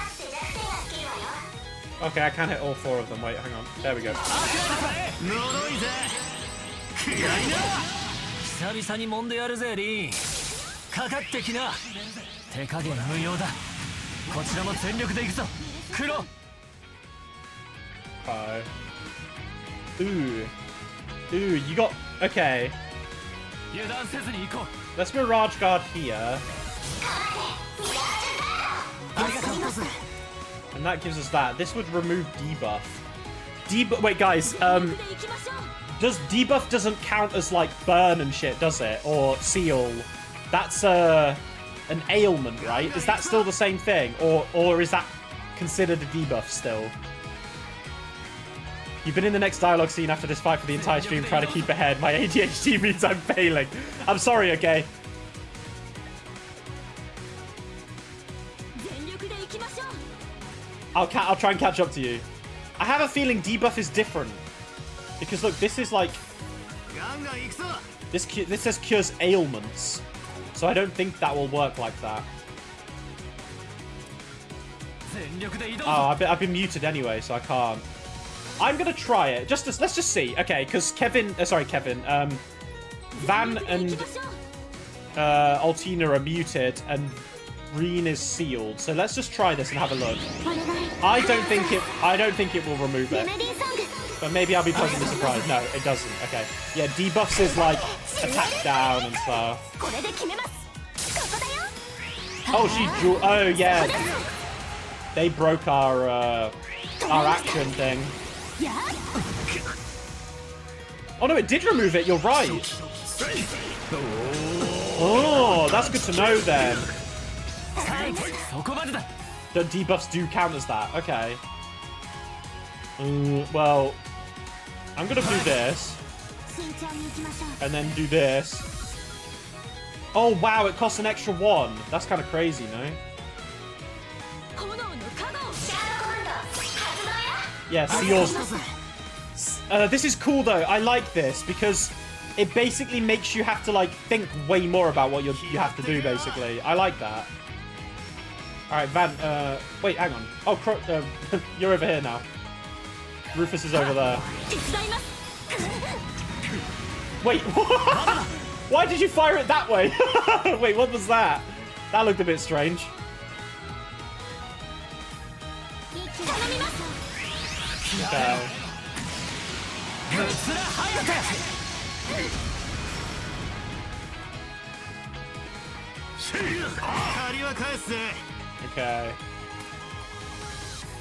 Okay, I can hit all 4 of them. Wait, hang on. There we go. Okay. Ooh, you got... Okay. Let's Mirage Guard here. And that gives us that. This would remove debuff. Wait, guys. Does debuff doesn't count as like burn and shit, does it? Or seal? That's an ailment, right? Is that still the same thing, or is that considered a debuff still? You've been in the next dialogue scene after this fight for the entire stream, trying to keep ahead. My ADHD means I'm failing. I'm sorry, okay? I'll try and catch up to you. I have a feeling debuff is different. Because look, this is like... This says cures ailments. So I don't think that will work like that. Oh, I've been muted anyway, so I can't. I'm gonna try it. Let's just see. Okay, because Van and Altina are muted, and Reen is sealed. So let's just try this and have a look. I don't think it will remove it. But maybe I'll be pleasantly surprised. No, it doesn't. Okay. Yeah, debuffs is like attack down and stuff. Oh, oh yeah. They broke our action thing. Oh no, it did remove it. You're right. Oh, that's good to know then. The debuffs do count as that. Okay. Well, I'm gonna do this. And then do this. Oh, wow, it costs an extra 1. That's kind of crazy, no? Yeah, seals. This is cool, though. I like this because it basically makes you have to, like, think way more about what you have to do, basically. I like that. All right, Van. Wait, hang on. Oh, you're over here now. Rufus is over there. Wait, what? Why did you fire it that way? Wait, what was that? That looked a bit strange. Okay. Okay.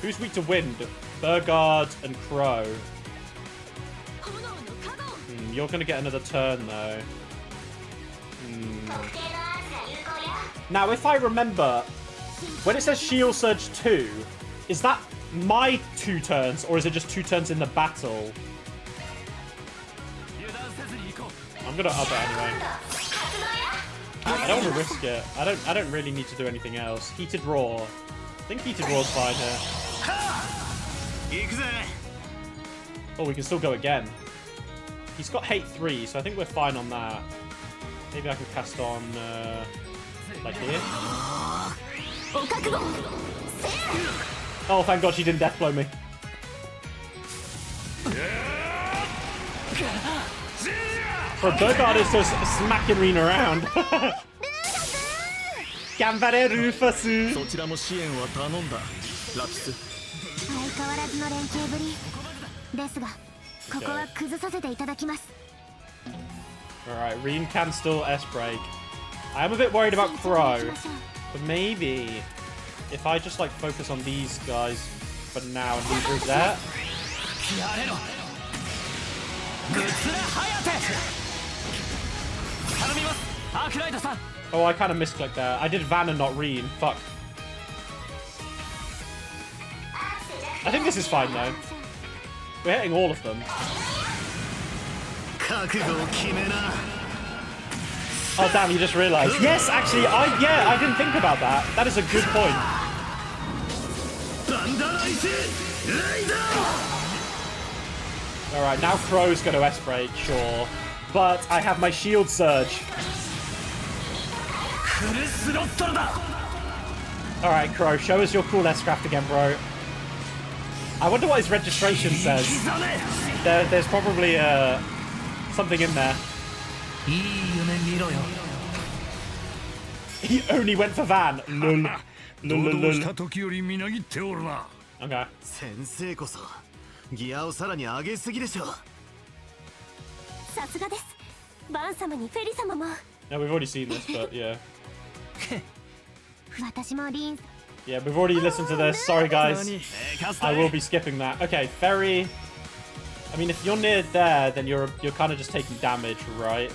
Who's weak to wind? Burgard and Crow. You're gonna get another turn though. Now, if I remember, when it says Shield Surge 2, is that my 2 turns, or is it just 2 turns in the battle? I'm gonna up it anyway. I don't want to risk it. I don't really need to do anything else. Heated Roar. I think Heated Roar's fine here. Oh, we can still go again. He's got Hate 3, so I think we're fine on that. Maybe I can cast on, like here. Oh, thank God she didn't death blow me. For Burgard is just smacking Reen around. Ganbare Rufus. 相変わらずの連携ぶりですが、ここは崩させていただきます。 Alright, Reen can still S-break. I am a bit worried about Crow, but maybe if I just like focus on these guys for now and leave Rosette. Oh, I kind of misclicked there. I did Van and not Reen. Fuck. I think this is fine though. We're hitting all of them. Oh damn, you just realized. Yes, actually, I didn't think about that. That is a good point. Alright, now Crow's going to S-break, sure. But I have my shield surge. Alright, Crow, show us your cool S-craft again, bro. I wonder what his registration says. There's probably something in there. He only went for Van. Lul. Okay. 先生こそギアをさらに上げすぎでしょ。さすがです。バン様にフェリ様も。 Now we've already seen this, but yeah. 私もリン。 Yeah, we've already listened to this. Sorry, guys. I will be skipping that. Okay, Ferry. I mean, if you're near there, then you're kind of just taking damage, right?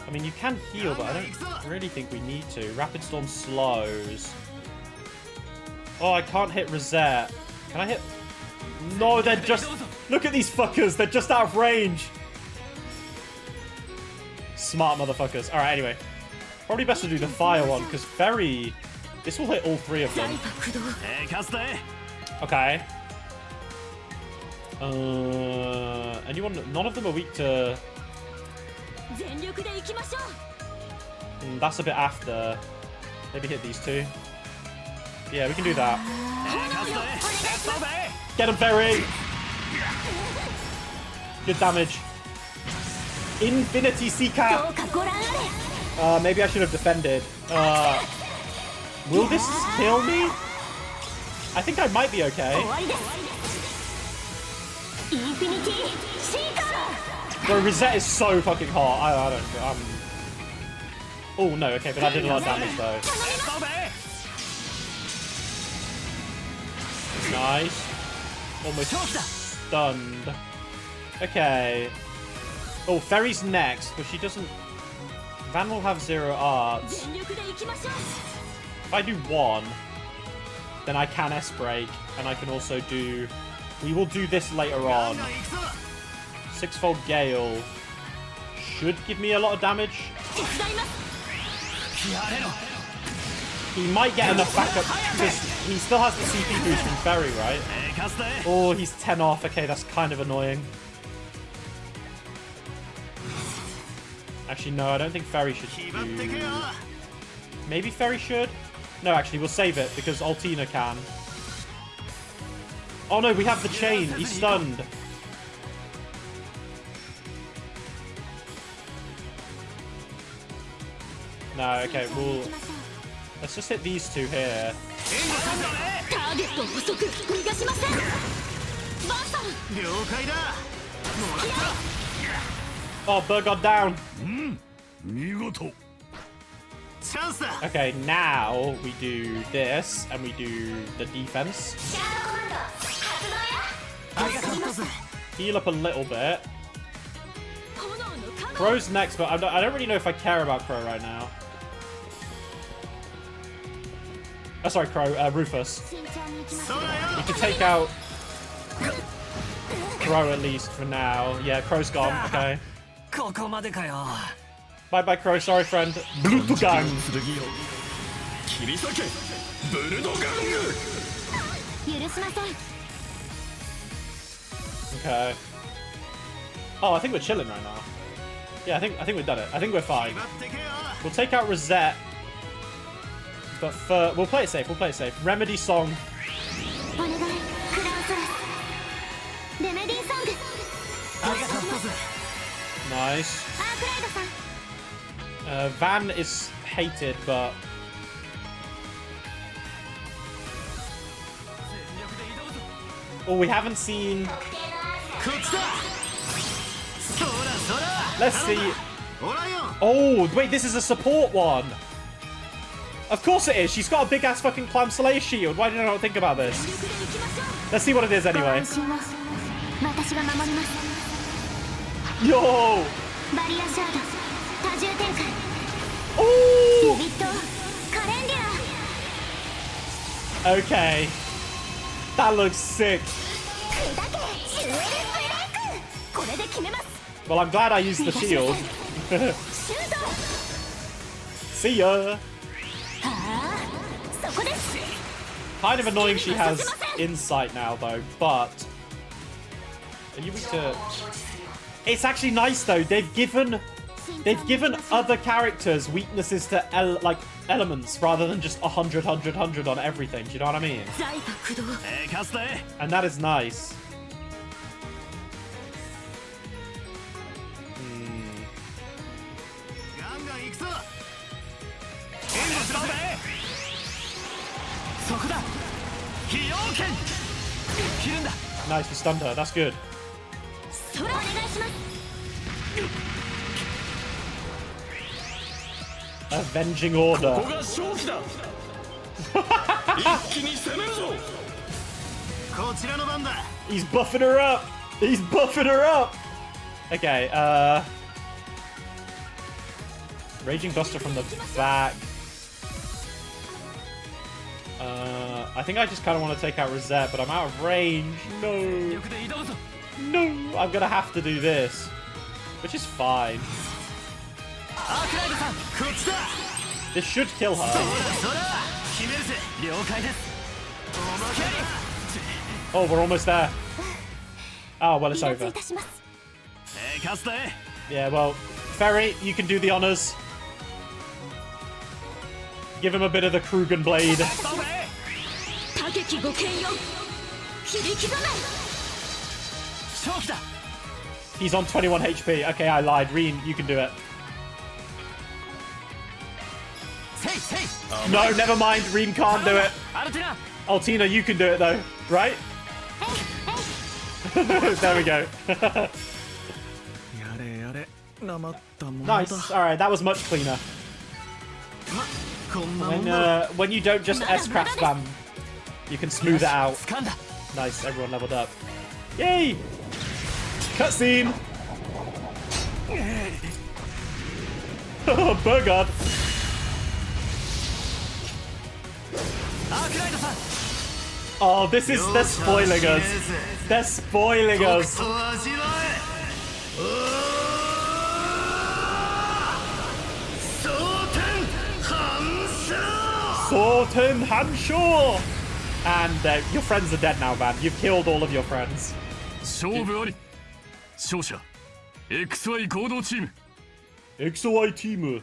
I mean, you can heal, but I don't really think we need to. Rapid Storm slows. Oh, I can't hit Rosette. Can I hit? No, they're just... Look at these fuckers. They're just out of range. Smart motherfuckers. All right, anyway. Probably best to do the fire one, because Ferry... This will hit all 3 of them. Okay. None of them are weak to... That's a bit after. Maybe hit these 2. Yeah, we can do that. Get him, Ferry! Good damage. Infinity Seeker! Maybe I should have defended. Will this kill me? I think I might be okay. Bro, Rosette is so fucking hot. I don't... Oh, no, okay, but I did a lot of damage, though. Nice. Almost stunned. Okay. Oh, Ferry's next, but she doesn't... Van will have 0 arts. If I do 1, then I can S-break, and I can also do We will do this later on. Sixfold Gale should give me a lot of damage. He might get enough backup because he still has the CP boost from Ferry, right? Oh, he's 10 off. Okay, that's kind of annoying. Actually, no, I don't think Ferry should do... Maybe Ferry should? No, actually, we'll save it because Altina can. Oh no, we have the chain. He's stunned. No, okay, we'll... Let's just hit these two here. Oh, Bird got down. Okay, now we do this, and we do the defense. Heal up a little bit. Crow's next, but I don't really know if I care about Crow right now. Oh, sorry, Crow. Rufus. We can take out Crow at least for now. Yeah, Crow's gone. Okay. Bye-bye, Crow. Sorry, friend. Blutugang. Okay. Oh, I think we're chilling right now. Yeah, I think we've done it. I think we're fine. We'll take out Rosette. But for... We'll play it safe. We'll play it safe. Remedy song. Nice. Van is hated, but... Oh, we haven't seen... Let's see. Oh, wait, this is a support one. Of course it is. She's got a big-ass fucking Clam Slayer shield. Why did I not think about this? Let's see what it is anyway. Yo! Oh! Okay. That looks sick. Well, I'm glad I used the shield. See ya! Kind of annoying she has insight now, though, but... Are you weak to... It's actually nice, though. They've given other characters weaknesses to, elements, rather than just 100, 100, 100 on everything. Do you know what I mean? And that is nice. Nice, we stunned her. That's good. Avenging Order. He's buffing her up. He's buffing her up. Okay, Raging Buster from the back. I think I just kind of want to take out Rosette, but I'm out of range. No. No. I'm going to have to do this, which is fine. This should kill her. Oh, we're almost there. Oh, well, it's over. Yeah, well, Ferry, you can do the honors. Give him a bit of the Krugen blade. He's on 21 HP. Okay, I lied. Reen, you can do it. No, never mind. Reen can't do it. Altina, you can do it, though. Right? There we go. Nice. Alright, that was much cleaner. When you don't just S-craft spam, you can smooth it out. Nice, everyone leveled up. Yay! Cutscene! Oh, Burgard! Oh, they're spoiling us. They're spoiling us. Sorten Hanshaw! And your friends are dead now, man. You've killed all of your friends. 勝負あり勝者 XY 合同チーム XY team.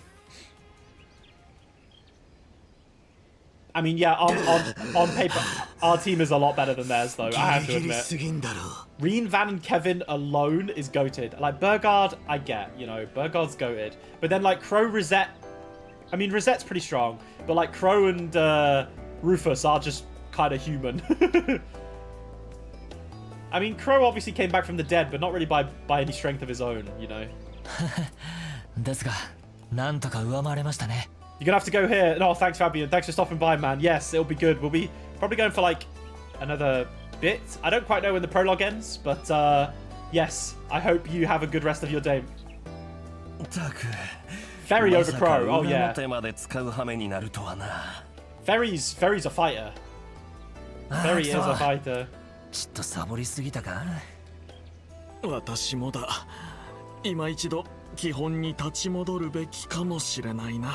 I mean, yeah, on paper, our team is a lot better than theirs, though, I have to admit. Reen, Van, and Kevin alone is goated. Like, Burgard, I get, you know, Burgard's goated. But then, like, Crow, Rosette... I mean, Rosette's pretty strong. But, like, Crow and Rufus are just kind of human. I mean, Crow obviously came back from the dead, but not really by any strength of his own, you know? ですが、なんとか上回れましたね。 You're gonna have to go here. No, thanks, Fabian. Thanks for stopping by, man. Yes, it'll be good. We'll be probably going for like another bit. I don't quite know when the prologue ends, but yes, I hope you have a good rest of your day. Ferry over Crow. Oh yeah. Ferry's a fighter. Ferry is a fighter. ちょっとサボりすぎたか。私もだ。今一度基本に立ち戻るべきかもしれないな。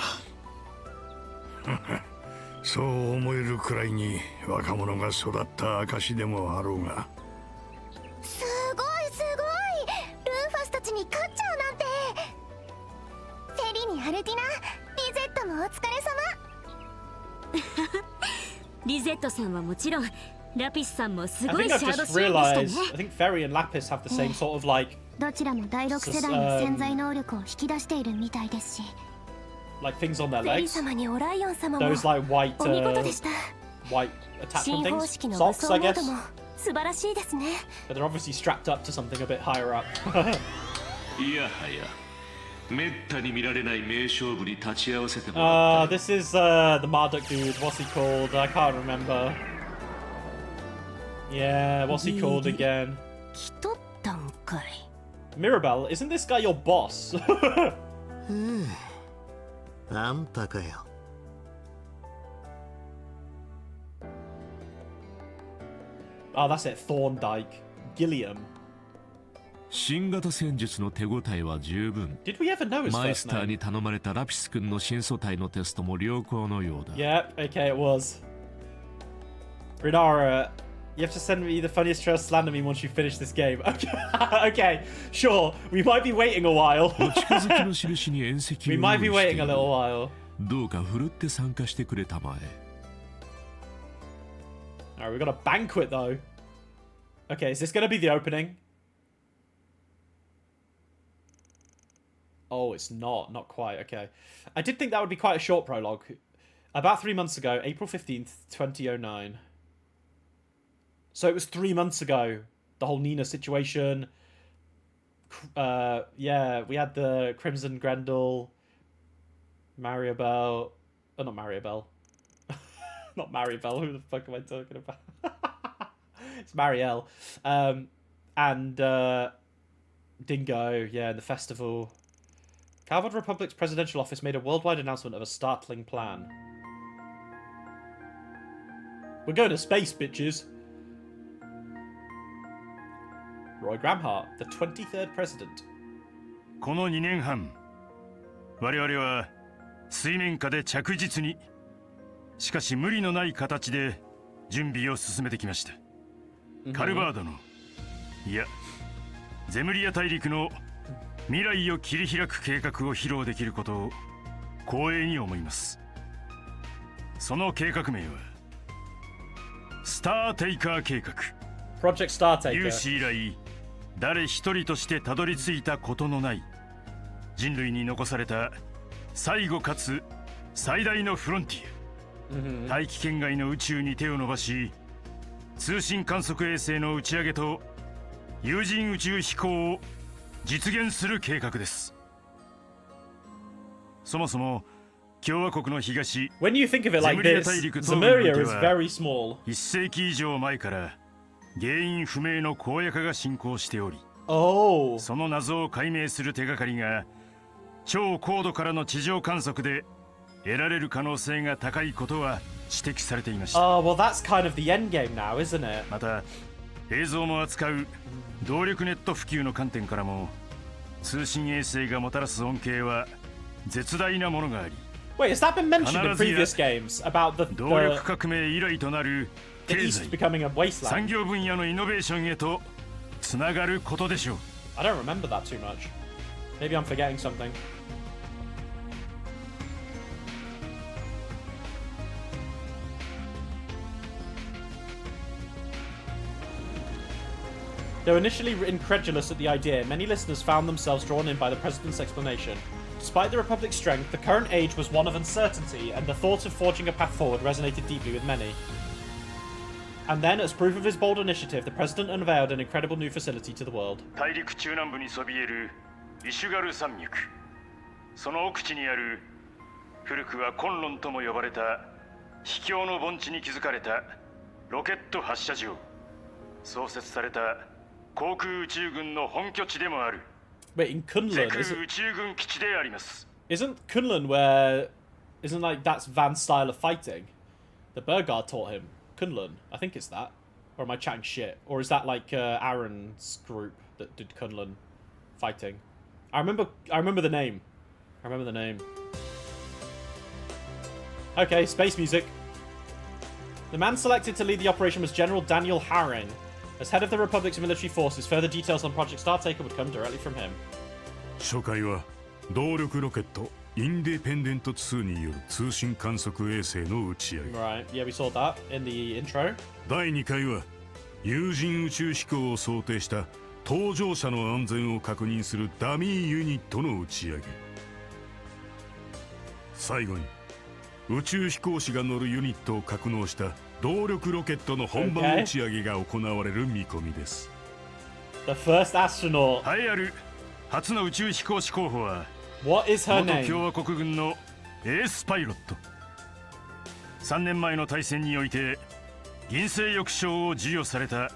そう思えるくらいに若者が育った証でもあろうが。すごいすごい、ルーファスたちに勝っちゃうなんて。フェリにアルティナ、リゼットもお疲れ様。リゼットさんはもちろん、ラピスさんもす I ごい think シ I've ャド just シーンで realized. した I ね。 think Ferry and Lapis have the same sort of like どちらも第6世代の潜在能力を引き出しているみたいですし。things on their フェリー legs. 様にオライオン様も Those like white お見事でした。 white attachment 新方 things. 式の武 Socks, 装 I モー guess. ドも素晴らしいですね。 But they're obviously strapped up to something a bit higher up. いやはや、めったに見られない名勝負に立ち会わせてもらった。 This is the Marduk dude. What's he called? I can't remember. Yeah, what's he called again? 来とったんかい。 Mirabelle, isn't this guy your boss? あんたかよ。Oh, that's it. Thorndyke. Gilliam. 新型戦術の手応えは十分。 Did we ever know his マイ first スター name? に頼まれたラピス君の新素体のテストも良好のようだ。 Yep, okay, it was. Renara, you have to send me the funniest trail slander meme once you finish this game. Okay, okay, sure. We might be waiting a while. お近づきの印に縁石 We を might be 用意して waiting い a る。 little while. どうかふるって参加してくれたまえ。 Alright, we got a banquet though. Okay, is this gonna be the opening? Oh, it's not. Not quite. Okay. I did think that would be quite a short prologue. About 3 months ago, April 15th, 2009. So it was 3 months ago. The whole Nina situation. Yeah, we had the Crimson Grendel. Mariabelle. Oh, not Mariabelle. Not Maribel. Who the fuck am I talking about? It's Marielle. And Dingo. Yeah, and the festival. Calvard Republic's presidential office made a worldwide announcement of a startling plan. We're going to space, bitches. Roy Gramhart, the 23rd president. この2年半、我々は水面下で着実に、しかし無理のない形で準備を進めてきました。カルバードの、いや、ゼムリア大陸の未来を切り開く計画を披露できることを光栄に思います。その計画名はスターテイカー計画。 Project Star Taker. 有史以来誰一人としてたどり着いたことのない人類に残された最後かつ最大のフロンティア、大気圏外の宇宙に手を伸ばし、通信観測衛星の打ち上げと有人宇宙飛行を実現する計画です。そもそも共和国の東 When you think of it like this, Zemuria is very small. 1世紀以上前から原因不明の荒野化が進行しており、Oh. その謎を解明する手がかりが超高度からの地上観測で得られる可能性が高いことは指摘されていました。 Oh, well, that's kind of the end game now, isn't it? また映像も扱う動力ネット普及の観点からも通信衛星がもたらす恩恵は絶大なものがあり、 Wait, has that been mentioned in previous games about the 動力革命以来となる the 経 East 済 becoming a wasteland? 産業分野のイノベーションへとつながることでしょう。 I don't remember that too much. Maybe I'm forgetting something. Though initially incredulous at the idea, many listeners found themselves drawn in by the President's explanation. Despite the Republic's strength, the current age was one of uncertainty, and the thought of forging a path forward resonated deeply with many. And then, as proof of his bold initiative, the President unveiled an incredible new facility to the world. 大陸中南部にそびえるイシュガル山脈、その奥地にある古くは昆仑とも呼ばれた秘境の盆地に築かれたロケット発射場、創設された航空宇宙軍の本拠地でもある Wait, in 世 Kunlun, 空宇宙軍基地であります。 isn't Kunlun where... Isn't like that's Van's style of fighting? The Burgard taught him. Kunlun, I think it's that. Or am I chatting shit? Or is that like Aaron's group that did Kunlun fighting? I remember the name. I remember the name. Okay, space music. The man selected to lead the operation was General Daniel Haring. As head of the Republic's military forces, further details on Project Startaker would come directly from him. 初回は動力ロケットインディペンデント2による通信観測衛星の打ち上げ。 Right, yeah, we saw that in the intro. 第2回は有人宇宙飛行を想定した搭乗者の安全を確認するダミーユニットの打ち上げ。最後に宇宙飛行士が乗るユニットを格納した動力ロケットの本番打ち上げが行われる見込みです。 The first astronaut. 栄えある初の宇宙飛行士候補は What is her 元 name? 共和国軍のエースパイロット。3年前の大戦において銀星翼章を授与された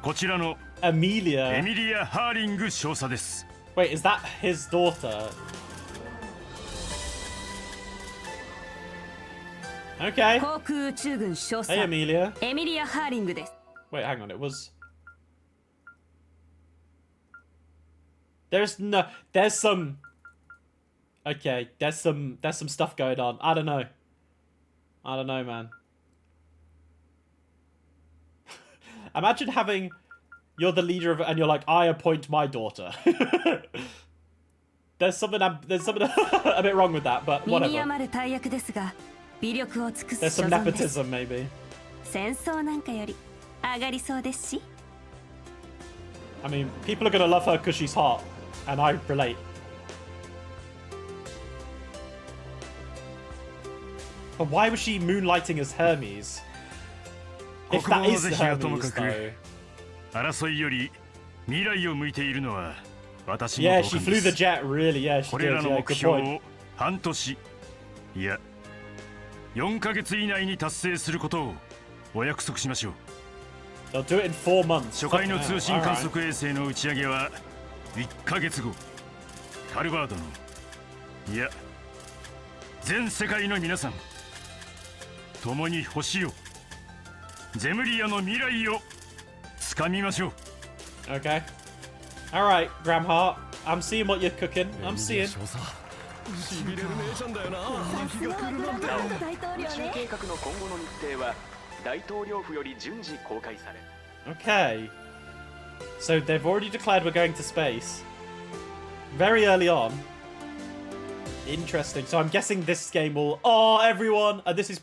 こちらの Amelia. エミリア・ハーリング少佐です。 Wait, is that his daughter? Okay. 航空宇宙軍少佐 Hey, Amelia. エミリア・ハーリングです。 Wait, hang on. It was. There's no. There's some. Okay, there's some stuff going on. I don't know. I don't know, man. Imagine having. You're the leader of it, and you're like, I appoint my daughter. There's something a bit wrong with that, but 身に whatever. 余る大役ですが、微力を尽く There's す some 所存です。 nepotism, maybe. 戦争なんかより上がりそうですし。I mean, people are gonna love her because she's hot, and I relate. But why was she moonlighting as Hermes? If that is Hermes, though. 争いより未来を向いているのは私の Yeah, 同 she 感 flew で the す。 jet, really, yeah, she これ did, らの yeah, 目 good 標 point. を半年いや4ヶ月以内に達成することをお約束しましょう。 They'll do it in 4 months. 初回の通信観 Alright. 測衛星の打ち上げは1ヶ月後、カルバードのいや全世界の皆さん共に星をゼムリアの未来を掴みましょう。 Okay. Alright, Gramhart. I'm seeing what you're cooking. I'm seeing. しびれる姉ちゃんだよな。雪が来るなんて。大統領宇宙ね。計画の今後の日程は大統領府より順次公開され。 Okay. So they've already declared we're going to space. Very early on. Interesting. So I'm guessing this game will... Oh, everyone! This is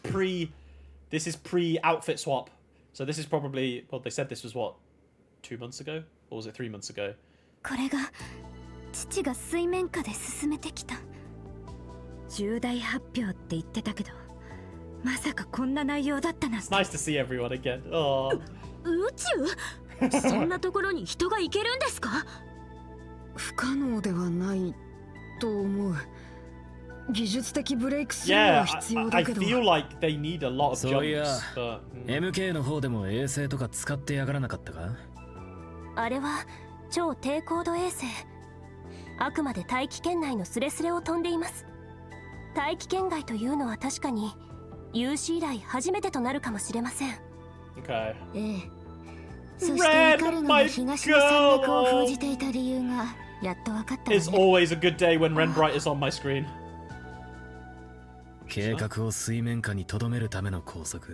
pre-outfit swap. So this is probably... Well, they said this was what? 2 months ago? Or was it 3 months ago? これが父が水面下で進めてきた重大発表って言ってたけどまさかこんな内容だったなんて。 It's nice to see everyone again. Oh. 宇宙そんなところに人が行けるんですか？不可能ではないと思う。技術的ブレイクスルー Yeah, は必要 I だけど。 feel like they need a lot of そういや jumps, but... MK の方でも衛星とか使ってやがらなかったか？あれは超低高度衛星。あくまで大気圏内のスレスレを飛んでいます。大気圏外というのは確かに有史以来初めてとなるかもしれません。 Okay. ええ。そしてカルノが東の山脈を封じていた理由がやっと分かったわね。 It's always a good day when Renbright is on my screen. 計画を水面下に留めるための拘束。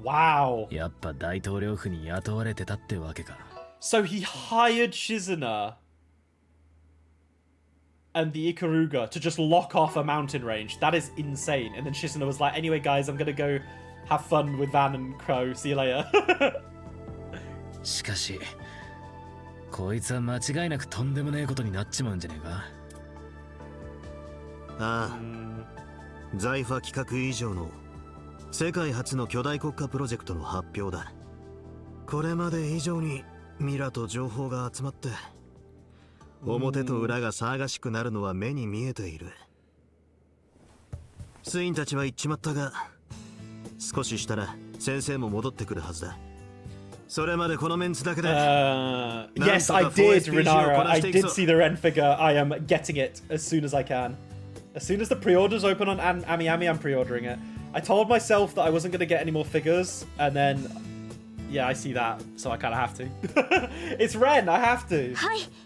Wow. やっぱ大統領府に雇われてたってわけか。So he hired Shizuna and the Ikaruga to just lock off a mountain range. That is insane. And then Shizuna was like, anyway, guys, I'm gonna go have fun with Van and Crow. See you later. しかし、こいつは間違いなくとんでもねえことになっちまうんじゃねえか。ああ、財閥企画以上の世界初の巨大国家プロジェクトの発表だ。これまで以上にミラと情報が集まって、表と裏が騒がしくなるのは目に見えている。スインたちは言っちまったが、少ししたら先生も戻ってくるはずだ。それまでこのメンツだけで。Yes, I did, Renara. I did see the Ren figure. I am getting it as soon as I can. As soon as the pre-orders open on Ami Ami, I'm pre-ordering it. I told myself that I wasn't going to get any more figures, and then, yeah, I see that, so I kind of have to. It's Ren, I have to.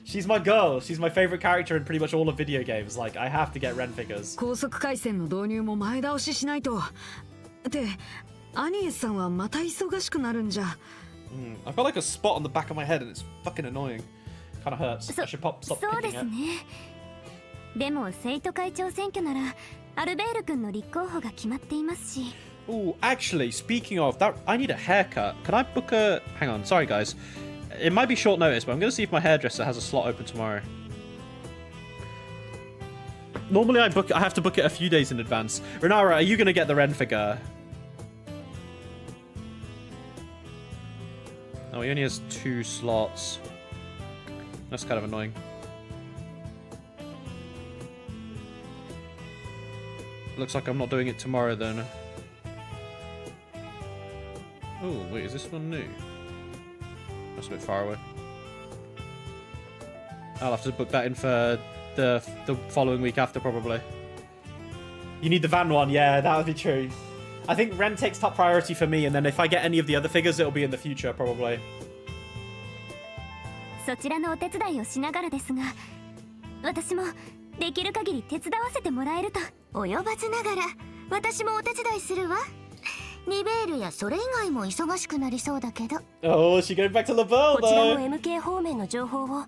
She's my girl. She's my favorite character in pretty much all of video games. Like, I have to get Ren figures. 高速回線の導入も前倒ししないと。で、アニエスさんはまた忙しくなるんじゃ。I've got like a spot on the back of my head and it's fucking annoying. Kind of hurts. I should stop そうで picking す it. ね。でも生徒会長選挙ならアルベール君の立候補が決まっていますし。Oh, actually, speaking of that, I need a haircut. Can I book a... Hang on, sorry guys. It might be short notice, but I'm going to see if my hairdresser has a slot open tomorrow. Normally I have to book it a few days in advance. Renara, are you going to get the Ren figure? Oh, he only has 2 slots. That's kind of annoying. Looks like I'm not doing it tomorrow then. Oh, wait, is this one new? That's a bit far away. I'll have to book that in for the following week after, probably. You need the van one, yeah, that would be true. I think Ren takes top priority for me, and then if I get any of the other figures, it'll be in the future, probably. そちらのお手伝いをしながらですが、私もできる限り手伝わせてもらえると。及ばずながら私もお手伝いするわ。リベールやそれ以外も忙しくなりそうだけど。Oh, she going back to Laval, こちら though. の MK 方面の情報を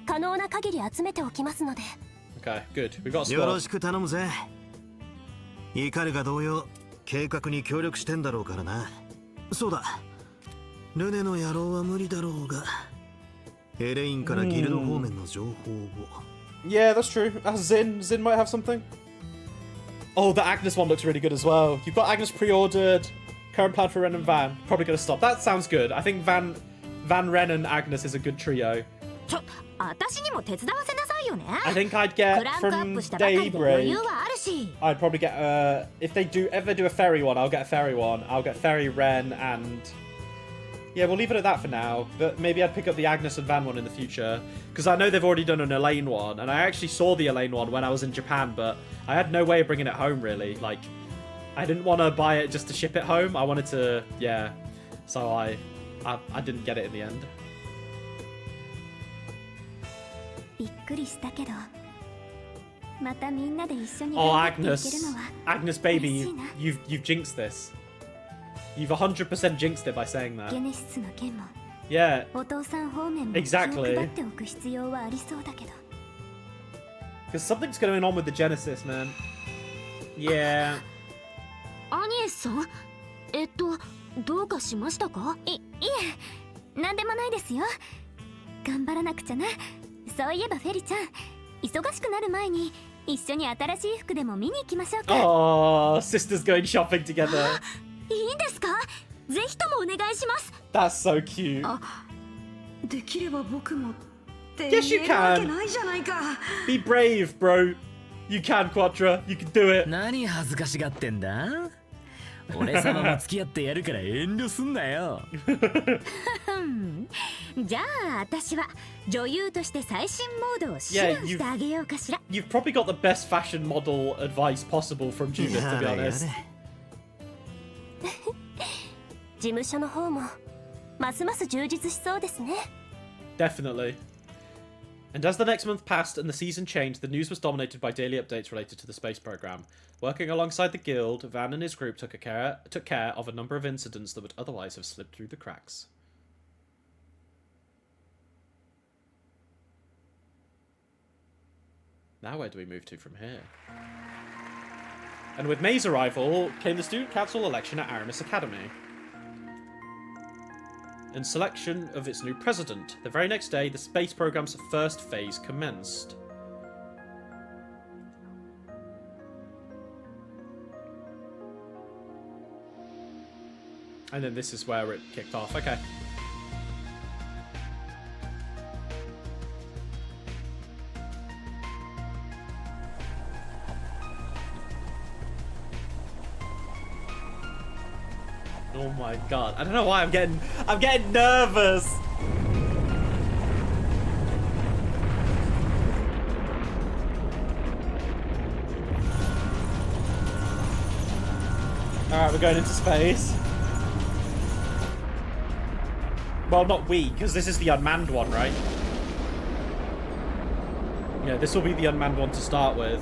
可能な限り集めておきますので。Okay, good. We've got a よろ spot. しく頼むぜ。イカルが同様、計画に協力してんだろうからな。そうだ。ルネの野郎は無理だろうが、エレインからギルド方面の情報を。Yeah, that's true. Zin might have something. Oh, the Agnes one looks really good as well. You've got Agnes pre-ordered. Current plan for Ren and Van. Probably gonna stop. That sounds good. I think Van, Ren, and Agnes is a good trio. 私にも手伝わせなさいよね。 I think I'd get from Daybreak. I'd probably get if they ever do a ferry one, I'll get a ferry one. I'll get Ferry, Ren, and yeah, we'll leave it at that for now. But maybe I'd pick up the Agnes and Van one in the future because I know they've already done an Elaine one, and I actually saw the Elaine one when I was in Japan, but I had no way of bringing it home really. Like, I didn't want to buy it just to ship it home. I wanted to, yeah. So I didn't get it in the end. びっくりしたけど、またみんなで一緒に Oh, 頑張っていけるのは Agnes, baby, you've jinxed this. You've 100% jinxed it by saying ゲ that. ネシスの件も Yeah, お父さん方面も気を Exactly. 配っておく必要はありそうだけど。 because something's going on with the Genesis, man. Yeah. アニエスさん、どうかしましたか？いえ、なんでもないですよ。頑張らなくちゃな。そういえばフェリちゃん、忙しくなる前に一緒に新しい服でも見に行きましょうか。Oh, sisters going shopping together. いいんですか？ぜひともお願いします。 That's so cute. できれば僕もって言 Yes, you えるわけ can. ないじゃないか。 Be brave, bro. You can, Quadra. You can do it. 何恥ずかしがってんだ？俺様も付き合ってやるから遠慮すんなよ。じゃあ私は女優として最新モードを指導してあげようかしら。 You've probably got the best fashion model advice possible from Judith, to be honest. 事務所の方もますます充実しそうですね。 Definitely. And as the next month passed and the season changed, the news was dominated by daily updates related to the space program. Working alongside the guild, Van and his group took care of a number of incidents that would otherwise have slipped through the cracks. Now where do we move to from here? And with May's arrival came the student council election at Aramis Academy and selection of its new president. The very next day, the space program's first phase commenced. And then this is where it kicked off. Okay. Oh my god. I don't know why I'm getting nervous. Alright, we're going into space. Well, not we, because this is the unmanned one, right? Yeah, this will be the unmanned one to start with.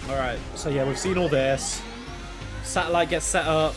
Alright, so yeah, we've seen all this. Satellite gets set up.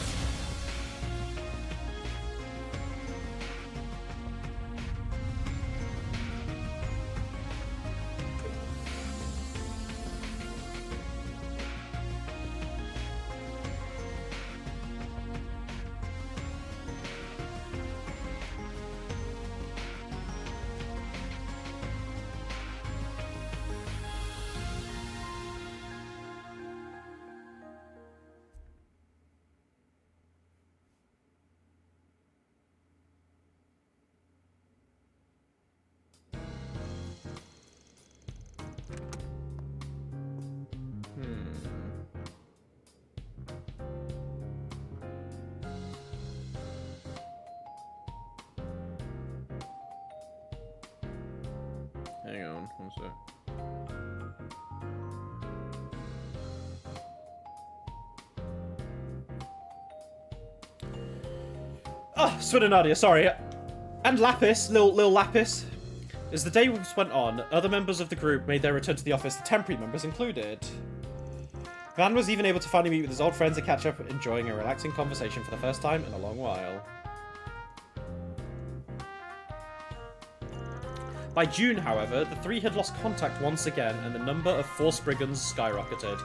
Hang on, one sec. Oh, Swinanadia, sorry. And Lapis, little Lapis. As the day went on, other members of the group made their return to the office, the temporary members included. Van was even able to finally meet with his old friends and catch up, enjoying a relaxing conversation for the first time in a long while. By June, however, the three had lost contact once again, and the number of Force Brigands skyrocketed.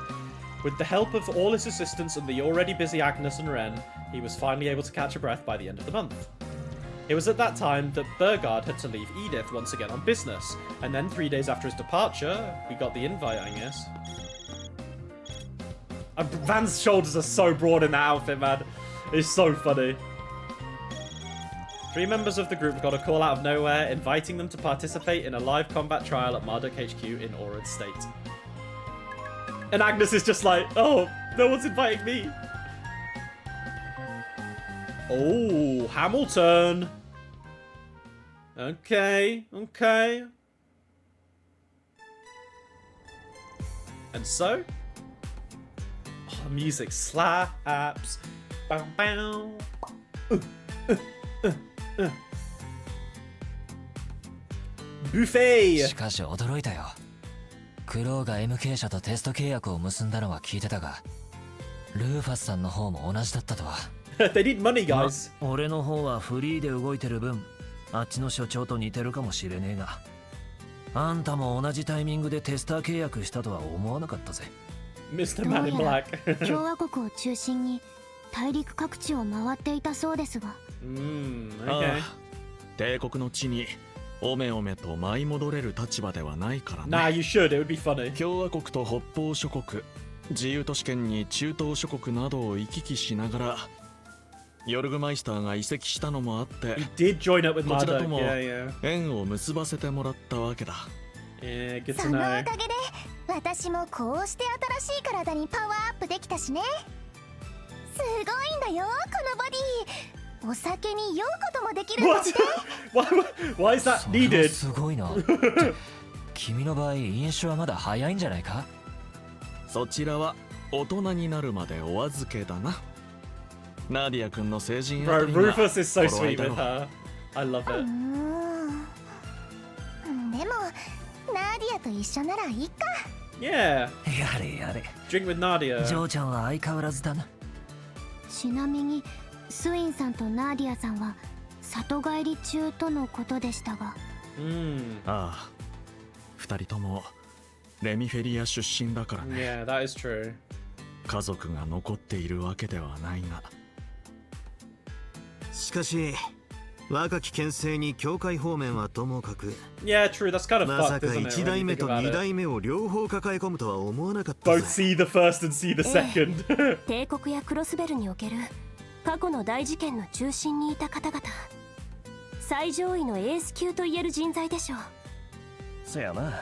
With the help of all his assistants and the already busy Agnes and Ren, he was finally able to catch a breath by the end of the month. It was at that time that Burgard had to leave Edith once again on business, and then 3 days after his departure, we got the invite, I guess. Van's shoulders are so broad in that outfit, man. It's so funny. 3 members of the group got a call out of nowhere, inviting them to participate in a live combat trial at Marduk HQ in Aurad State. And Agnes is just like, oh, no one's inviting me. Oh, Hamilton. Okay, okay. And so, the music slaps. Bow, bow. Buffet! しかし驚いたよ。クロウが MK 社とテスト契約を結んだのは聞いてたが、ルーファスさんの方も同じだったとは。They need money, guys. 俺の方はフリーで動いてる分、あっちの所長と似てるかもしれねえが、あんたも同じタイミングでテスター契約したとは思わなかったぜ。Mr. Man in Black. 共和国を中心に大陸各地を回っていたそうですが。Okay. 帝国の地におめおめと舞い戻れる立場ではないからね。Nah, you should. It would be funny. 共和国と北方諸国、自由都市圏に中東諸国などを行き来しながらヨルグマイスターが移籍したのもあって、He did join up with こちら Marduk. とも Yeah, 縁を結ばせてもらったわけだ。yeah. Yeah, good そ to のお know. かげで私もこうして新しい体にパワーアップできたしね。すごいんだよこのボディ。お酒に酔うこともできるんだっ What? て。Why is that それは needed? すごいな。って君の場合飲酒はまだ早いんじゃないか？そちらは大人になるまでお預けだな。ナディア君の成人あた Bro, りが Rufus is so 頃合い sweet だ with ろう。 her. I love う it. ーん。でもナーディアと一緒ならいいか。Yeah. やれやれ。 Drink with Nadia. ジョーちゃんは相変わらずだな。ちなみにスウィンさんとナーディアさんは里帰り中とのことでしたが。ああ、二人ともレミフェリア出身だからね。 Yeah, that is true. 家族が残っているわけではないが。しかし若き剣聖に教会方面はともかく、 Yeah, true. That's kind of まさ fucked, か isn't it? 1 when 代 you 目 think と about 2 it? 代目を両方抱え込むとは思わなかった Both ぜ。 see the first and see the second. 帝国やクロスベルにおける過去の大事件の中心にいた方々、最上位のエース級といえる人材でしょう。せやな。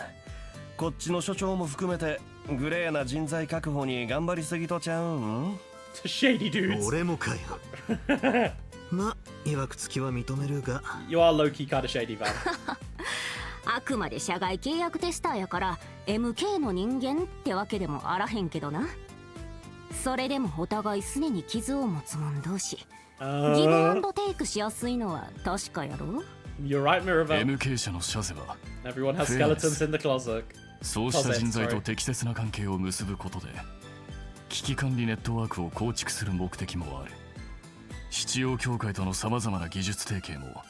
こっちの所長も含めてグレーな人材確保に頑張りすぎとちゃうん？ Shady dudes. 俺もかよ。ま、いわくつきは認めるが。You are low-key kind of shady, Van. あくまで社外契約テスターやから MK の人間ってわけでもあらへんけどな。それでもお互いすでに傷を持つ者同士、ギブアンドテイクしやすいのは確かやろ。 You're right, Miravel. MK 社の社是は Everyone has skeletons in the closet. そうした人材と適切な関係を結ぶことで危機管理ネットワークを構築する目的もある。七曜協会とのさまざまな技術提携も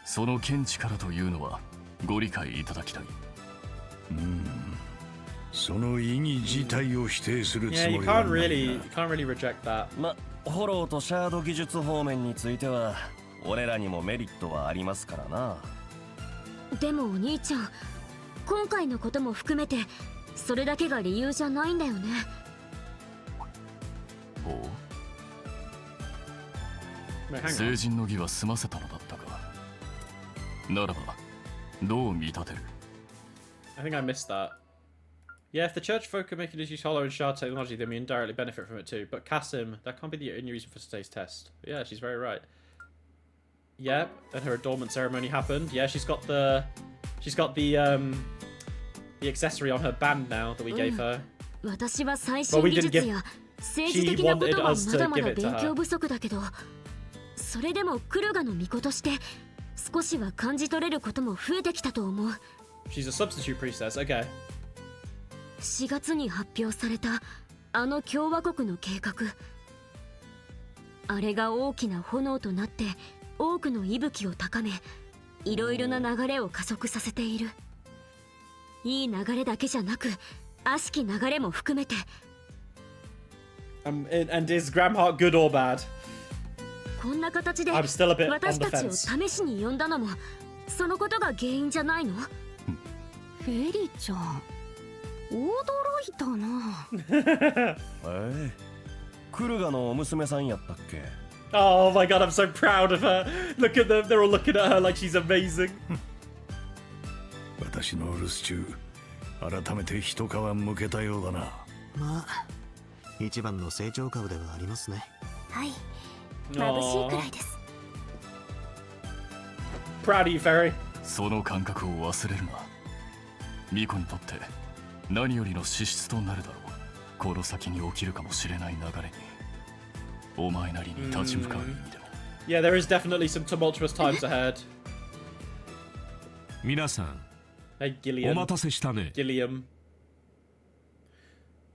その見地からというのはご理解いただきたい。その意義自体を否定するつ Yeah, も you りは can't ない really, な。 you can't really reject that. ま、フォローとシャード技術方面については俺らにもメリットはありますからな。でもお兄ちゃん、今回のことも含めてそれだけが理由じゃないんだよね。ほう。 Wait, hang 成 on. 人の儀は済ませたのだったか。ならばどう見立てる？ I think I missed that. Yeah, if the church folk are making us use hollow and shard technology, then we indirectly benefit from it too. But Kasim, that can't be the only reason for today's test. But yeah, she's very right. Yep, and her adornment ceremony happened. Yeah, she's got the accessory on her band now that we gave her. 私は最新技術や政治的なことはまだまだ勉強不足だけど、それでもクルガの巫女として少しは感じ取れることも増えてきたと思う。 She's a substitute priestess. Okay. 4月に発表されたあの共和国の計画、あれが大きな炎となって多くの息吹を高め、いろいろな流れを加速させている。いい流れだけじゃなく悪しき流れも含めて。 And is Gramhart good or bad? こんな形で I'm still a bit on 私 the たちを fence. 試しに呼んだのもそのことが原因じゃないの？フェリちゃん、驚いたな。クルガの娘さんやったっけ？ Oh my god, I'm so proud of her. Look at them. They're all looking at her like she's amazing. 私の留守中、改めて一皮むけたようだな。まあ一番の成長株ではありますね。はい、眩しいくらいです。 Proud of you, Ferry. その感覚を忘れるな。ミコにとって何よりの資質となるだろう。この先に起きるかもしれない流れにお前なりに立ち向かう意味でも。Yeah, there is definitely some tumultuous times ahead. 皆さん、 Hey, お Gilliam. 待たせしたね。 Gilliam.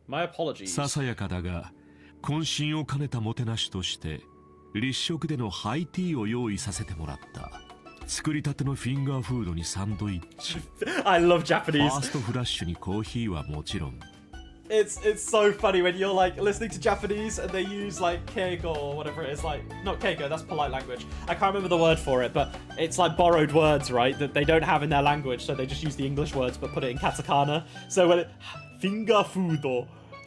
My apologies. ささやかだが渾身を兼ねたもてなしとして立食でのハイティーを用意させてもらった。作りたてのフィンガーフードにサンドイッチ。I love フ Japanese. ァーストフラッシュにコーヒーはもちろん。 It's so funny when you're like listening to Japanese and they use like keigo or whatever it is, like not keigo, that's polite language. I can't remember the word for it, but it's like borrowed words, right? That they don't have in their language, so they just use the English words but put it in katakana. So when it finger food,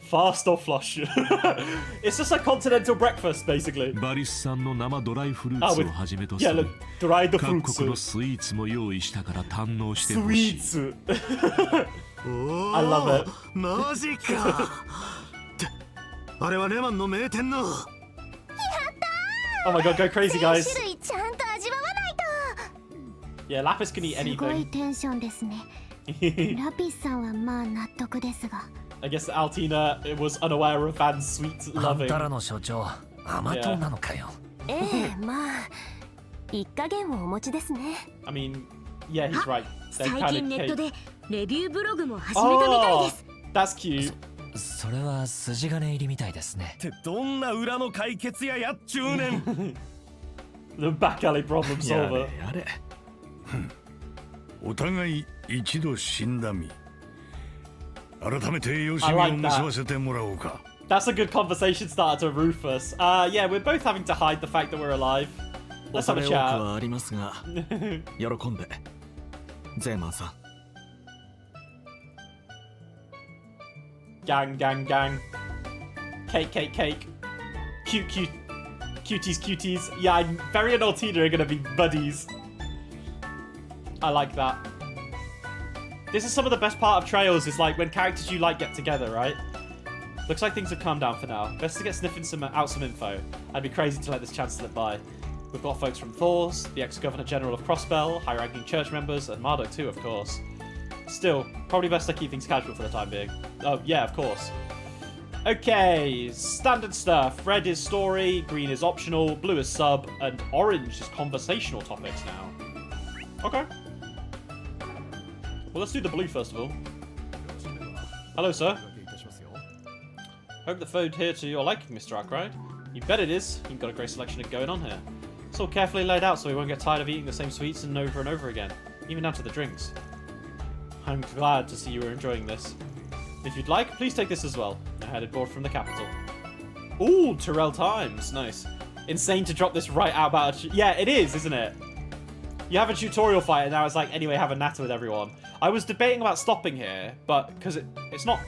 Fast or flush? It's just a continental breakfast, basically. バリスさんの生ドライフルーツをはじめとす Yeah, る look, dried 各 fruits. 国のスイーツも用意したから堪能してほしい。 Sweets. お I love it. マジかってあれはレマンの名店の Oh my god, go crazy, 全 guys. 種類ちゃんと味わわないと。 Yeah, Lapis can eat すごい anything. テンションですね。ラピスさんはまあ納得ですが。I guess Altina was unaware of Van's sweet あん loving. たらの所長甘党なのかよ。ええ、まあ一加減をお持ちですね。 I mean, yeah, he's right. They're 最 kind 近 of ネット cake. でレビューブログも始めたみたい Oh, です。 that's cute. それは筋金入りみたいですね。ってどんな裏の解決ややっちゅうねん The back alley problem や solver. れやれお互い一度死んだ身改めてよし I み like を結ばせてもらおうか That's a good conversation starter to Rufus. Yeah, we're both having to hide the fact that we're alive. 恐 Let's have れ a 多く chat. はありますが喜んでゼーマンさん Gang, gang, gang. Cake, cake, cake. Cute, cute. Cuties, cuties. Yeah, Ferry and Altina are gonna be buddies. I like that. This is some of the best part of Trails, is like when characters you like get together, right? Looks like things have calmed down for now. Best to get sniffing out some info. I'd be crazy to let this chance slip by. We've got folks from Thors, the ex-Governor General of Crossbell, high-ranking church members, and Marduk too, of course. Still, probably best to keep things casual for the time being. Oh, yeah, of course. Okay, standard stuff. Red is story, green is optional, blue is sub, and orange is conversational topics now. Okay. Well, let's do the blue first of all. Hello, sir. Hope the food here to your liking, Mr. Arkwright. You bet it is. You've got a great selection of going on here. It's all carefully laid out so we won't get tired of eating the same sweets and over again, even down to the drinks. I'm glad to see you were enjoying this. If you'd like, please take this as well. I headed board from the capital. Ooh, Tyrell Times. Nice. Insane to drop this right out about... Yeah, it is, isn't it? You have a tutorial fight and now it's like, anyway, have a natter with everyone. I was debating about stopping here, but because it's not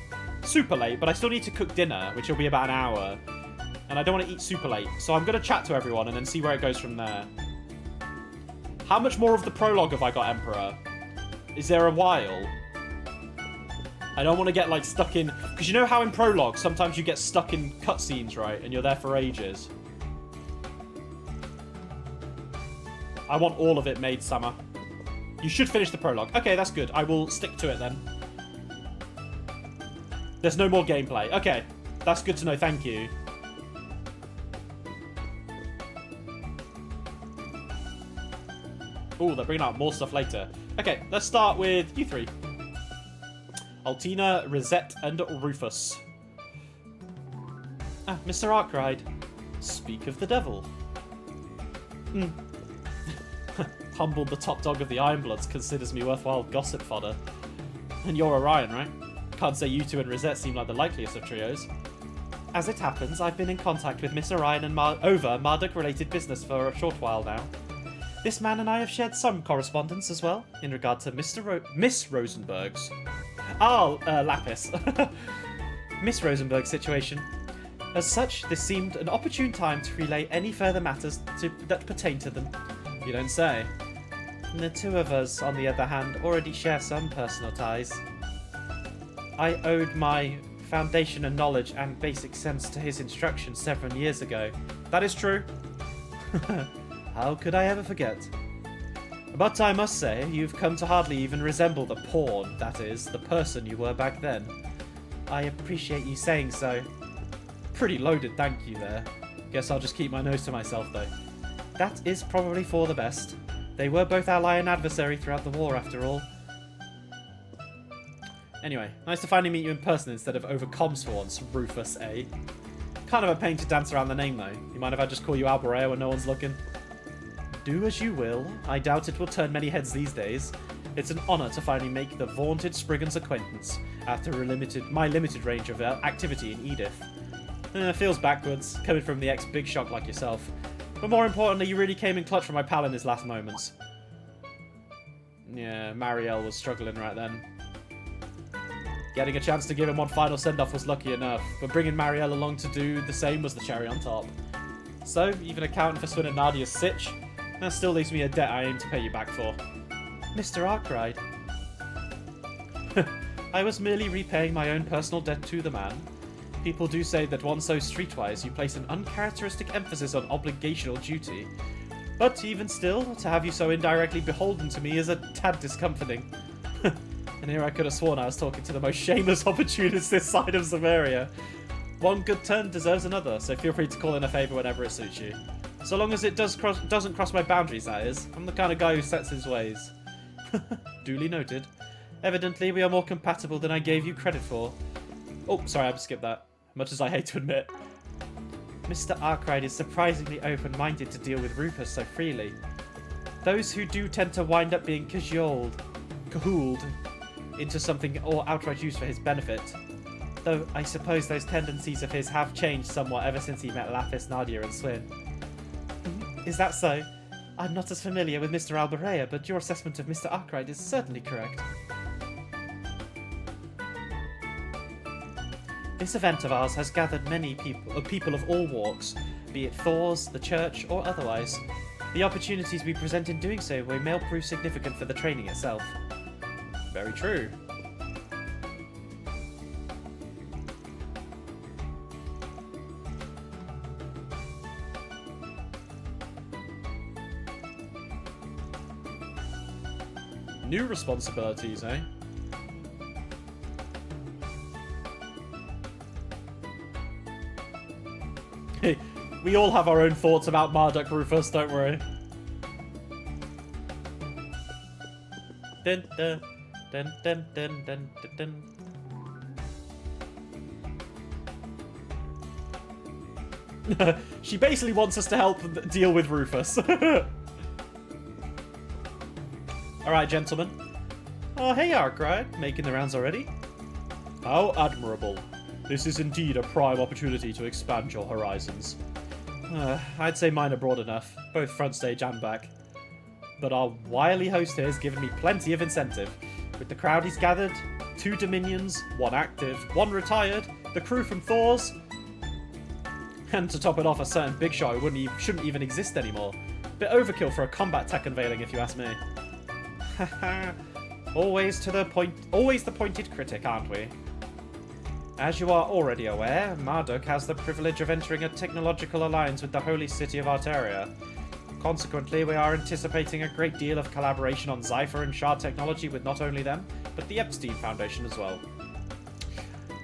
super late, but I still need to cook dinner, which will be about an hour. And I don't want to eat super late, so I'm going to chat to everyone and then see where it goes from there. How much more of the prologue have I got, Emperor? Is there a while? I don't want to get, like, stuck in... Because you know how in prologue, sometimes you get stuck in cutscenes, right? And you're there for ages. I want all of it made, Sama. You should finish the prologue. Okay, that's good. I will stick to it, then. There's no more gameplay. Okay, that's good to know. Thank you. Oh, they're bringing out more stuff later. Okay, let's start with you three. Altina, Rosette, and Rufus. Ah, Mr. Arkwright. Speak of the devil. Humbled the top dog of the Ironbloods considers me worthwhile gossip fodder. And you're Orion, right? Can't say you two and Rosette seem like the likeliest of trios. As it happens, I've been in contact with Miss Orion and over Marduk-related business for a short while now. This man and I have shared some correspondence as well, in regard to Miss Rosenberg's... Lapis. Miss Rosenberg's situation. As such, this seemed an opportune time to relay any further matters that pertain to them. You don't say. The two of us, on the other hand, already share some personal ties. I owed my foundation and knowledge and basic sense to his instruction several years ago. That is true. How could I ever forget? But I must say, you've come to hardly even resemble the pawn, that is, the person you were back then. I appreciate you saying so. Pretty loaded thank you there. Guess I'll just keep my nose to myself though. That is probably for the best. They were both ally and adversary throughout the war after all. Anyway, nice to finally meet you in person instead of over comms for once, Rufus A. Kind of a pain to dance around the name though. You mind if I just call you Alboreo when no one's looking? Do as you will. I doubt it will turn many heads these days. It's an honour to finally make the vaunted Spriggan's acquaintance after my limited range of activity in Edith. Feels backwards, coming from the ex-big shot like yourself. But more importantly, you really came in clutch for my pal in his last moments. Yeah, Marielle was struggling right then. Getting a chance to give him one final send-off was lucky enough, but bringing Marielle along to do the same was the cherry on top. So, even accounting for Swin and Nadia's sitch, that still leaves me a debt I aim to pay you back for. Mr. Arkwright. I was merely repaying my own personal debt to the man. People do say that once so streetwise, you place an uncharacteristic emphasis on obligational duty. But even still, to have you so indirectly beholden to me is a tad discomforting. And here I could have sworn I was talking to the most shameless opportunist this side of Samaria. One good turn deserves another, so feel free to call in a favour whenever it suits you. So long as it doesn't cross my boundaries, that is. I'm the kind of guy who sets his ways. Duly noted. Evidently, we are more compatible than I gave you credit for. Oh, sorry, I skipped that. Much as I hate to admit. Mr. Arkwright is surprisingly open-minded to deal with Rufus so freely. Those who do tend to wind up being cajoled into something or outright used for his benefit. Though I suppose those tendencies of his have changed somewhat ever since he met Lapis, Nadia and Swin. Is that so? I'm not as familiar with Mr. Alberea, but your assessment of Mr. Arkwright is certainly correct. This event of ours has gathered many people of all walks, be it Thor's, the church, or otherwise. The opportunities we present in doing so may prove significant for the training itself. Very true. New responsibilities, eh? Hey, we all have our own thoughts about Marduk, Rufus, don't worry. Dun, dun, dun, dun, dun, dun, dun, dun. She basically wants us to help deal with Rufus. Alright, gentlemen. Oh, hey, Arkwright. Making the rounds already? How admirable. This is indeed a prime opportunity to expand your horizons. I'd say mine are broad enough, both front stage and back. But our wily host here has given me plenty of incentive. With the crowd he's gathered, 2 Dominions, 1 active, 1 retired, the crew from Thor's, and to top it off, a certain big shot who shouldn't even exist anymore. Bit overkill for a combat tech unveiling, if you ask me. Always the pointed critic, aren't we? As you are already aware, Marduk has the privilege of entering a technological alliance with the holy city of Arteria. Consequently, we are anticipating a great deal of collaboration on Zypher and Shard technology with not only them, but the Epstein Foundation as well.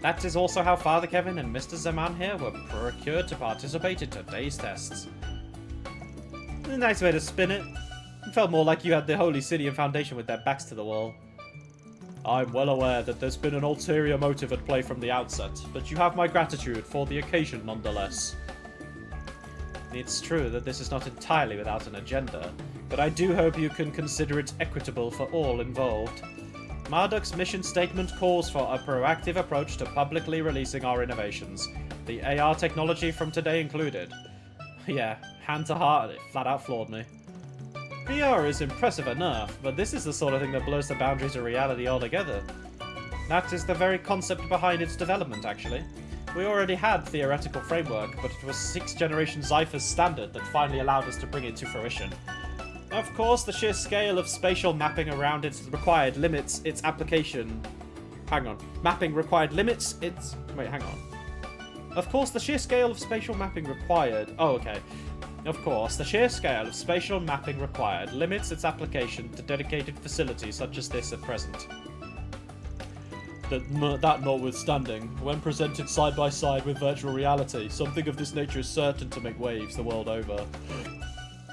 That is also how Father Kevin and Mr. Zaman here were procured to participate in today's tests. A nice way to spin it. It felt more like you had the Holy City and Foundation with their backs to the wall. I'm well aware that there's been an ulterior motive at play from the outset, but you have my gratitude for the occasion nonetheless. It's true that this is not entirely without an agenda, but I do hope you can consider it equitable for all involved. Marduk's mission statement calls for a proactive approach to publicly releasing our innovations, the AR technology from today included. Yeah, hand to heart, it flat out floored me. VR is impressive enough, but this is the sort of thing that blows the boundaries of reality altogether. That is the very concept behind its development, actually. We already had theoretical framework, but it was 6th generation Zypher's standard that finally allowed us to bring it to fruition. Of course, the sheer scale of spatial mapping around its required limits its application... Hang on. Mapping required limits its... Wait, hang on. Of course, the sheer scale of spatial mapping required... Oh, okay. Of course, the sheer scale of spatial mapping required limits its application to dedicated facilities such as this at present. That notwithstanding, when presented side by side with virtual reality, something of this nature is certain to make waves the world over.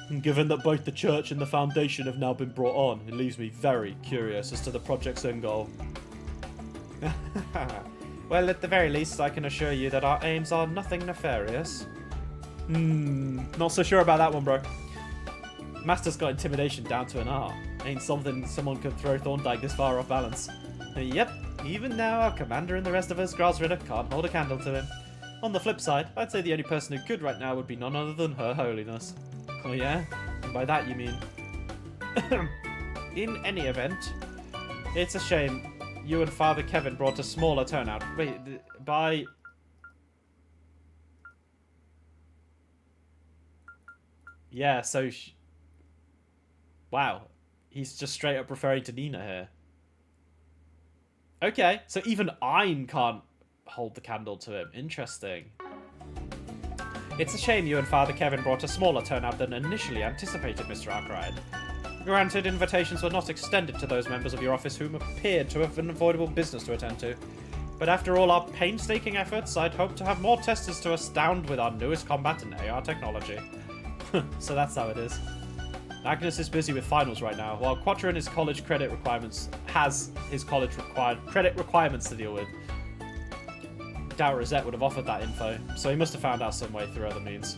And given that both the Church and the Foundation have now been brought on, it leaves me very curious as to the project's end goal. Well, at the very least, I can assure you that our aims are nothing nefarious. Not so sure about that one, bro. Master's got intimidation down to an art. Ain't something someone could throw Thorndyke this far off balance. Yep, even now our commander and the rest of us, Grasritter, can't hold a candle to him. On the flip side, I'd say the only person who could right now would be none other than Her Holiness. Oh yeah? And by that you mean... In any event, it's a shame. you and Father Kevin brought a smaller turnout. Wait, by... Yeah, so... Wow. He's just straight up referring to Nina here. Okay, so even Ein can't hold the candle to him. Interesting. It's a shame you and Father Kevin brought a smaller turnout than initially anticipated, Mr. Arkwright. Granted, invitations were not extended to those members of your office whom appeared to have unavoidable business to attend to. But after all our painstaking efforts, I'd hoped to have more testers to astound with our newest combat and AR technology. So that's how it is. Agnes is busy with finals right now, while Quattro and his college credit requirements credit requirements to deal with. Doubt Rosette would have offered that info, so he must have found out some way through other means.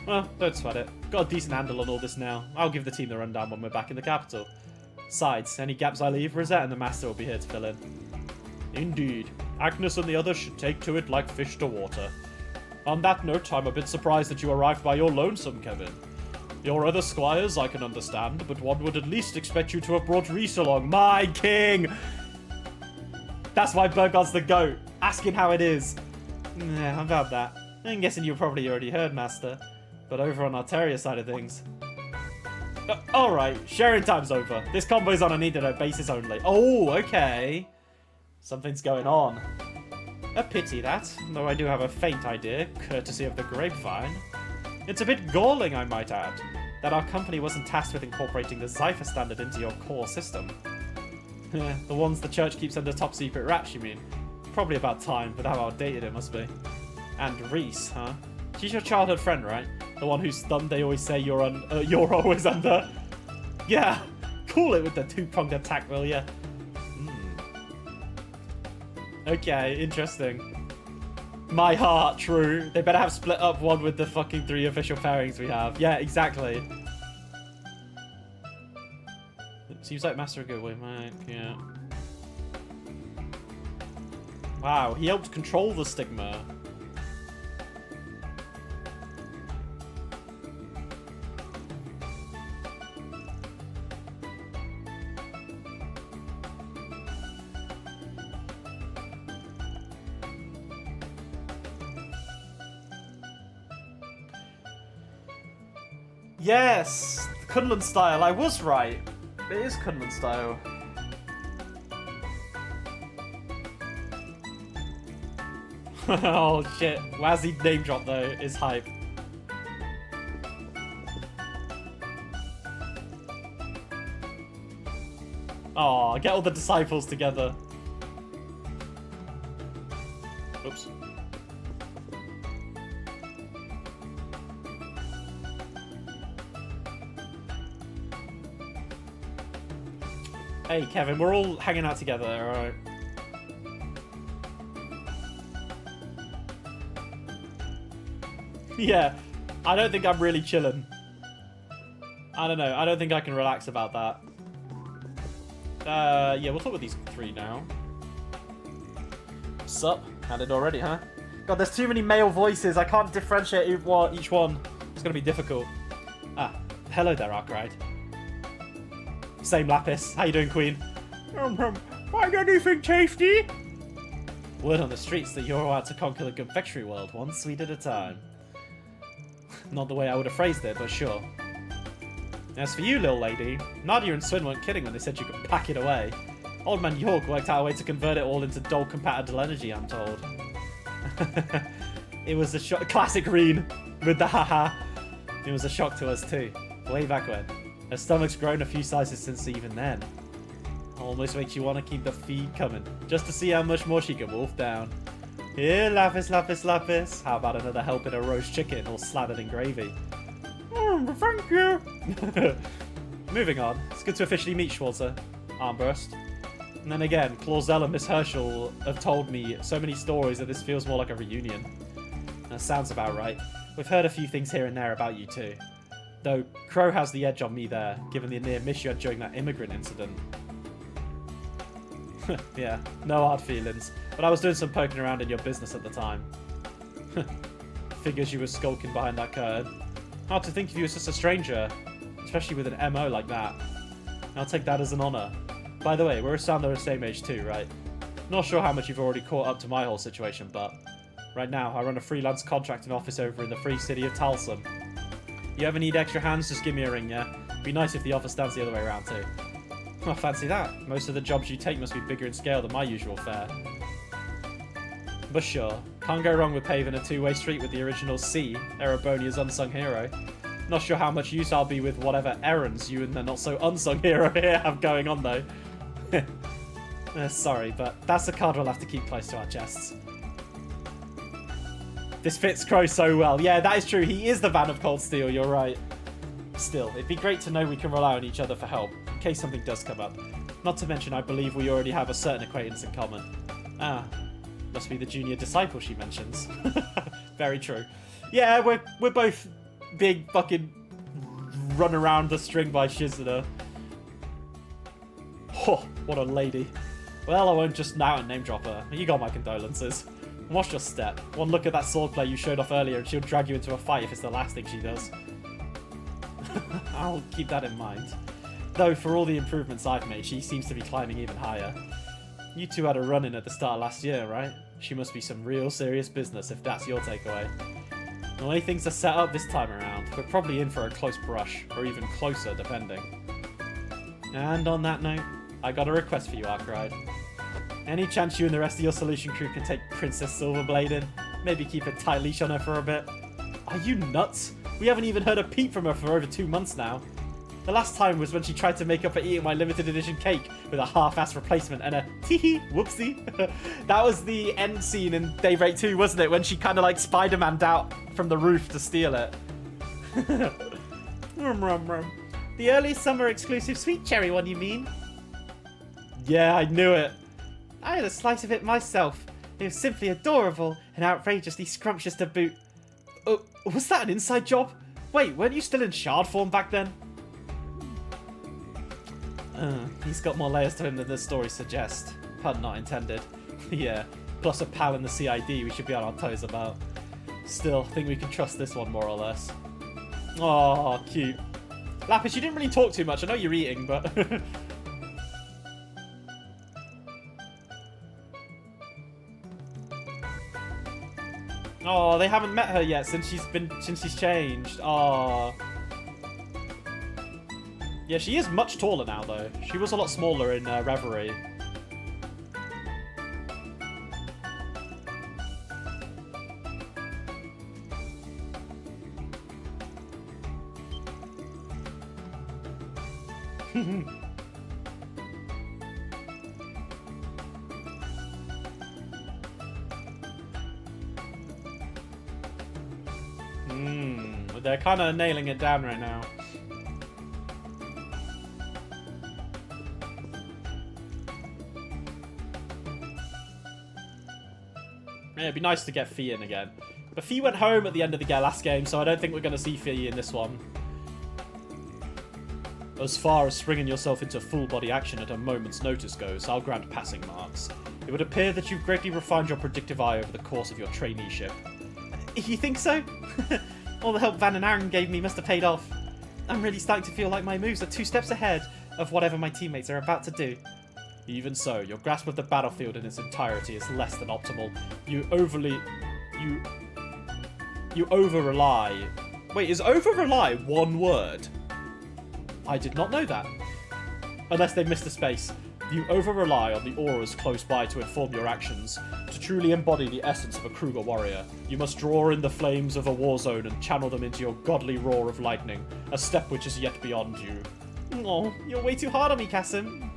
Well, don't sweat it. Got a decent handle on all this now. I'll give the team the rundown when we're back in the capital. Besides, any gaps I leave, Rosette and the Master will be here to fill in. Indeed. Agnes and the others should take to it like fish to water. On that note, I'm a bit surprised that you arrived by your lonesome, Kevin. Your other squires I can understand, but one would at least expect you to have brought Reese along. My king! That's why Burgod's the GOAT. Asking how it is. Yeah, how about that? I'm guessing you probably already heard, Master. But over on Arteria side of things. Alright, sharing time's over. This convoy's on a need-to-know basis only. Oh, okay. Something's going on. A pity that, though I do have a faint idea, courtesy of the grapevine. It's a bit galling, I might add, that our company wasn't tasked with incorporating the Zypher standard into your core system. The ones the church keeps under top secret wraps, you mean? Probably about time, with how outdated it must be. And Reese, huh? She's your childhood friend, right? The one whose thumb they always say you're always under? Yeah, cool it with the two-pronged attack, will ya? Okay, interesting. My heart, true. They better have split up one with the fucking 3 official pairings we have. Yeah, exactly. Seems like Master a good way, Mike. Yeah. Wow, he helped control the stigma. Yes! Kunlun style, I was right. It is Kunlun style. Oh shit, Wazzy name drop though is hype. Oh, get all the disciples together. Oops. Hey Kevin, we're all hanging out together, alright? Yeah, I don't think I'm really chilling. I don't know, I don't think I can relax about that. Yeah, we'll talk with these 3 now. Sup? Had it already, huh? God, there's too many male voices, I can't differentiate each one. It's gonna be difficult. Ah, hello there, Arkwright. Same Lapis. How you doing, Queen? Find anything tasty? Word on the streets that you're out to conquer the confectionery world, one sweet at a time. Not the way I would have phrased it, but sure. As for you, little lady, Nadia and Swin weren't kidding when they said you could pack it away. Old man York worked out a way to convert it all into dual-compatible energy, I'm told. It was a classic Reen with the haha. It was a shock to us too, way back when. Her stomach's grown a few sizes since even then. Almost makes you want to keep the feed coming, just to see how much more she can wolf down. Here, Lapis, Lapis, Lapis. How about another helping of roast chicken all slathered in gravy? Thank you. Moving on. It's good to officially meet Schwarzer. Armburst. And then again, Clausel and Miss Herschel have told me so many stories that this feels more like a reunion. That sounds about right. We've heard a few things here and there about you too. Though Crow has the edge on me there, given the near miss you had during that immigrant incident. Yeah, no hard feelings. But I was doing some poking around in your business at the time. Figures you were skulking behind that curtain. Hard to think of you as just a stranger, especially with an MO like that. I'll take that as an honour. By the way, we're around the same age too, right? Not sure how much you've already caught up to my whole situation, but right now I run a freelance contracting office over in the free city of Talsum. You ever need extra hands, just give me a ring, yeah? Be nice if the offer stands the other way around too. Oh, fancy that. Most of the jobs you take must be bigger in scale than my usual fare. But sure, can't go wrong with paving a two-way street with the original C, Erebonia's unsung hero. Not sure how much use I'll be with whatever errands you and the not-so-unsung hero here have going on, though. Sorry, but that's a card we'll have to keep close to our chests. This fits Crow so well. Yeah, that is true. He is the Van of Cold Steel, you're right. Still, it'd be great to know we can rely on each other for help, in case something does come up. Not to mention, I believe we already have a certain acquaintance in common. Ah, must be the junior disciple she mentions. Very true. Yeah, we're both big fucking run around the string by Shizuna. Oh, what a lady. Well, I won't just now and name drop her. You got my condolences. Watch your step. One look at that swordplay you showed off earlier and she'll drag you into a fight if it's the last thing she does. I'll keep that in mind. Though, for all the improvements I've made, she seems to be climbing even higher. You two had a run-in at the start of last year, right? She must be some real serious business if that's your takeaway. The way things are set up this time around, we're probably in for a close brush, or even closer, depending. And on that note, I got a request for you, Arkwright. Any chance you and the rest of your solution crew can take Princess Silverblade in? Maybe keep a tight leash on her for a bit? Are you nuts? We haven't even heard a peep from her for over 2 months now. The last time was when she tried to make up for eating my limited edition cake with a half-assed replacement and a tee-hee whoopsie. That was the end scene in Daybreak 2, wasn't it? When she kind of like Spider-Man'd out from the roof to steal it. The early summer exclusive sweet cherry one, you mean? Yeah, I knew it. I had a slice of it myself. It was simply adorable and outrageously scrumptious to boot. Oh, was that an inside job? Wait, weren't you still in shard form back then? He's got more layers to him than the story suggests. Pun not intended. Yeah, plus a pal in the CID we should be on our toes about. Still, I think we can trust this one more or less. Oh, cute. Lapis, you didn't really talk too much. I know you're eating, but... Oh, they haven't met her yet since she's changed. Oh. Yeah, she is much taller now, though. She was a lot smaller in Reverie. They're kind of nailing it down right now. Yeah, it'd be nice to get Fee in again. But Fee went home at the end of the last game, so I don't think we're going to see Fee in this one. As far as springing yourself into full-body action at a moment's notice goes, I'll grant passing marks. It would appear that you've greatly refined your predictive eye over the course of your traineeship. You think so? All the help Van and Aaron gave me must have paid off. I'm really starting to feel like my moves are 2 steps ahead of whatever my teammates are about to do. Even so, your grasp of the battlefield in its entirety is less than optimal. You over-rely... Wait, is over-rely one word? I did not know that. Unless they missed a space. You over-rely on the auras close by to inform your actions. To truly embody the essence of a Kruger warrior, you must draw in the flames of a war zone and channel them into your godly roar of lightning, a step which is yet beyond you. Oh, you're way too hard on me, Kasim.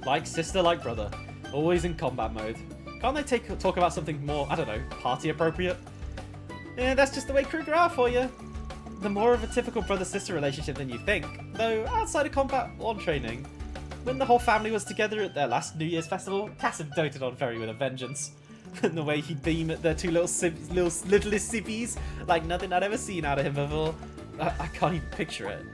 Like sister, like brother. Always in combat mode. Can't they talk about something more, I don't know, party appropriate? Yeah, that's just the way Kruger are for you. The more of a typical brother-sister relationship than you think, though outside of combat or training. When the whole family was together at their last New Year's festival, Kasim doted on Ferry with a vengeance. And the way he'd beam at their two littlest sibbies, like nothing I'd ever seen out of him before. I can't even picture it.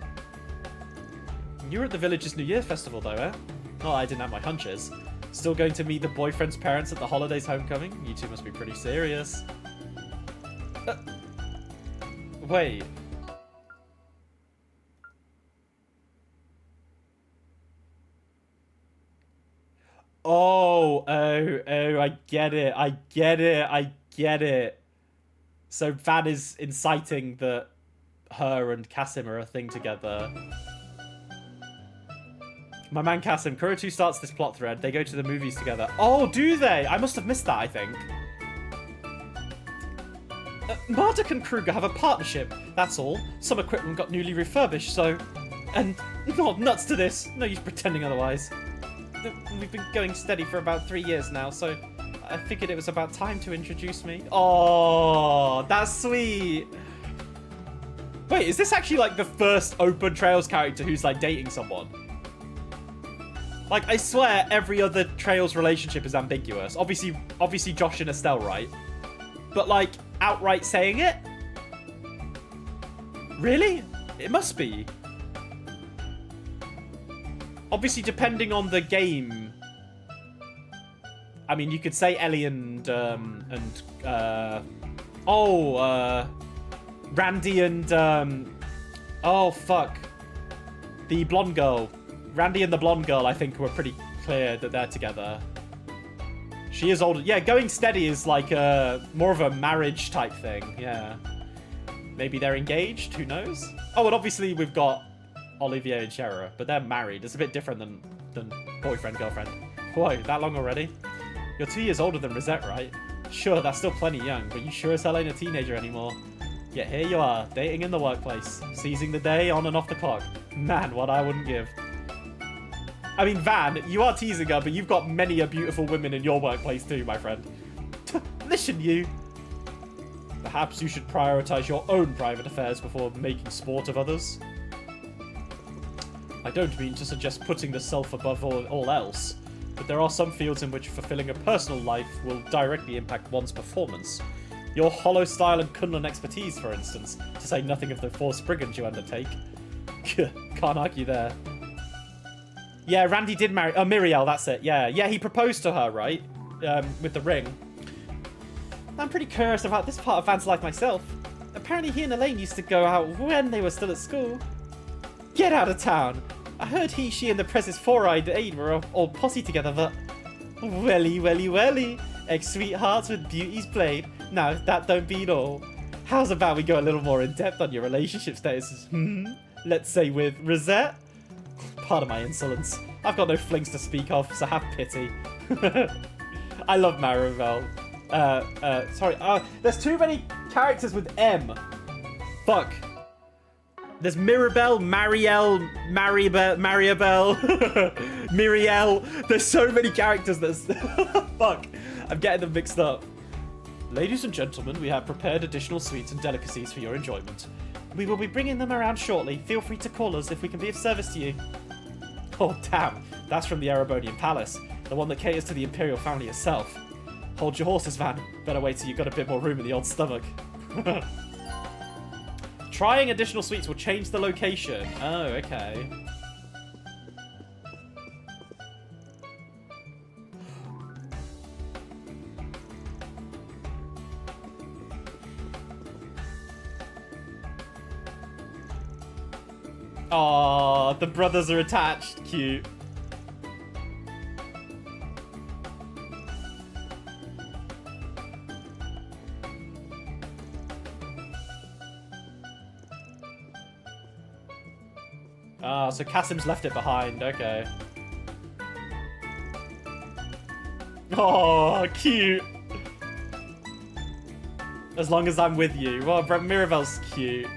You were at the village's New Year's festival though, eh? Oh, I didn't have my hunches. Still going to meet the boyfriend's parents at the holidays homecoming? You two must be pretty serious. Wait. Oh, I get it. I get it. So Van is inciting that her and Kasim are a thing together. My man Kasim, Kurotu starts this plot thread. They go to the movies together. Oh, do they? I must have missed that, I think. Marduk and Kruger have a partnership, that's all. Some equipment got newly refurbished, so... And not nuts to this. No use pretending otherwise. We've been going steady for about 3 years now, so I figured it was about time to introduce me. Oh, that's sweet. Wait, is this actually like the first open Trails character who's like dating someone? Like, I swear every other Trails relationship is ambiguous. Obviously Josh and Estelle, right? But like, outright saying it? Really? It must be. Obviously, depending on the game. I mean, you could say Ellie and Randy and oh fuck, the blonde girl. Randy and the blonde girl, I think, were pretty clear that they're together. She is older. Yeah, going steady is like more of a marriage type thing. Yeah. Maybe they're engaged. Who knows? Oh, and obviously we've got Olivier and Shara, but they're married. It's a bit different than boyfriend, girlfriend. Whoa, that long already? You're 2 years older than Rosette, right? Sure, that's still plenty young, but you sure as hell ain't a teenager anymore. Yet here you are, dating in the workplace, seizing the day on and off the clock. Man, what I wouldn't give. I mean, Van, you are teasing her, but you've got many a beautiful women in your workplace too, my friend. Listen, you. Perhaps you should prioritize your own private affairs before making sport of others. I don't mean to suggest putting the self above all else, but there are some fields in which fulfilling a personal life will directly impact one's performance. Your hollow style and Kunlun expertise, for instance, to say nothing of the forced brigands you undertake. Can't argue there. Yeah, Randy did marry... Oh, Miriel, that's it. Yeah, he proposed to her, right? With the ring. I'm pretty curious about this part of Van's life myself. Apparently he and Elaine used to go out when they were still at school. Get out of town! I heard he, she, and the Press's four-eyed aide were all posse together, but... Welly. Ex-sweethearts with beauty's blade. Now, that don't beat all. How's about we go a little more in-depth on your relationship status? Let's say with Rosette? Pardon my insolence. I've got no flings to speak of, so have pity. I love Maribel. Sorry. There's too many characters with M. Fuck. There's Mirabelle, Marielle, Miriel. There's so many characters that's... Fuck. I'm getting them mixed up. Ladies and gentlemen, we have prepared additional sweets and delicacies for your enjoyment. We will be bringing them around shortly. Feel free to call us if we can be of service to you. Oh, damn. That's from the Erebonian Palace. The one that caters to the Imperial family itself. Hold your horses, Van. Better wait till you've got a bit more room in the old stomach. Trying additional sweets will change the location. Oh, okay. Aww, the brothers are attached. Cute. Ah, so Kasim's left it behind. Okay. Oh, cute. As long as I'm with you. Well, Mirabelle's cute.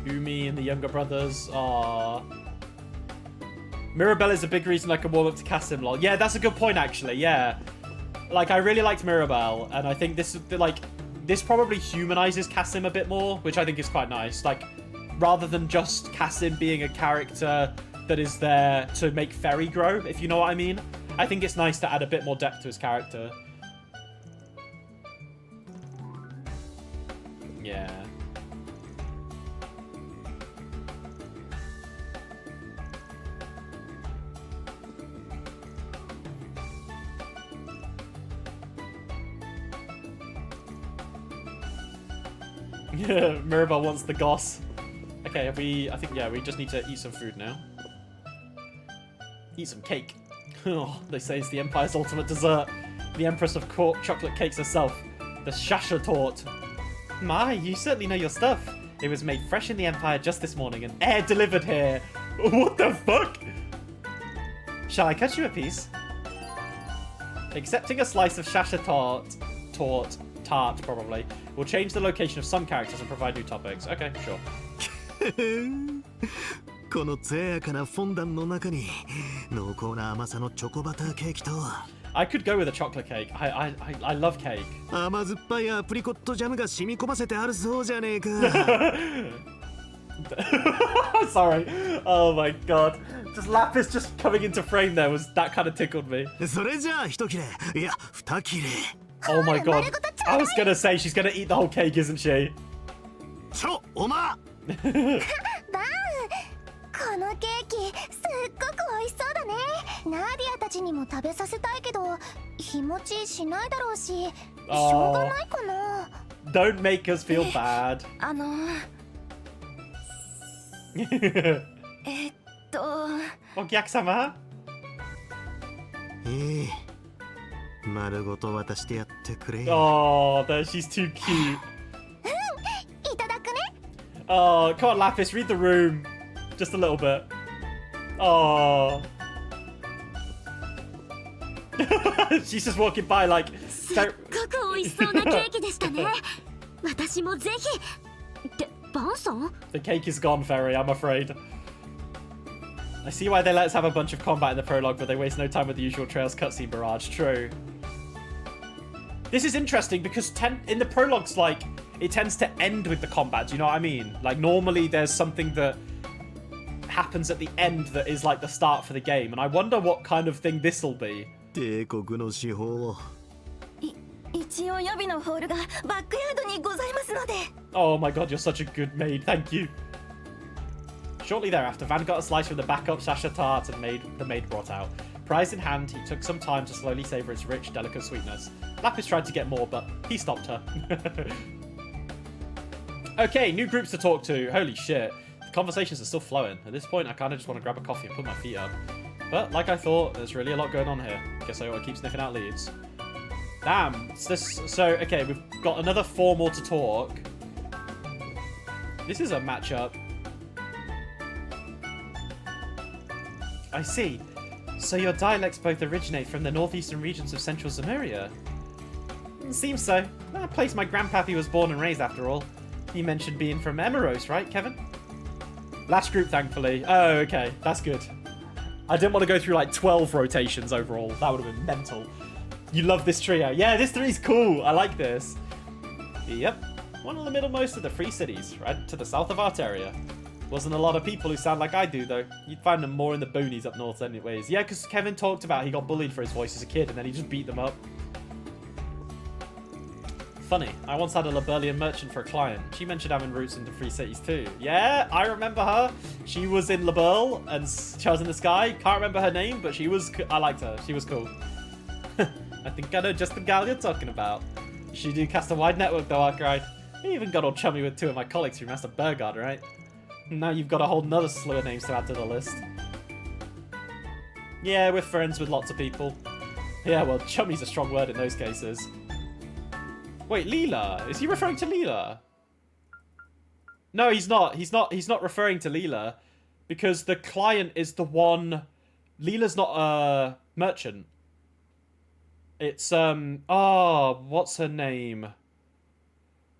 Umi and the younger brothers. Aww. Mirabelle is a big reason I can warm up to Kasim, lol. Yeah, that's a good point, actually. Yeah. Like, I really liked Mirabelle, and I think this probably humanizes Kasim a bit more, which I think is quite nice. Like, rather than just Kasim being a character that is there to make Ferry grow, if you know what I mean. I think it's nice to add a bit more depth to his character. Yeah. Mirabelle wants the goss. Okay, I think, yeah, we just need to eat some food now. Eat some cake. Oh, they say it's the Empire's ultimate dessert. The Empress of Chocolate Cakes herself. The Shasha Tort. My, you certainly know your stuff. It was made fresh in the Empire just this morning and air delivered here. What the fuck? Shall I cut you a piece? Accepting a slice of Shasha Tart, probably, will change the location of some characters and provide new topics. Okay, sure. この艶やかなフォンダンの中に濃厚な甘さのチョコバターケーキと I could go with a chocolate cake. I love cake. 甘酸っぱいアプリコットジャムが染み込ませてあるそうじゃねえか Sorry. Oh my god. Just Lapis just coming into frame there was that kind of tickled me. それじゃあ一切れいや二切れ Oh my god. I was gonna say she's gonna eat the whole cake, isn't she? ちょおまバンこのケーキすっごく美味しそうだね。ナーディアたちにも食べさせたいけど日持ちしないだろうししょうがないかな。Don't make us feel bad. お客様丸ごと渡してやってくれ Oh, she's too cute. いただくね Oh, come on Lapis, read the room. Just a little bit. Oh. She's just walking by like... すっごく美味しそうなケーキでしたね。私もぜひ。ってバンさん The cake is gone, Ferry, I'm afraid. I see why they let us have a bunch of combat in the prologue, but they waste no time with the usual Trails cutscene barrage. True. This is interesting because in the prologues, like, it tends to end with the combat, do you know what I mean? Like, normally there's something that happens at the end that is like the start for the game, and I wonder what kind of thing this'll be. 帝国の司法一応予備のホールがバックヤードにございますので Oh my god, you're such a good maid, thank you. Shortly thereafter, Van got a slice from the backup Shasha tart and the maid brought out. Prize in hand, he took some time to slowly savor its rich, delicate sweetness. Lapis tried to get more, but he stopped her. Okay, new groups to talk to. Holy shit. The conversations are still flowing. At this point, I kind of just want to grab a coffee and put my feet up. But, like I thought, there's really a lot going on here. Guess I ought to keep sniffing out leads. Damn. So, okay, we've got another 4 more to talk. This is a matchup. I see. So your dialects both originate from the northeastern regions of central Zemuria? Seems so. A place my grandpappy was born and raised, after all. You mentioned being from Emeros, right, Kevin? Last group, thankfully. Oh, okay. That's good. I didn't want to go through, like, 12 rotations overall. That would have been mental. You love this trio. Yeah, this three's cool. I like this. Yep. One of the middlemost of the free cities, right to the south of Arteria. Wasn't a lot of people who sound like I do, though. You'd find them more in the boonies up north anyways. Yeah, because Kevin talked about he got bullied for his voice as a kid, and then he just beat them up. Funny, I once had a Liberlian merchant for a client. She mentioned having roots into free cities too. Yeah, I remember her. She was in Liberl and Charles in the Sky. Can't remember her name, but she was... I liked her. She was cool. I think I know just the gal you're talking about. You do cast a wide network though, I cried. I even got all chummy with 2 of my colleagues through Master Burgard, right? Now you've got a whole nother slew of names to add to the list. Yeah, we're friends with lots of people. Yeah, well, chummy's a strong word in those cases. Wait, Leela? Is he referring to Leela? No, he's not. He's not referring to Leela. Because the client is the one... Leela's not a merchant. It's, oh, what's her name?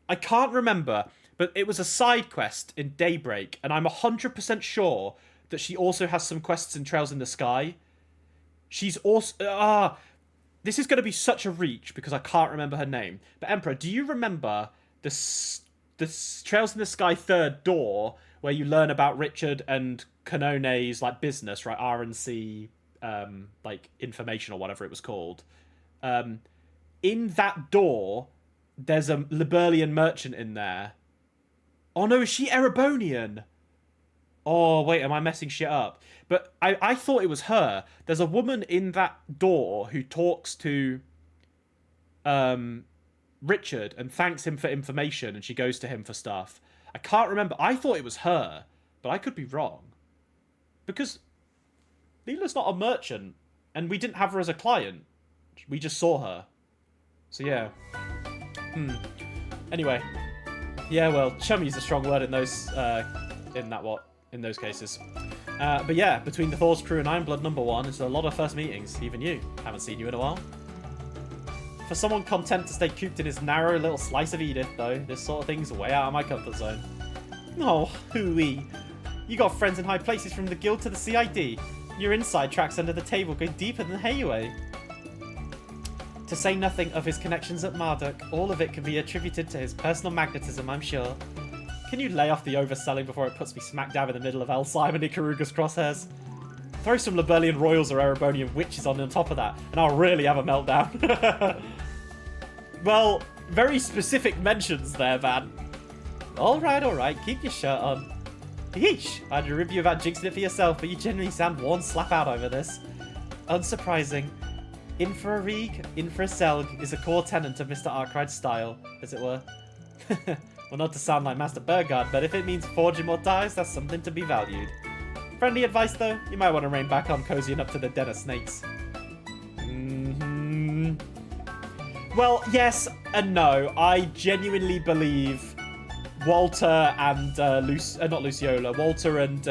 I can't remember, but it was a side quest in Daybreak, and I'm 100% sure that she also has some quests in Trails in the Sky. She's also... this is going to be such a reach, because I can't remember her name. But Emperor, do you remember the Trails in the Sky 3rd door, where you learn about Richard and Canone's, like, business, right? R&C, like, information or whatever it was called. In that door, there's a Liberlian merchant in there. Oh no, is she Erebonian? Oh, wait, am I messing shit up? But I thought it was her. There's a woman in that door who talks to Richard and thanks him for information, and she goes to him for stuff. I can't remember. I thought it was her, but I could be wrong. Because Leela's not a merchant, and we didn't have her as a client. We just saw her. So yeah. Anyway. Yeah, well, chummy is a strong word in those, in those cases. But yeah, between the Thor's crew and Ironblood #1, it's a lot of first meetings. Even you. Haven't seen you in a while. For someone content to stay cooped in his narrow little slice of Edith, though, this sort of thing's way out of my comfort zone. Oh, hooey. You got friends in high places from the guild to the CID. Your inside tracks under the table go deeper than Hayway. To say nothing of his connections at Marduk, all of it can be attributed to his personal magnetism, I'm sure. Can you lay off the overselling before it puts me smack dab in the middle of El Simon Ikaruga's crosshairs? Throw some Liberlian royals or Erebonian witches on top of that, and I'll really have a meltdown. Well, very specific mentions there, Van. Alright, keep your shirt on. Yeesh, I had a review about jinxing it for yourself, but you generally sound one slap out over this. Unsurprising. In for a Reeg, in for a Selg is a core tenet of Mr. Arkwright's style, as it were. Well, not to sound like Master Burgard, but if it means forging more ties, that's something to be valued. Friendly advice, though, you might want to rein back on cozying up to the den of snakes. Well, yes and no. I genuinely believe Walter and not Luciola. Walter and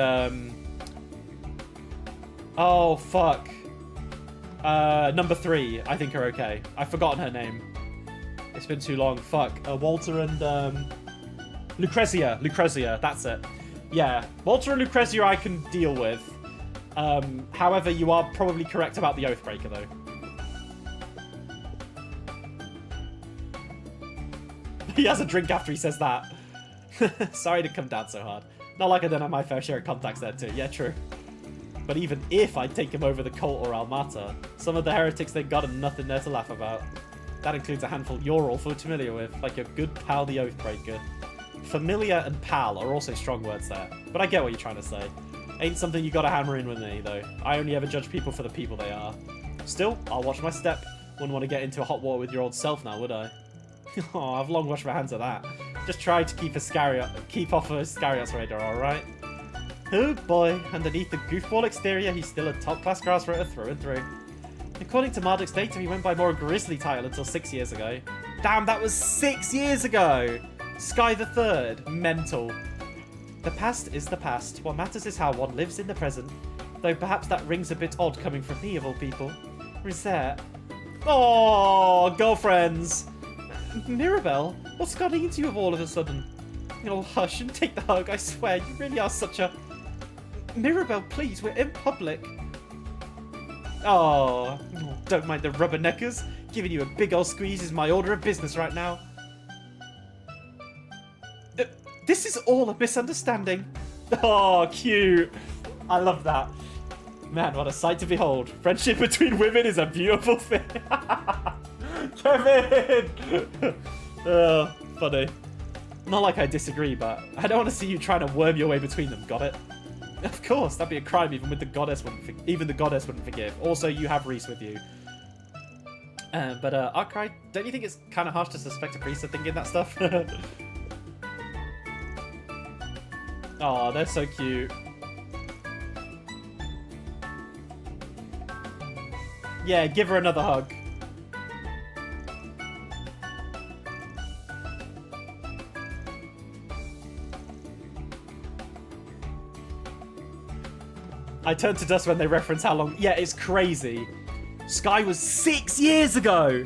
oh fuck, #3. I think are okay. I've forgotten her name. It's been too long. Fuck. Walter and Lucrezia. Lucrezia. That's it. Yeah, Walter and Lucrezia I can deal with. However, you are probably correct about the Oathbreaker, though. He has a drink after he says that. Sorry to come down so hard. Not like I don't have my fair share of contacts there too. Yeah, true. But even if I take him over the cult or Almata, some of the heretics they got are nothing there to laugh about. That includes a handful you're all familiar with, like your good pal the Oathbreaker. Familiar and pal are also strong words there, but I get what you're trying to say. Ain't something you gotta hammer in with me, though. I only ever judge people for the people they are. Still, I'll watch my step. Wouldn't want to get into a hot water with your old self now, would I? Oh, I've long washed my hands of that. Just try to keep off of Iscariot's radar, alright? Oh boy, underneath the goofball exterior, he's still a top-class grassrooter through and through. According to Marduk's data, he went by more a grisly title until 6 years ago. Damn, that was 6 years ago! Sky the Third. Mental. The past is the past. What matters is how one lives in the present. Though perhaps that rings a bit odd coming from me, of all people. Reset. Oh, girlfriends! Mirabelle, what's gotten into you all of a sudden? Oh, hush and take the hug, I swear, you really are such a... Mirabelle, please, we're in public. Oh, don't mind the rubberneckers. Giving you a big old squeeze is my order of business right now. This is all a misunderstanding. Oh, cute. I love that. Man, what a sight to behold. Friendship between women is a beautiful thing. Kevin! Oh, funny. Not like I disagree, but I don't want to see you trying to worm your way between them, got it? Of course, that'd be a crime even the goddess wouldn't forgive. Also, you have Reese with you. But Arkwright, don't you think it's kind of harsh to suspect a priest of thinking that stuff? Oh, they're so cute. Yeah, give her another hug. I turn to dust when they reference how long... Yeah, it's crazy. Sky was 6 years ago!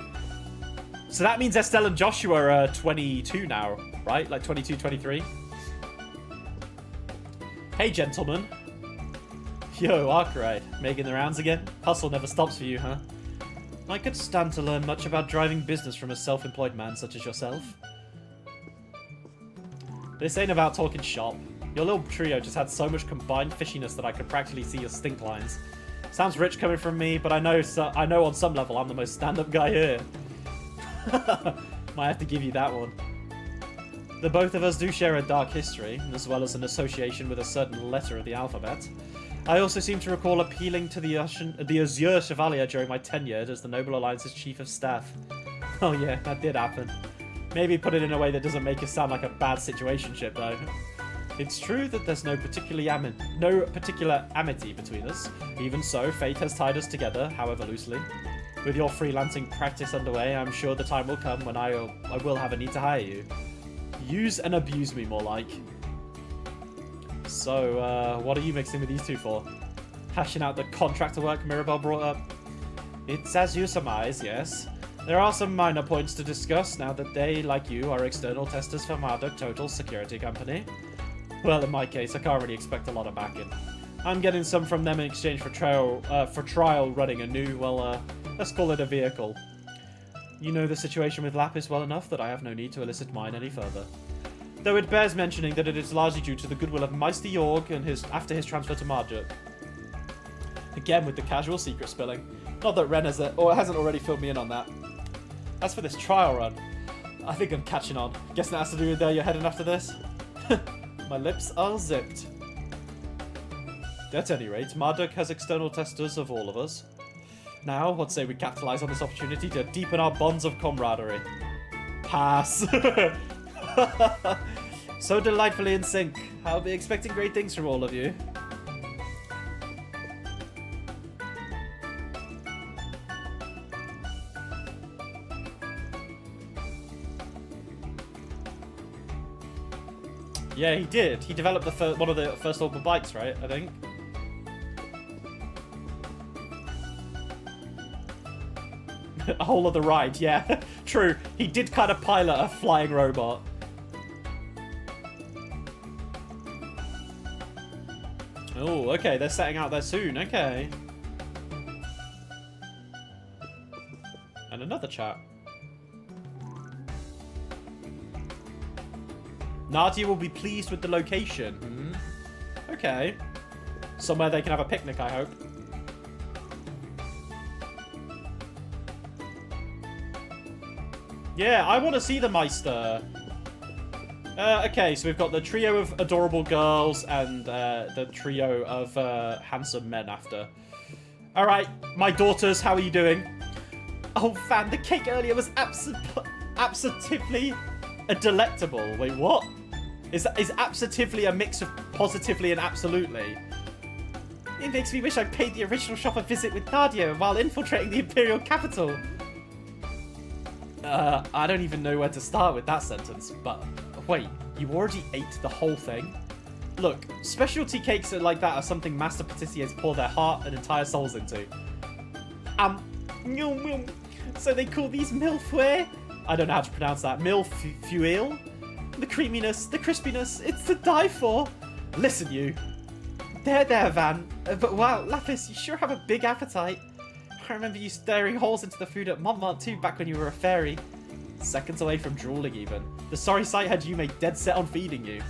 So that means Estelle and Joshua are 22 now, right? Like 22, 23? Hey, gentlemen. Yo, Arkwright. Making the rounds again? Hustle never stops for you, huh? I could stand to learn much about driving business from a self-employed man such as yourself. This ain't about talking shop. Your little trio just had so much combined fishiness that I could practically see your stink lines. Sounds rich coming from me, but I know on some level I'm the most stand-up guy here. Might have to give you that one. The both of us do share a dark history, as well as an association with a certain letter of the alphabet. I also seem to recall appealing to the Azure Chevalier during my tenure as the Noble Alliance's Chief of Staff. Oh yeah, that did happen. Maybe put it in a way that doesn't make us sound like a bad situationship, though. It's true that there's no particular amity between us. Even so, fate has tied us together, however loosely. With your freelancing practice underway, I'm sure the time will come when I will have a need to hire you. Use and abuse me, more like. So, what are you mixing with these two for? Hashing out the contractor work Mirabelle brought up? It's as you surmise, yes. There are some minor points to discuss now that they, like you, are external testers for Marduk Total's security company. Well, in my case, I can't really expect a lot of backing. I'm getting some from them in exchange for trial running a new, well, let's call it a vehicle. You know the situation with Lapis well enough that I have no need to elicit mine any further. Though it bears mentioning that it is largely due to the goodwill of Meister Jorg and after his transfer to Marduk. Again with the casual secret spilling. Not that Ren hasn't already filled me in on that. As for this trial run, I think I'm catching on. Guessing that has to do with where you're heading after this? My lips are zipped. At any rate, Marduk has external testers of all of us. Now, what say we capitalize on this opportunity to deepen our bonds of camaraderie? Pass. So delightfully in sync. I'll be expecting great things from all of you. Yeah, he did. He developed one of the first orbital bikes, right? I think. A whole other ride, yeah. True. He did kind of pilot a flying robot. Oh, okay. They're setting out there soon. Okay. And another chat. Nadia will be pleased with the location. Hmm. Okay. Somewhere they can have a picnic, I hope. Yeah, I want to see the Meister. Okay, so we've got the trio of adorable girls and the trio of handsome men after. Alright, my daughters, how are you doing? Oh, fan, the cake earlier was absolutely delectable. Wait, what? Is absolutely a mix of positively and absolutely? It makes me wish I paid the original shop a visit with Nadia while infiltrating the Imperial capital. I don't even know where to start with that sentence, but wait, you already ate the whole thing? Look, specialty cakes like that are something master patissiers pour their heart and entire souls into. So they call these mille-feuilles? I don't know how to pronounce that. Mille-feuilles? The creaminess, the crispiness, it's to die for. Listen, you. There, Van. But wow, Lapis, you sure have a big appetite. I remember you staring holes into the food at Montmartre too back when you were a fairy. Seconds away from drooling even. The sorry sight had Yume dead set on feeding you.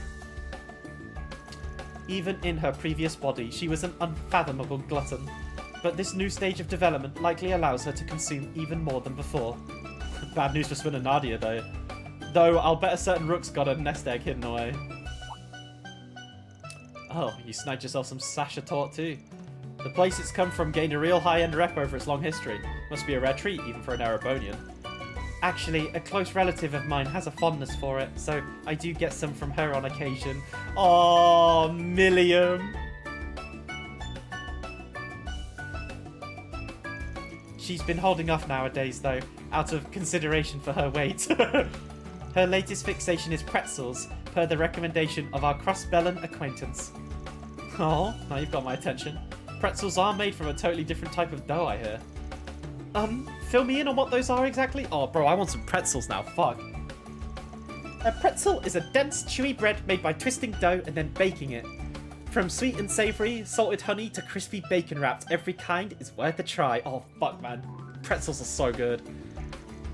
Even in her previous body, she was an unfathomable glutton. But this new stage of development likely allows her to consume even more than before. Bad news for Swin and Nadia though. Though I'll bet a certain rook's got a nest egg hidden away. Oh, you snagged yourself some Sasha Tort too. The place it's come from gained a real high-end rep over its long history. Must be a rare treat even for an Erebonian. Actually, a close relative of mine has a fondness for it, so I do get some from her on occasion. Oh, Milliam. She's been holding off nowadays, though, out of consideration for her weight. Her latest fixation is pretzels, per the recommendation of our cross-bellon acquaintance. Oh, now you've got my attention. Pretzels are made from a totally different type of dough, I hear. Fill me in on what those are exactly? Oh, bro, I want some pretzels now, fuck. A pretzel is a dense, chewy bread made by twisting dough and then baking it. From sweet and savoury, salted honey to crispy bacon wrapped, every kind is worth a try. Oh, fuck, man. Pretzels are so good.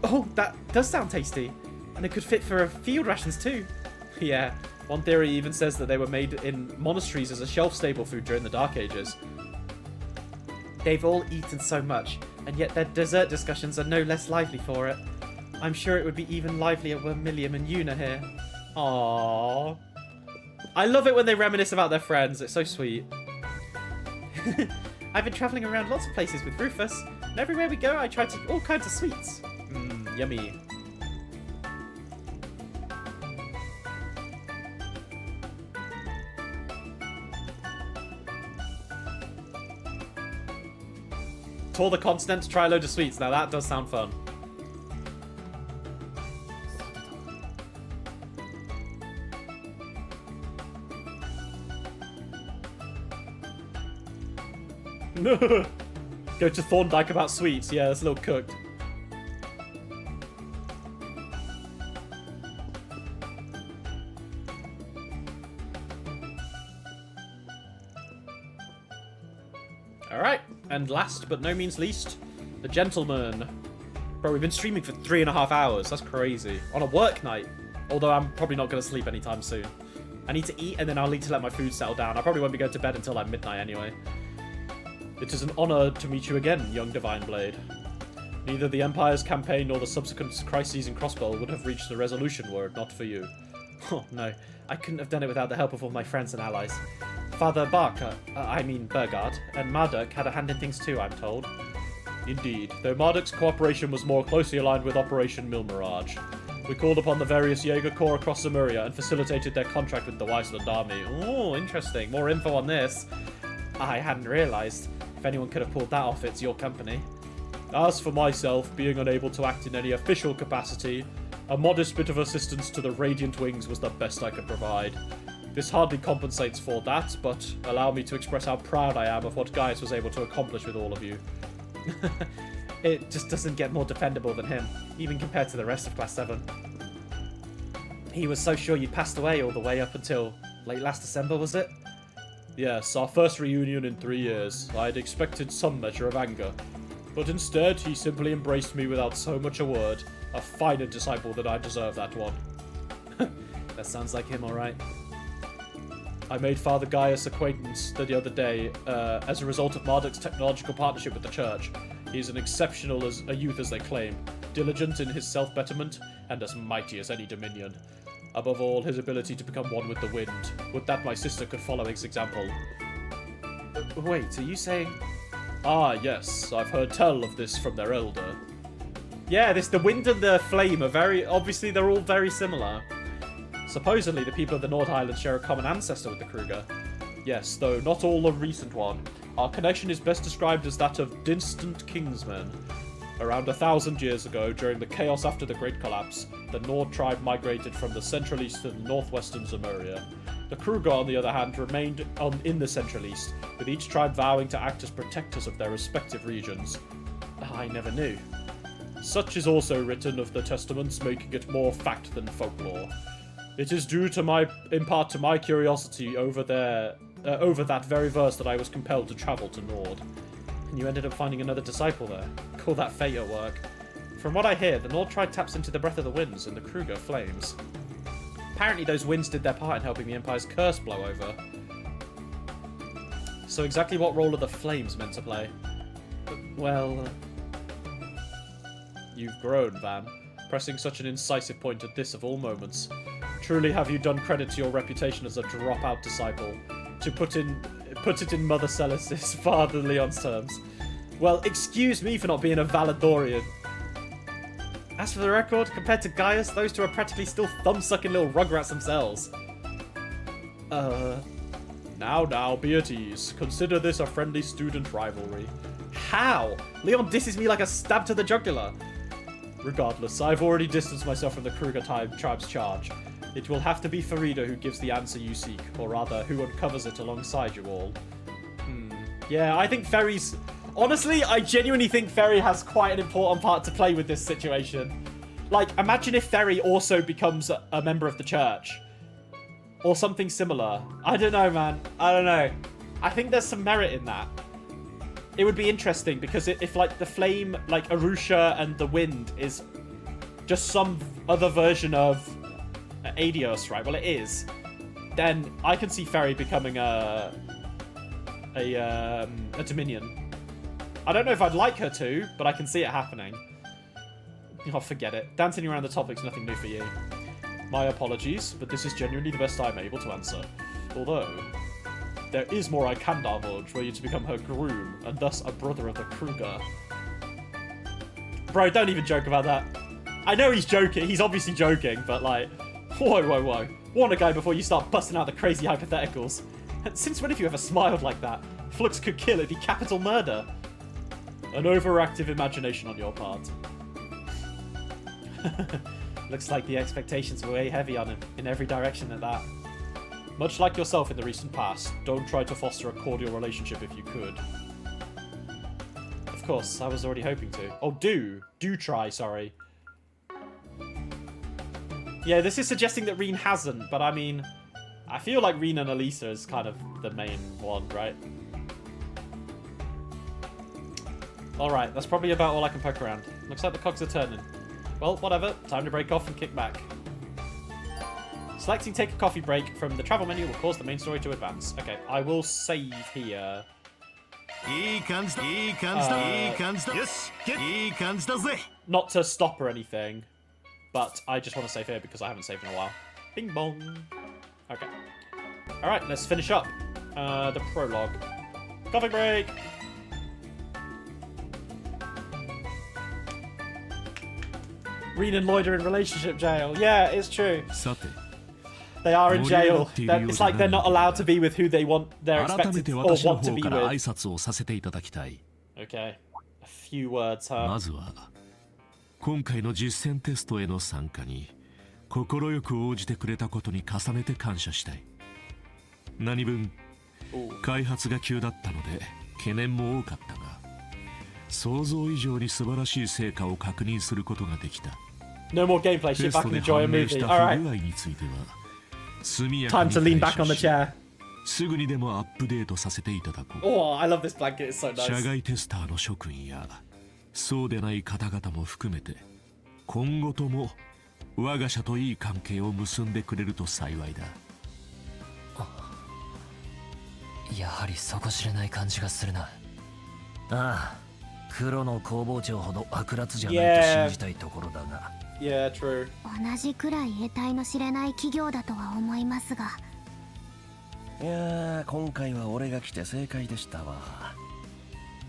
Oh, that does sound tasty. And it could fit for field rations too. Yeah, one theory even says that they were made in monasteries as a shelf-stable food during the Dark Ages. They've all eaten so much, and yet their dessert discussions are no less lively for it. I'm sure it would be even livelier were Milliam and Yuna here. Aww. I love it when they reminisce about their friends. It's so sweet. I've been travelling around lots of places with Rufus, and everywhere we go I try to eat all kinds of sweets. Yummy. tour the continent to try a load of sweets. Now that does sound fun. Go to Thorndyke about sweets. Yeah, that's a little cooked. Alright, and last but no means least, the gentleman. Bro, we've been streaming for 3.5 hours. That's crazy. On a work night. Although I'm probably not going to sleep anytime soon. I need to eat and then I'll need to let my food settle down. I probably won't be going to bed until like midnight anyway. It is an honor to meet you again, young Divine Blade. Neither the Empire's campaign nor the subsequent crises in Crossbow would have reached the resolution were it not for you. Oh no, I couldn't have done it without the help of all my friends and allies. Father Barker, Burgard, and Marduk had a hand in things too, I'm told. Indeed, though Marduk's cooperation was more closely aligned with Operation Milmirage. We called upon the various Jaeger Corps across Zemuria and facilitated their contract with the Wiseland Army. Oh, interesting. More info on this. I hadn't realised. If anyone could have pulled that off, it's your company. As for myself, being unable to act in any official capacity, a modest bit of assistance to the Radiant Wings was the best I could provide. This hardly compensates for that, but allow me to express how proud I am of what Gaius was able to accomplish with all of you. It just doesn't get more dependable than him, even compared to the rest of Class 7. He was so sure you passed away all the way up until late last December, was it? Yes, our first reunion in 3 years. I had expected some measure of anger. But instead, he simply embraced me without so much a word. A finer disciple than I deserve, that one. That sounds like him, alright. I made Father Gaius' acquaintance the other day as a result of Marduk's technological partnership with the Church. He's an exceptional as a youth as they claim, diligent in his self-betterment, and as mighty as any dominion. Above all, his ability to become one with the wind. Would that my sister could follow his example. Wait, are you saying... Ah, yes, I've heard tell of this from their elder. Yeah, the wind and the flame are very... Obviously, they're all very similar. Supposedly, the people of the Nord Highlands share a common ancestor with the Kruger. Yes, though not all a recent one. Our connection is best described as that of distant kingsmen. Around 1,000 years ago, during the chaos after the Great Collapse, the Nord tribe migrated from the Central East to the northwestern Zemuria. The Kruger, on the other hand, remained in the Central East, with each tribe vowing to act as protectors of their respective regions. I never knew. Such is also written of the testaments, making it more fact than folklore. It is due to in part to my curiosity over that very verse that I was compelled to travel to Nord. And you ended up finding another disciple there. Call that fate at work. From what I hear, the Nord tribe taps into the breath of the winds and the Kruger flames. Apparently those winds did their part in helping the Empire's curse blow over. So exactly what role are the flames meant to play? Well... You've grown, Van, pressing such an incisive point at this of all moments. Truly have you done credit to your reputation as a dropout disciple. To put it in Mother Celestis, Father Leon's terms. Well, excuse me for not being a Valedorian. As for the record, compared to Gaius, those two are practically still thumb-sucking little rugrats themselves. Now, be at ease. Consider this a friendly student rivalry. How? Leon disses me like a stab to the jugular. Regardless, I've already distanced myself from the Kruger tribe's charge. It will have to be Farida who gives the answer you seek, or rather, who uncovers it alongside you all. Yeah, I think Ferry's... Honestly, I genuinely think Ferry has quite an important part to play with this situation. Like, imagine if Ferry also becomes a member of the church. Or something similar. I don't know, man. I don't know. I think there's some merit in that. It would be interesting, because if, like, the flame, like, Arusha and the wind is just some other version of Adios, right? Well, it is. Then I can see Ferry becoming a Dominion. I don't know if I'd like her to, but I can see it happening. Oh, forget it. Dancing around the topic's nothing new for you. My apologies, but this is genuinely the best I'm able to answer. Although, there is more I can divulge were you to become her groom, and thus a brother of the Kruger. Bro, don't even joke about that. I know he's joking. He's obviously joking, but like... Whoa. Warn a guy before you start busting out the crazy hypotheticals. Since when have you ever smiled like that? Flux could kill, it'd be capital murder. An overactive imagination on your part. Looks like the expectations were way heavy on him, in every direction at that. Much like yourself in the recent past, don't try to foster a cordial relationship if you could. Of course, I was already hoping to. Oh, do try, sorry. Yeah, this is suggesting that Reen hasn't, but I mean, I feel like Reen and Elisa is kind of the main one, right? Alright, that's probably about all I can poke around. Looks like the cogs are turning. Well, whatever. Time to break off and kick back. Selecting take a coffee break from the travel menu will cause the main story to advance. Okay, I will save here. Not to stop or anything, but I just want to save here because I haven't saved in a while. Bing bong. Okay. Alright, let's finish up. The prologue. Coffee break! Reen and Lloyd are in relationship jail. Yeah, it's true. They are in jail. It's like they're not allowed to be with who they want. They're expected or want to be with. Okay. A few words, huh? まずは今回の実践テストへの参加に快く応じてくれたことに重ねて感謝したい。何分開発が急だったので懸念も多かったが、想像以上に素晴らしい成果を確認することができた。No more gameplay. Sit back and enjoy a movie. All right. Time to lean back on the chair. すぐにでもアップデートさせていただこう。Oh, I love this blanket. It's so nice. 社外テスターの諸君やそうでない方々も含めて今後とも我が社といい関係を結んでくれると幸いだ。やはり底知れない感じがするな。ああ、黒の工房長ほど悪辣じゃないと信じたいところだが。Yeah, true. 同じくらい得体の知れない企業だとは思いますが。いやー、今回は俺が来て正解でしたわ。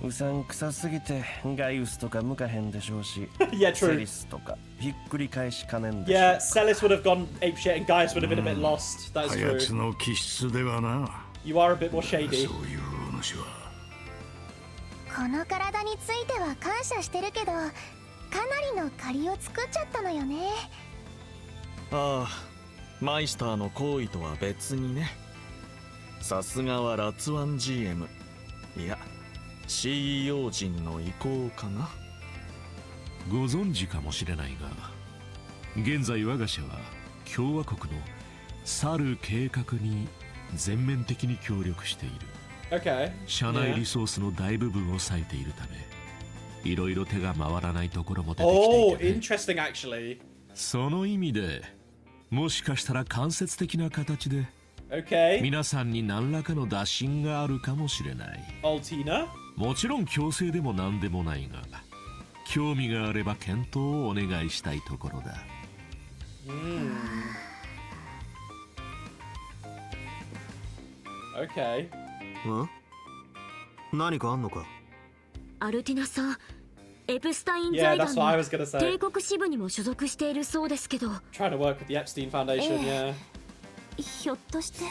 うさんくさすぎてガイウスとか向かへんでしょうし、yeah, true. セリスとかひっくり返しかねんでしょう。Yeah, Celis would have gone apeshit and Gaius would have been a bit lost. That's true. やつの気質ではな。You are a bit more shady. そういう話は。この体については感謝してるけど、かなりの借りを作っちゃったのよね。ああ、マイスターの行為とは別にね。さすがはラツワン GM。いや、CEO 陣の意向かな。ご存知かもしれないが、現在我が社は共和国の去る計画に全面的に協力している。Okay. 社内リソースの大部分を割いているため、いろいろ手が回らないところも出てきていて、ね。Oh, interesting actually. その意味で、もしかしたら間接的な形で、Okay. 皆さんに何らかの打診があるかもしれない。Altina? もちろん強制でも何でもないが、興味があれば検討をお願いしたいところだ。Okay. 何かあんのか？アルティナさん、エプスタイン財団の帝国支部にも所属しているそうですけど。Trying to work with the Epstein Foundation, yeah. ひょっとして、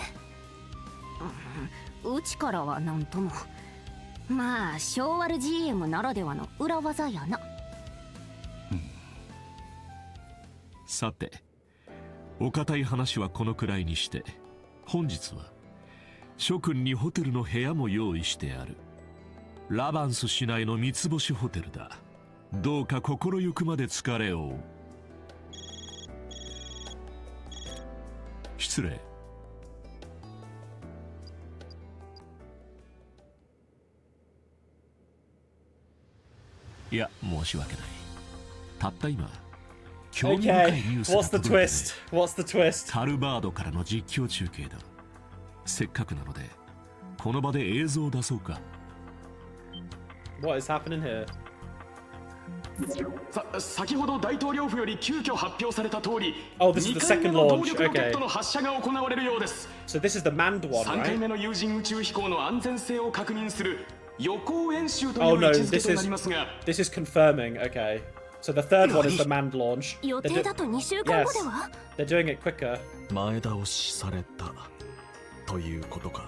うちからはなんとも。まあ、昭和る GM ならではの裏技やな。さて、お堅い話はこのくらいにして、本日は諸君にホテルの部屋も用意してある。ラバンス市内の三つ星ホテルだ。どうか心ゆくまで疲れを。失礼。いや、申し訳ない。たった今、興味深いニュースが届いてね。What's the twist? タルバードからの実況中継だ。せっかくなので、この場で映像を出そうか。What is happening here? 先ほど大統領府より急遽発表された通り、2回目の動力ロケットの発射が行われるようです。So this is the manned one, right? 3回目の有人宇宙飛行の安全性を確認する予行演習という位置づけとなりますが。This is confirming. Okay. So the third one is the manned launch. 予定だと2週間後では？ They're doing it quicker. 前倒しされたということか。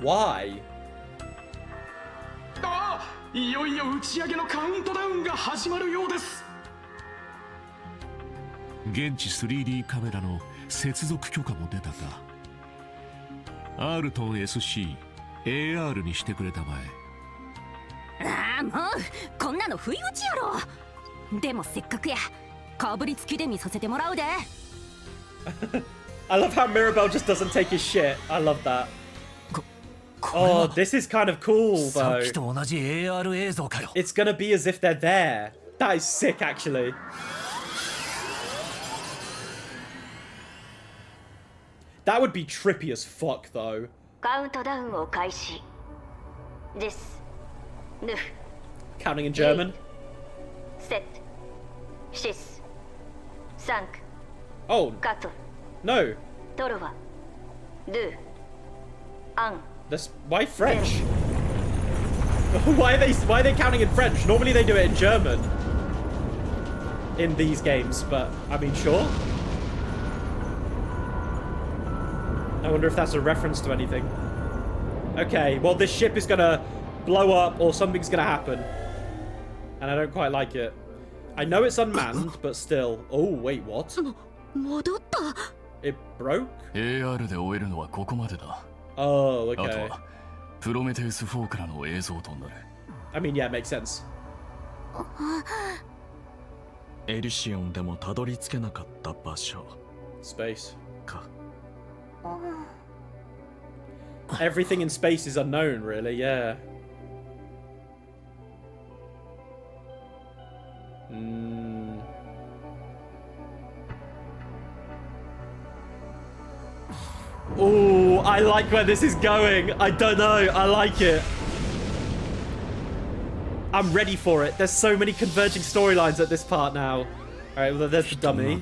Why? いよいよ打ち上げのカウントダウンが始まるようです。現地 3D カメラの接続許可も出たか。アールトン SC、AR にしてくれたまえ。ああ、もうこんなの不意打ちやろ。でもせっかくや、かぶりつきで見させてもらうで。I love how Mirabel just doesn't take his shit. I love that. Oh, this is kind of cool, though. It's gonna be as if they're there. That is sick, actually. That would be trippy as fuck, though. カウントダウンを開始です。Counting in German. セット、シス、サンク、 Oh, カトル、 no. トロワ、ドゥ、アン。That's why French? why are they counting in French? Normally they do it in German in these games, but I mean, sure. I wonder if that's a reference to anything. Okay, well, this ship is gonna blow up or something's gonna happen, and I don't quite like it. I know it's unmanned, but still. Oh, wait, what? 戻った。 It broke? AR で終えるのはここまでだ。Oh, あと okay. はプロメテウス4からの映像となる。I mean, yeah, it makes sense. エリシオンでもたどり着けなかった場所。Space. か。Everything in space is unknown, really, yeah. Oh, I like where this is going. I don't know. I like it. I'm ready for it. There's so many converging storylines at this part now. All right, well, there's the dummy.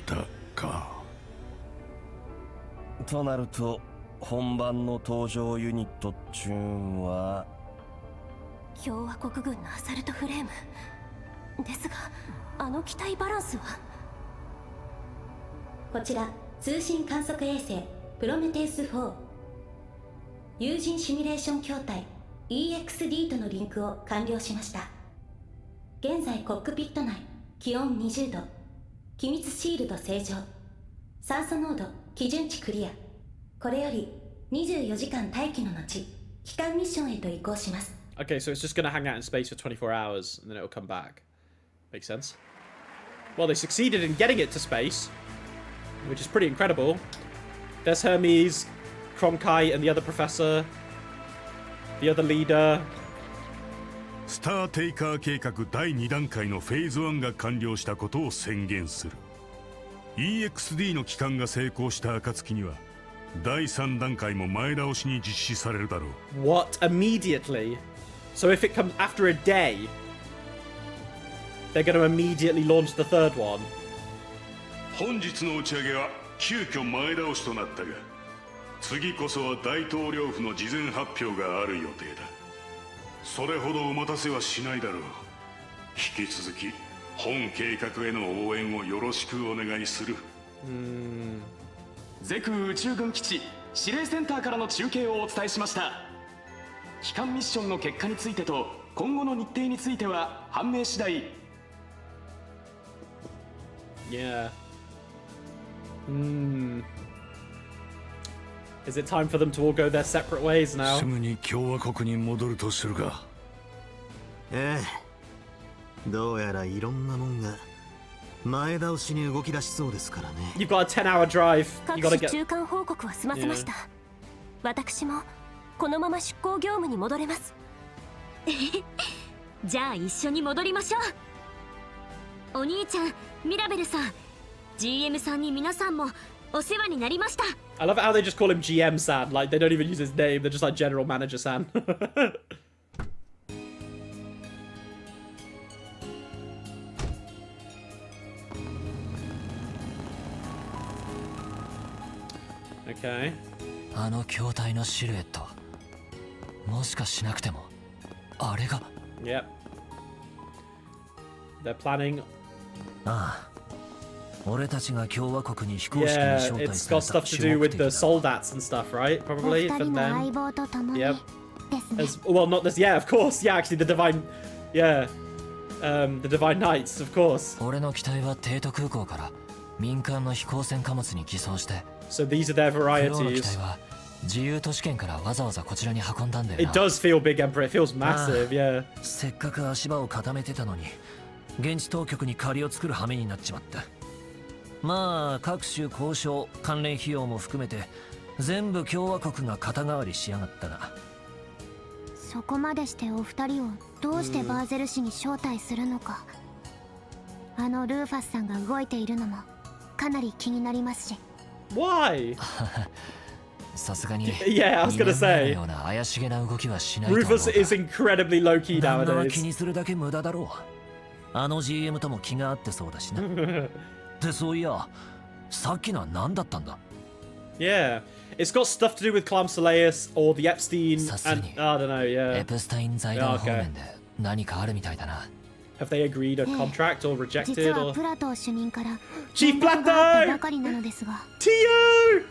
となると本番の登場ユニットっちゅうんは共和国軍のアサルトフレームですが、あの機体バランスは。こちら通信観測衛星プロメテウス4有人シミュレーション筐体 EXD とのリンクを完了しました。現在コックピット内気温20度、機密シールド正常、酸素濃度基準値クリア。これより24時間待機の後帰還ミッションへと移行します。 Okay, so it's just gonna hang out in space for 24 hours and then it'll come back. Makes sense. Well, they succeeded in getting it to space, which is pretty incredible. There's Hermes, Cronkite, and the other professor, the other leader. スターテイカー計画第2段階のフェーズ1が完了したことを宣言する。EXD の帰還が成功した暁には第3段階も前倒しに実施されるだろう。 What? Immediately? So if it comes after a day, they're going to immediately launch the third one? 本日の打ち上げは急遽前倒しとなったが、次こそは大統領府の事前発表がある予定だ。それほどお待たせはしないだろう。引き続き本計画への応援をよろしくお願いする。ゼク宇宙軍基地指令センターからの中継をお伝えしました。帰還ミッションの結果についてと今後の日程については判明次第。Yeah. Is it time for them to all go their separate ways now? すぐに共和国に戻るとするが。ええ。どうやらいろんなもんが前倒しに動き出しそうですからね。You've got a 10-hour drive. You 各 gotta 種 get. 中間報告は済ませました。私もこのまま出港業務に戻れます。じゃあ一緒に戻りましょう。お兄ちゃん、ミラベルさん、GM さんに皆さんもお世話になりました。I love how they just call him GM San. Like they don't even use his name. They're just like General Manager San. Okay. あの筐体のシルエット、もしかしなくてもあれが。 Yep. They're planning. ああ、俺たちが共和国に非公式に Yeah, 招待 it's され got た stuff to do with the soldats and stuff, right? Probably お二 from 人の them. 相棒と共に Yep. ですね。 As, well, not this. Yeah, of course. Yeah, actually, the divine. Yeah. The Divine Knights, of course. 俺の機体は帝都空港から民間の飛行船貨物に偽装して。So these are their クローの機 varieties. 体は自由都市圏からわざわざこちらに運んだんだよな。 It does feel big, Emperor. It feels massive, yeah. せっかく足場を固めてたのに現地当局に借りを作る羽目になっちまった。まあ各種交渉関連費用も含めて全部共和国が肩代わりしやがったが。そこまでしてお二人をどうしてバーゼル市に招待するのか、あのルーファスさんが動いているのもかなり気になりますし。Why? さすがに Yeah, I was gonna say. ような怪しげな動きはしないと思う。 Rufus is incredibly low key 旦那は nowadays. 気にするだけ無駄だろう。あの GM とも気が合ってそうだしな。ってそういや、さっきのは何だったんだ？ Yeah. It's got stuff to do with Clam Soleus or the Epstein さすが and に I don't know, yeah. エプスタイン財団方面で何かあるみたいだな。Have they agreed a contract or 実 rejected は or プラトー主任から Chief 連絡があった Plato! ばかりなのですが。 Tio!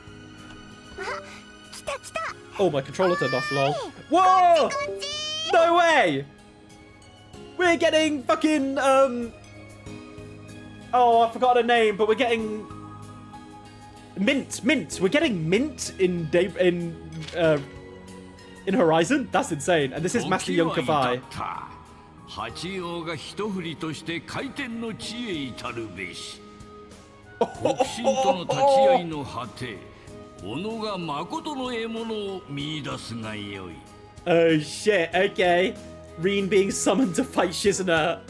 来た来た。 Oh, my controller turned off, lol. Whoa! No way! We're getting fucking, oh, I forgot her name, but we're getting... Mint. We're getting Mint in Horizon? That's insane. And this is Master Young Kafai. 八王が一振りとして回転の地へ至るべし。北進との立ち合いの果て、己が誠の獲物を見出すがよい。 Oh shit, okay. Reen being summoned to fight Shizuna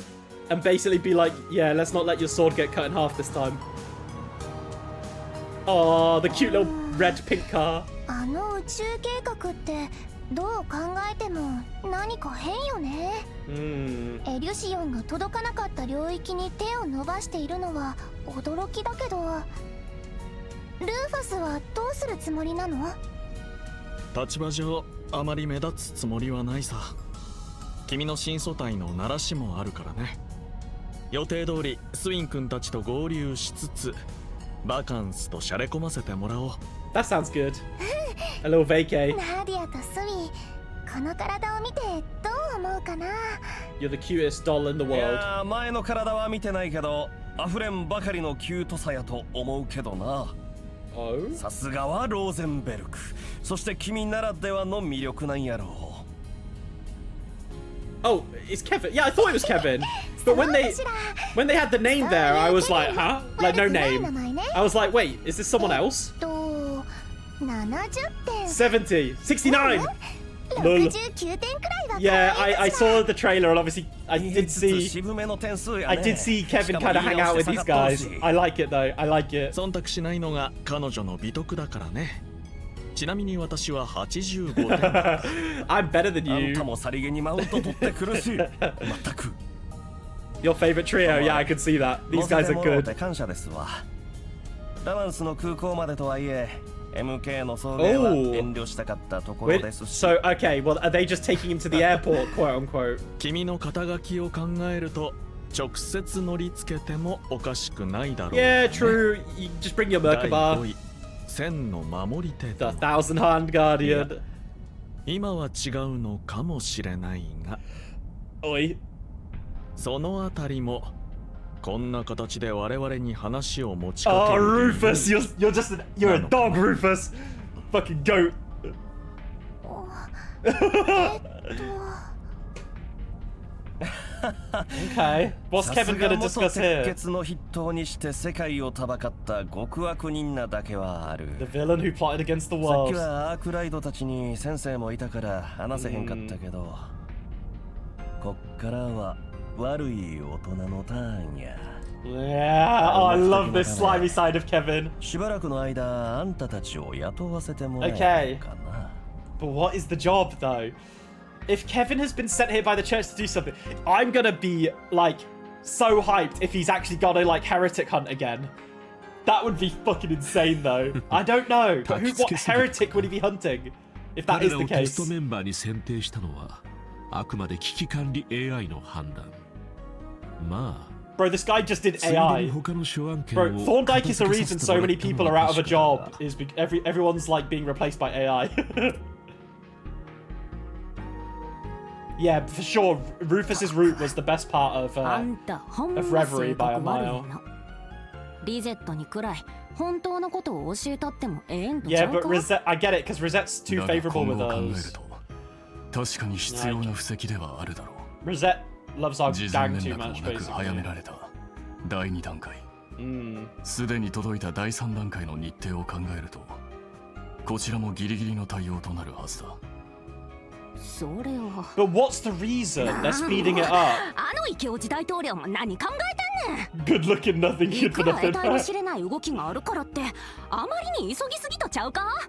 and basically be like, yeah, let's not let your sword get cut in half this time. Oh, the cute little red pink car. あの宇宙計画ってどう考えても何か変よね。エリュシオンが届かなかった領域に手を伸ばしているのは驚きだけど、ルーファスはどうするつもりなの？立場上あまり目立つつもりはないさ。君の新組対の鳴らしもあるからね。予定通りスウィン君たちと合流しつつバカンスとシャレ込ませてもらおう。 That sounds good. A little vacay. ナディアとスミ、この体を見てどう思うかな？ You're the cutest doll in the い world. やー、前の体は見てないけど溢れんばかりのキュートさやと思うけどな。さすがはローゼンベルク。そして君ならではの魅力なんやろう。 Oh, it's Kevin. Yeah, I thought it was Kevin. But when they had the name there, I was like, huh? Like no name. I was like, wait, is this someone else? 70点。 70, 69. 69点くらいは。 Yeah, I saw the trailer and obviously I did see Kevin kind of hang out with these guys. I like it though. I like it. 忖度しないのが彼女の美徳だからね。ちなみに私は85点。I'm better than you. あんたもさりげにマウント取ってくるし。まったく。 Your favorite trio? Yeah, I can see that. These guys are good. 感謝ですわ。ラマンスの空港までとはいえ、MK の送迎は遠慮したかったところですし。 So, okay, well, are they just taking him to the airport, quote unquote? 君の肩書きを考えると、直接乗り付けてもおかしくないだろう、ね。Yeah, true. You just bring your Merkaba. 千の守り手。 The Thousand Hand Guardian. 今は違うのかもしれないが。おい。そのあたりも。こんな形で我々に話を持ちかける。Oh, Rufus, you're a dog, Rufus. Fucking goat. Okay, what's Kevin gonna discuss here? 鉄の筆頭にして世界を戦った極悪人なだけはある。 The villain who plotted against the さっ world. きはアークライドたちに先生もいたから話せへんかったけど、こっからは悪い大人のターンや。Yeah, oh, I love this slimy side of Kevin. しばらくの間、あんたたちを雇わせてもらえるかな。 But what is the job though? If Kevin has been sent here by the church to do something, I'm gonna be like so hyped if he's actually got to like heretic hunt again. That would be fucking insane though. I don't know, but what heretic would he be hunting? If that is the 彼らをテ case. ストメンバーに選定したのはあくまで危機管理 AI の判断。まあ。 Bro, this guy just did AI. Bro, Thorndyke is the reason so many people are out of a job. Is everyone's like being replaced by AI. Yeah, for sure. Rufus's route was the best part of Reverie by a mile. リゼットにくらい本当のことを教えたってもええんとち Yeah, ゃうか but Rosette, I get it, because Rosette's too favorable with those. 確かに必要な布石ではあるだろう。Rosette loves our 事前 gang 連 too 絡 much, もなく basically. 早められた第2段階。すでに届いた第3段階の日程を考えると、こちらもギリギリの対応となるはずだ。それは。But what's the reason they're speeding it up? あのイケオジ大統領も何考えてんねん。 Good looking nothing い kid く for ら得 nothing. 体の知れない動きがあるからってあまりに急ぎすぎとちゃうか。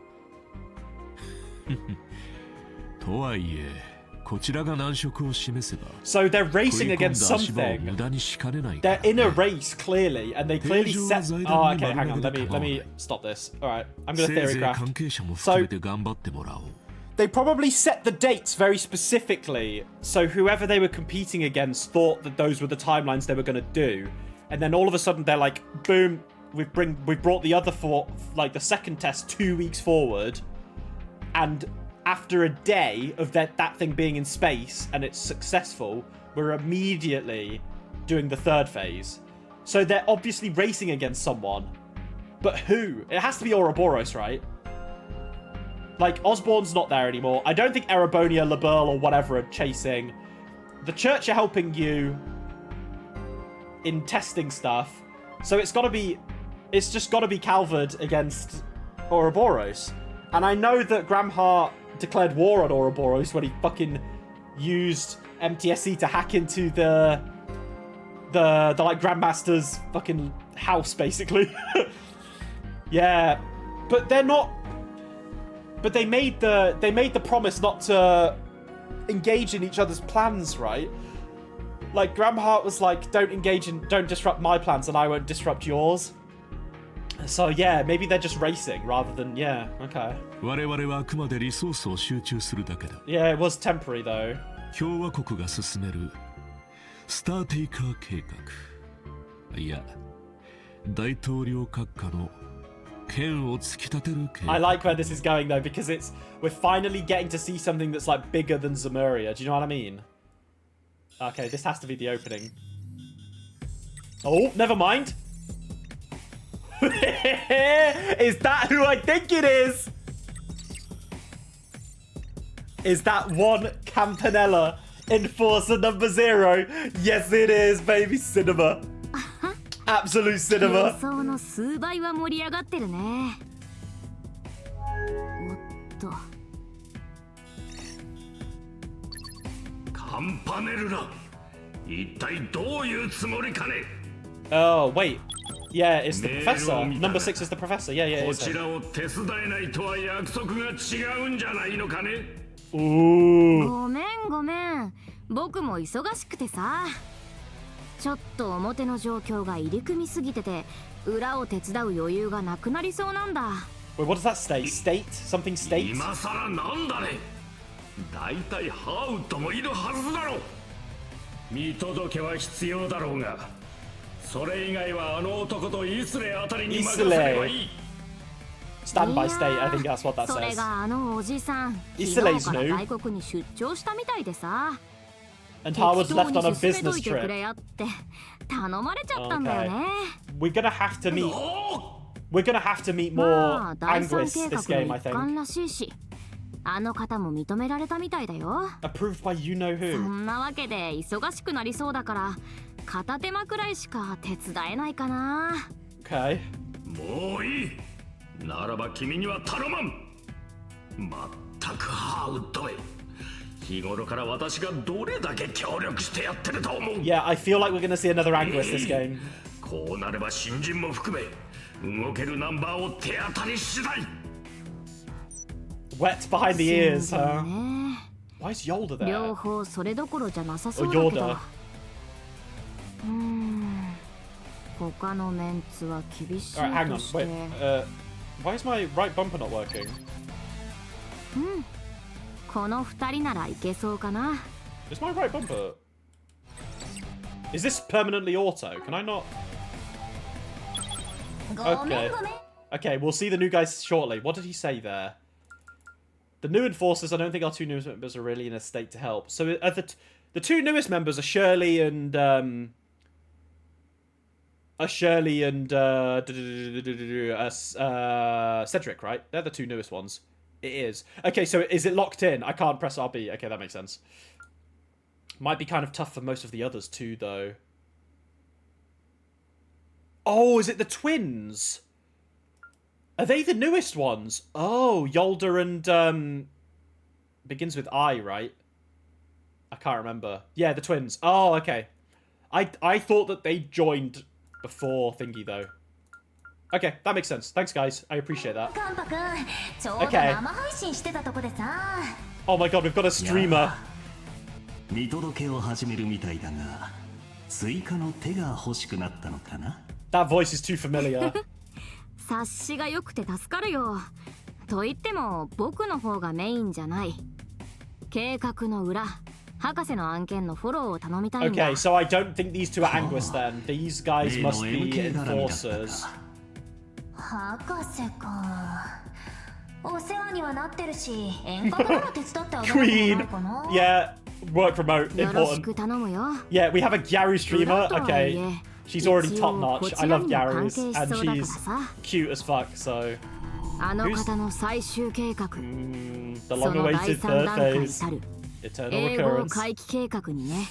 とはいえ、こちらが難色を示せば。 So they're racing against 食い込んだ足場を something. 無駄にしかねないから They're in a race clearly, and they clearly set. 平常は財 Oh, 団に okay. Hang on. 丸投げで Let me stop this. All right, I'm gonna せいぜ theory い craft. 関係者も含めて頑張ってもらおう。 They probably set the dates very specifically, so whoever they were competing against thought that those were the timelines they were going to do, and then all of a sudden they're like, boom, we've brought the other four, like the second test 2 weeks forward, and after a day of that thing being in space and it's successful, we're immediately doing the third phase. So they're obviously racing against someone, but who? It has to be Ouroboros, right? Like, Osborne's not there anymore. I don't think Erebonia, LaBeurle, or whatever are chasing. The church are helping you in testing stuff. So it's just gotta be Calvard against Ouroboros. And I know that Graham Hart declared war on Ouroboros when he fucking used MTSC to hack into the like Grandmaster's fucking house, basically. Yeah. But they're not. But they made the promise not to engage in each other's plans, right? Like Graham Hart was like, don't disrupt my plans and I won't disrupt yours. So yeah, maybe they're just racing rather than yeah, okay. 我々はあくまでリソースを集中するだけだ。 Yeah, it was temporary though. 共和国が進めるスターテイカー計画。いや、大統領閣下の I like where this is going though, because we're finally getting to see something that's like bigger than Zemuria. Do you know what I mean? Okay, this has to be the opening. Oh, never mind. Is that who I think it is? Is that one Campanella Enforcer number 0? Yes, it is, baby. Cinema. Absolute cinema. 予想の数倍は盛り上がってるね。おっと。カンパネルラ、一体どういうつもりかね。 Oh wait, yeah, it's the professor. Number 6 is the professor. Yeah, yeah. こちらを手伝えないとは約束が違うんじゃないのかね。ごめんごめん。僕も忙しくてさ。ちょっと表の状況が入り組みすぎてて裏を手伝う余裕がなくなりそうなんだ。Wait, what does that state? State? Something state? 今さらなんだね。だいたいハウッドもいるはずだろう。見届けは必要だろうが、それ以外はあの男とイスレあたりに任せればいい。Stand by state, I think that's what that それ says. があのおじさん、イ昨スレイズの日から外国に出張したみたいでさ。And Harwood's left on a 適当に進め business といてくれ trip. やって頼まれちゃったんだよね。We're gonna have to meet. We're gonna have to meet まあ more 第三 Anguis 計 this 画 game, の I 一環 think. らしいし、あの方も認められたみたいだよ。 Approved by you know そ who. んなわけで忙しくなりそうだから片手間くらいしか手伝えないかな。 Okay. もういい。ならば君には頼まん。まったくハウッドめ。日頃から私がどれだけ協力してやってると思う。 Yeah, I feel like we're gonna see another Anguis this game. こうなれば新人も含め動けるナンバーを手当たり次第。 Wet behind the ears, そうだ huh? ね。 Why is Yolda 両 there? 方それどころじゃなさそう Oh, だけど。 Yoda. 他のメンツは厳しい Alright, hang と on. して。 Wait. Why is my right bumper not working? この二人ならいけそうかな。 Is my right bumper? Is this permanently auto? Can I not? Okay. Okay, we'll see the new guys shortly. What did he say there? The new enforcers, I don't think our two newest members are really in a state to help. So the two newest members are Shirley and Cedric, right? They're the two newest ones. It is. Okay, so is it locked in? I can't press RB. Okay, that makes sense. Might be kind of tough for most of the others too, though. Oh, is it the twins? Are they the newest ones? Oh, Yolda and begins with I, right? I can't remember. Yeah, the twins. Oh, okay. I thought that they joined before thingy though. Okay, that makes sense. Thanks, guys. I appreciate that. Okay. Oh my god, we've got a streamer. 見届けを始めるみたいだが、追加の手が欲しくなったのかな? That voice is too familiar. 察しが良くて助かるよ。と言っても僕の方がメインじゃない。計画の裏、博士の案件のフォローを頼みたいんだ。Okay, so I don't think these two are Anguis then. These guys must be enforcers. 博士か。お世話にはなってるし、遠隔なら手伝ってあげる Queen. Yeah, work remote. Important. Yeah, we have a Gyaru streamer. Okay. She's already top notch. I love Gyarus. And she's cute as fuck, so. あの方の最終計画。The long awaited third phase. Eternal recurrence. 回帰計画にね。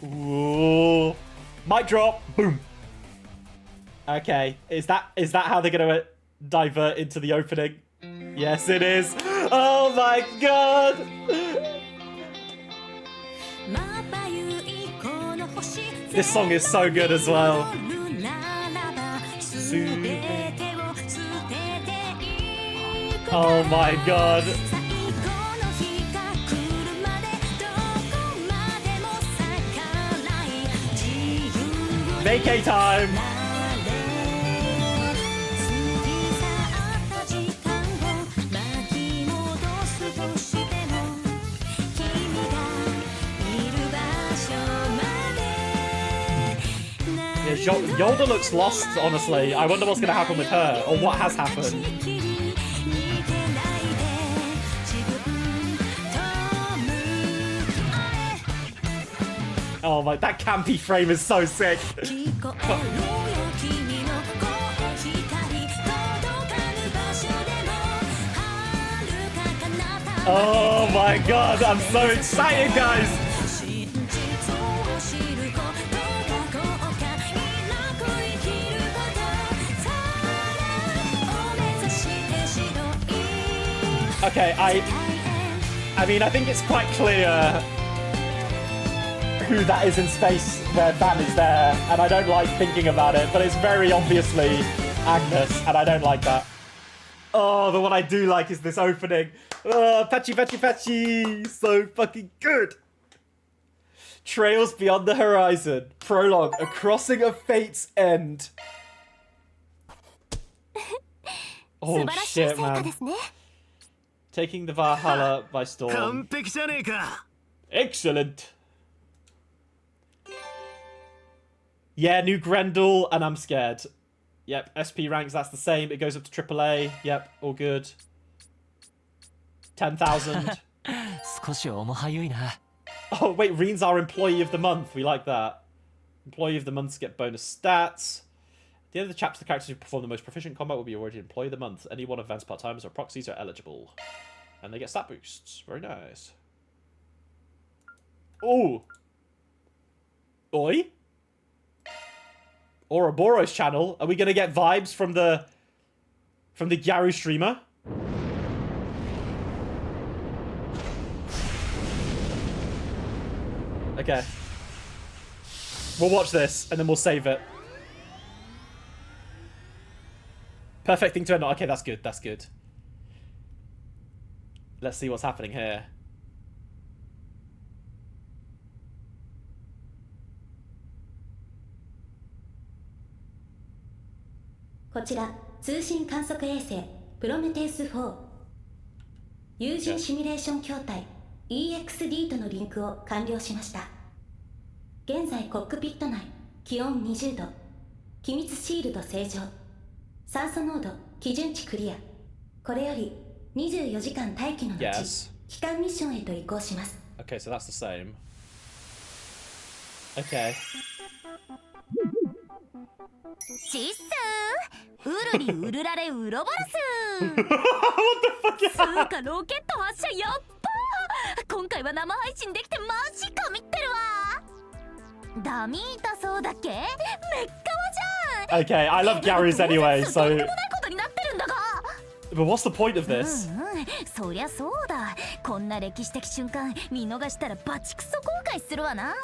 Ooh. Mic drop. Boom. Okay. Is that how they're gonna divert into the opening? Yes, it is. Oh my god. This song is so good as well. Oh my god. Vacay time. Yolda looks lost, honestly. I wonder what's going to happen with her, or what has happened. Oh my, that campy frame is so sick. Oh my god, I'm so excited, guys. Okay, I mean, I think it's quite clear who that is in space where Van is there, and I don't like thinking about it, but it's very obviously Agnes, and I don't like that. Oh, but what I do like is this opening. Oh, patchy, patchy, patchy. So fucking good. Trails Beyond the Horizon. Prologue, A Crossing of Fate's End. Oh shit, man. Taking the Valhalla by storm. Excellent. Yeah, new Grendel, and I'm scared. Yep, SP ranks, that's the same. It goes up to AAA. Yep, all good. 10,000. Oh, wait, Reen's our Employee of the Month. We like that. Employee of the Months get bonus stats. At the end of the chapter, the characters who perform the most proficient combat will be awarded Employee of the Month. Any one of Van's part-timers or proxies are eligible. And they get stat boosts. Very nice. Oh. Oi. Ouroboros channel. Are we going to get vibes from the Gyaru streamer? Okay. We'll watch this, and then we'll save it. Perfect thing to end on. Okay, that's good. That's good. Let's see what's happening here. This is 通信観測衛星プロメテウス4有人シミュレーション筐体 EXD とのリンクを完了しました。現在コックピット内気温20度、機密シールド正常、酸素濃度基準値クリア。これより24時間待機の後、 Yes. 帰還ミッションへと移行します。 Okay, so that's the same. Okay. チッスーウルリウルラレウロボラス What the fuck? つうかロケット発射やっばー今回は生配信できてマジ神ってるわダミータそうだっけめっかわじゃん Okay, I love Gary's anyway, と so... んでもないことになってるんだが But what's the point of this? そりゃそうだこんな歴史的瞬間見逃したらバチクソ後悔するわな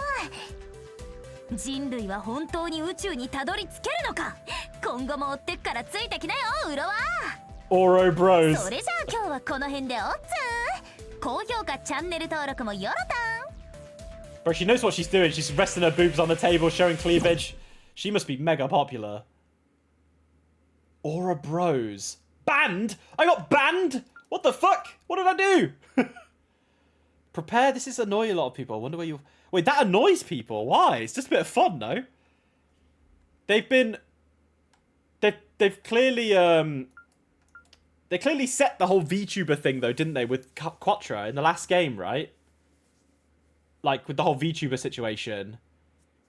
人類は本当に宇宙にたどり着けるのか今後も追ってくからついてきなよウロは Oro Bros. それじゃあ今日はこの辺でおっつー高評価チャンネル登録もよろたん Bro, she knows what she's doing. She's resting her boobs on the table, showing cleavage. She must be mega popular. Aura Bros. Banned? I got banned? What the fuck? What did I do? Prepare. This is annoying a lot of people. I wonder where you... Wait, that annoys people. Why? It's just a bit of fun, no? They've been... They've clearly... They clearly set the whole VTuber thing, though, didn't they? With Quattro in the last game, right? Like, with the whole VTuber situation.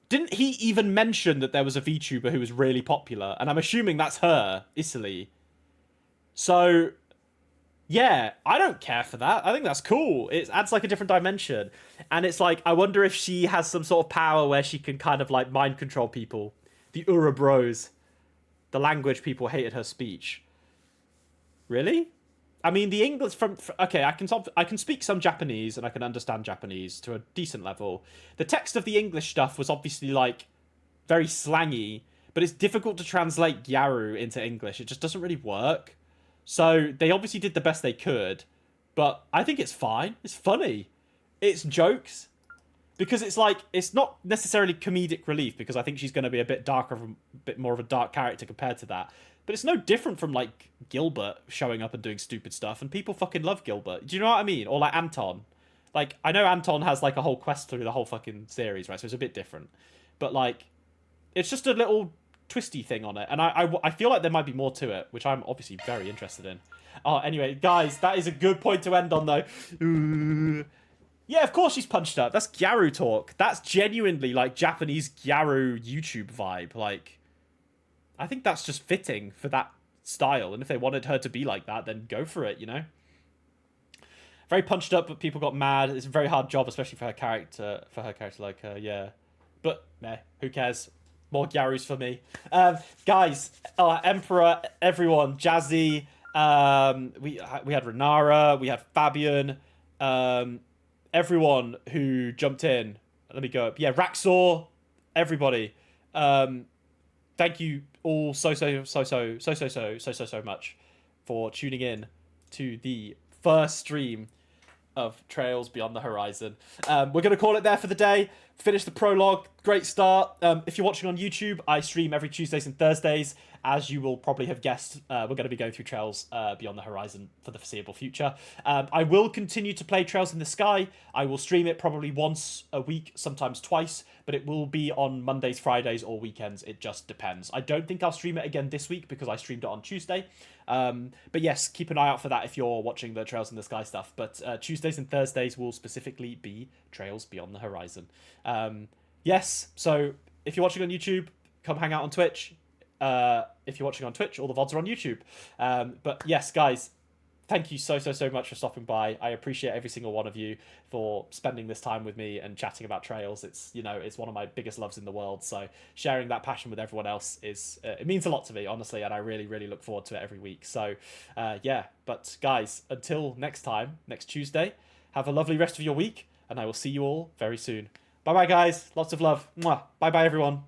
Didn't he even mention that there was a VTuber who was really popular? And I'm assuming that's her, Italy. So... yeah, I don't care for that. I think that's cool. It adds like a different dimension. And it's like, I wonder if she has some sort of power where she can kind of like mind control people. The Urabros. The language people hated her speech. Really? I mean, the English okay, I can speak some Japanese and I can understand Japanese to a decent level. The text of the English stuff was obviously like very slangy, but it's difficult to translate Gyaru into English. It just doesn't really work. So they obviously did the best they could, but I think it's fine. It's funny. It's jokes. Because it's like, it's not necessarily comedic relief, because I think she's going to be a bit darker, a bit more of a dark character compared to that. But it's no different from like Gilbert showing up and doing stupid stuff, and people fucking love Gilbert. Do you know what I mean? Or like Anton. Like, I know Anton has like a whole quest through the whole fucking series, right? So it's a bit different. But like, it's just a little twisty thing on it, and I feel like there might be more to it, which I'm obviously very interested in. Anyway, guys, that is a good point to end on, though. Yeah, of course she's punched up. That's Gyaru talk. That's genuinely like Japanese Gyaru YouTube vibe. Like, I think that's just fitting for that style, and if they wanted her to be like that, then go for it, you know? Very punched up, but people got mad. It's a very hard job, especially for her character like her, yeah. But, meh, who cares? More Gyarus for me. Guys, Emperor, everyone, Jazzy, we had Renara, we had Fabian, everyone who jumped in. Let me go up. Yeah, Raxor, everybody. Thank you all so much for tuning in to the first stream of Trails Beyond the Horizon. We're going to call it there for the day. Finish the prologue. Great start. If you're watching on YouTube, I stream every Tuesdays and Thursdays. As you will probably have guessed, we're going to be going through Trails Beyond the Horizon for the foreseeable future. I will continue to play Trails in the Sky. I will stream it probably once a week, sometimes twice, but it will be on Mondays, Fridays, or weekends. It just depends. I don't think I'll stream it again this week because I streamed it on Tuesday. But yes, keep an eye out for that if you're watching the Trails in the Sky stuff. But Tuesdays and Thursdays will specifically be Trails Beyond the Horizon. Yes, so if you're watching on YouTube, come hang out on Twitch. If you're watching on Twitch, all the VODs are on YouTube. But yes, guys, thank you so much for stopping by. I appreciate every single one of you for spending this time with me and chatting about Trails. It's, you know, it's one of my biggest loves in the world. So sharing that passion with everyone else is, it means a lot to me, honestly. And I really look forward to it every week. So yeah, but guys, until next time, next Tuesday, have a lovely rest of your week. And I will see you all very soon. Bye-bye, guys. Lots of love. Mwah. Bye-bye, everyone.